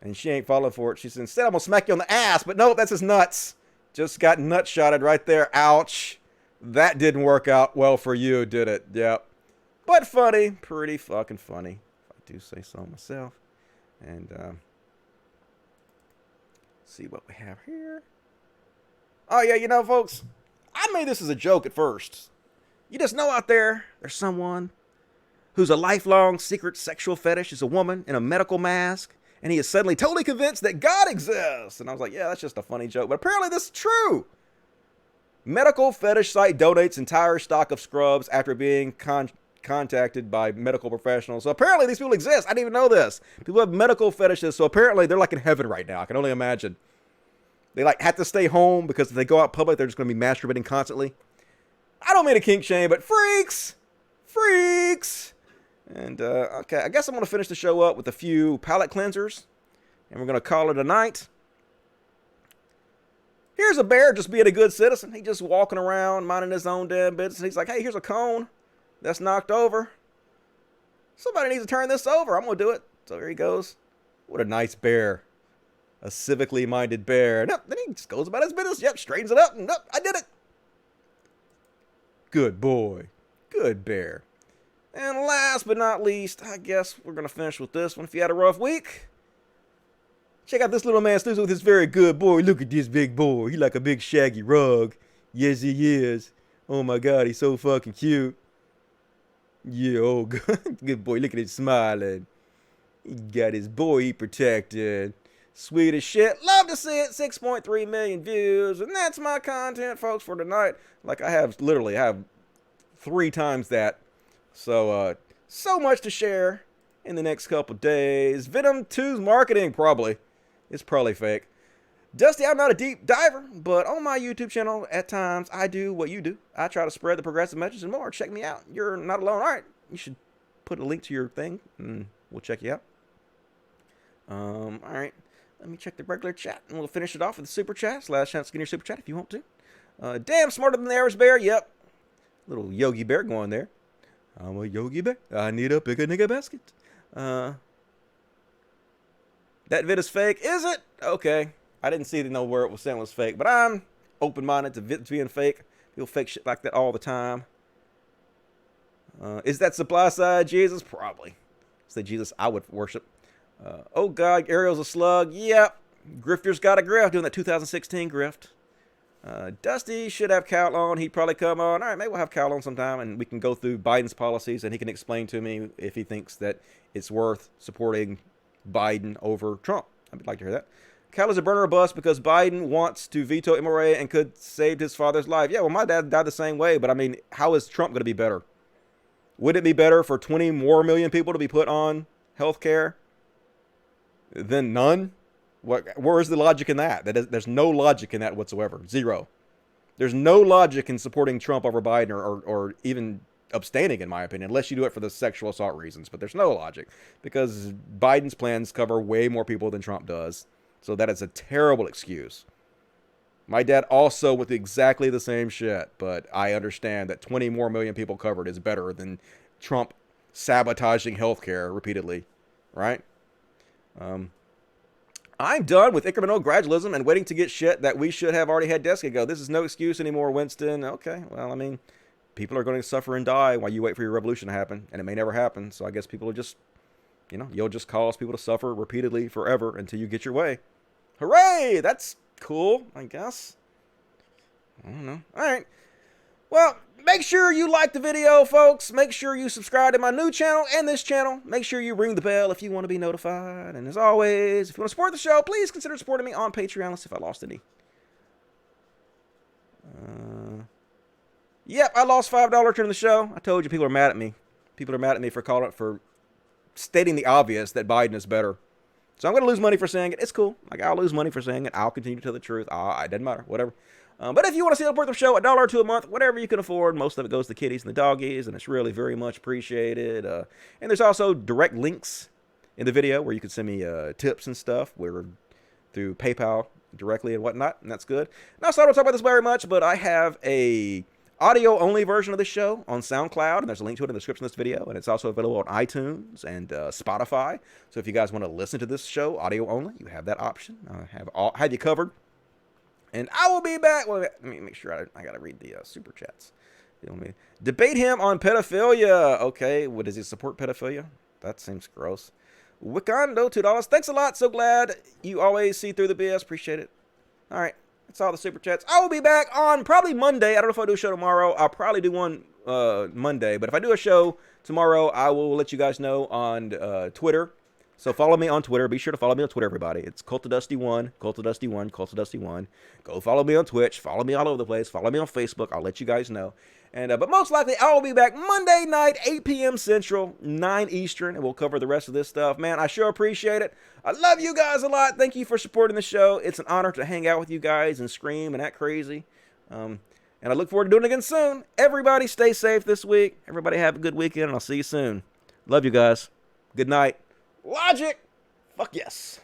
And she ain't falling for it. She says, instead, I'm going to smack you on the ass. But no, that's his nuts. Just got nut shotted right there. Ouch. That didn't work out well for you, did it? Yep. But funny. Pretty fucking funny, if I do say so myself. And see what we have here. Oh, yeah, you know, folks, I made this as a joke at first. You just know out there, there's someone who's a lifelong secret sexual fetish is a woman in a medical mask, and he is suddenly totally convinced that God exists. And I was like, yeah, that's just a funny joke. But apparently this is true. Medical fetish site donates entire stock of scrubs after being contacted by medical professionals. So apparently these people exist. I didn't even know this. People have medical fetishes, so apparently they're like in heaven right now. I can only imagine. They like have to stay home because if they go out public, they're just going to be masturbating constantly. I don't mean to kink shame, but freaks. And okay, I guess I'm going to finish the show up with a few palate cleansers, and we're going to call it a night. Here's a bear just being a good citizen. He just walking around, minding his own damn business. He's like, hey, here's a cone that's knocked over. Somebody needs to turn this over. I'm going to do it. So here he goes. What a nice bear. A civically minded bear. Nope, then he just goes about his business. Yep, straightens it up. And nope, I did it. Good boy. Good bear. And last but not least, I guess we're going to finish with this one. If you had a rough week, check out this little man sleeps with this very good boy. Look at this big boy. He like a big shaggy rug. Yes, he is. Oh my God, he's so fucking cute. Yeah, oh good boy. Look at him smiling. He got his boy protected. Sweet as shit. Love to see it. 6.3 million views. And that's my content, folks, for tonight. Like I have 3 times that. So, so much to share in the next couple days. Venom 2's marketing, probably. It's probably fake. Dusty, I'm not a deep diver, but on my YouTube channel, at times, I do what you do. I try to spread the progressive message and more. Check me out. You're not alone. All right. You should put a link to your thing, and we'll check you out. All right. Let me check the regular chat, and we'll finish it off with the super chat. Last chance to get your super chat if you want to. Damn smarter than the average bear. Yep. Little Yogi Bear going there. I'm a Yogi Bear. I need a bigger nigga basket. That vid is fake. Is it? Okay. I didn't see know where it was saying it was fake, but I'm open-minded to vids being fake. People fake shit like that all the time. Is that supply side Jesus? Probably. Say Jesus I would worship. Oh God, Ariel's a slug. Yep. Grifter's got a grift doing that 2016 grift. Dusty should have Cal on. He'd probably come on. All right, maybe we'll have Cal on sometime, and we can go through Biden's policies, and he can explain to me if he thinks that it's worth supporting Biden over Trump. I'd like to hear that. Cal is a burner of bust because Biden wants to veto MRA and could save his father's life. Yeah, well, my dad died the same way, but I mean, how is Trump going to be better? Would it be better for 20 more million people to be put on health care than none? Where is the logic in that? There's no logic in that whatsoever. Zero. There's no logic in supporting Trump over Biden or even abstaining, in my opinion, unless you do it for the sexual assault reasons. But there's no logic because Biden's plans cover way more people than Trump does. So that is a terrible excuse. My dad also went through exactly the same shit, but I understand that 20 more million people covered is better than Trump sabotaging healthcare repeatedly, right? I'm done with incremental gradualism and waiting to get shit that we should have already had decades ago. This is no excuse anymore, Winston. Okay, well, I mean, people are going to suffer and die while you wait for your revolution to happen, and it may never happen. So I guess people are just, you'll just cause people to suffer repeatedly forever until you get your way. Hooray! That's cool, I guess. I don't know. All right. Well, make sure you like the video, folks. Make sure you subscribe to my new channel and this channel. Make sure you ring the bell if you want to be notified. And as always, if you want to support the show, please consider supporting me on Patreon. Let's see if I lost any. Yep, I lost $5 during the show. I told you people are mad at me. People are mad at me for stating the obvious that Biden is better. So I'm going to lose money for saying it. It's cool. Like, I'll lose money for saying it. I'll continue to tell the truth. It doesn't matter. Whatever. But if you want to support the show, $1 or $2 a month, whatever you can afford. Most of it goes to the kitties and the doggies, and it's really very much appreciated. And there's also direct links in the video where you can send me tips and stuff through PayPal directly and whatnot, and that's good. And also, I don't talk about this very much, but I have a audio-only version of the show on SoundCloud, and there's a link to it in the description of this video, and it's also available on iTunes and Spotify. So if you guys want to listen to this show audio-only, you have that option. I have you covered. And I will be back. Well, let me make sure I got to read the super chats. Debate him on pedophilia. Okay, what does he support pedophilia? That seems gross. Wikando, $2. Thanks a lot. So glad you always see through the BS. Appreciate it. All right. That's all the super chats. I will be back on probably Monday. I don't know if I'll do a show tomorrow. I'll probably do one Monday. But if I do a show tomorrow, I will let you guys know on Twitter. So follow me on Twitter. Be sure to follow me on Twitter, everybody. It's CultOfDusty1, CultOfDusty1, CultOfDusty1. Go follow me on Twitch. Follow me all over the place. Follow me on Facebook. I'll let you guys know. And but most likely, I will be back Monday night, 8 p.m. Central, 9 Eastern, and we'll cover the rest of this stuff. Man, I sure appreciate it. I love you guys a lot. Thank you for supporting the show. It's an honor to hang out with you guys and scream and act crazy. And I look forward to doing it again soon. Everybody stay safe this week. Everybody have a good weekend, and I'll see you soon. Love you guys. Good night. Logic. Fuck yes.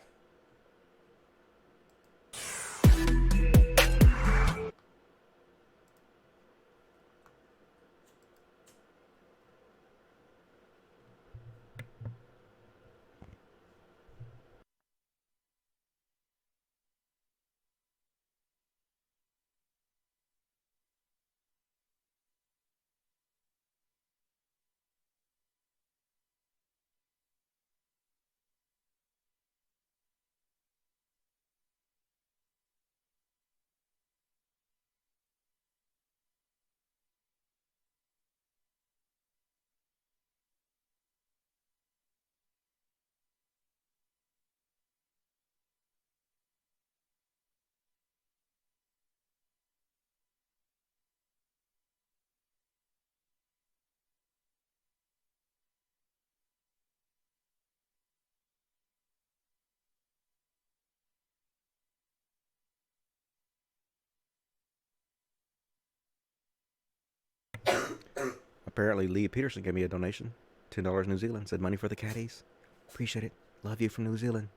Apparently, Lee Peterson gave me a donation. $10 New Zealand. Said money for the caddies. Appreciate it. Love you from New Zealand.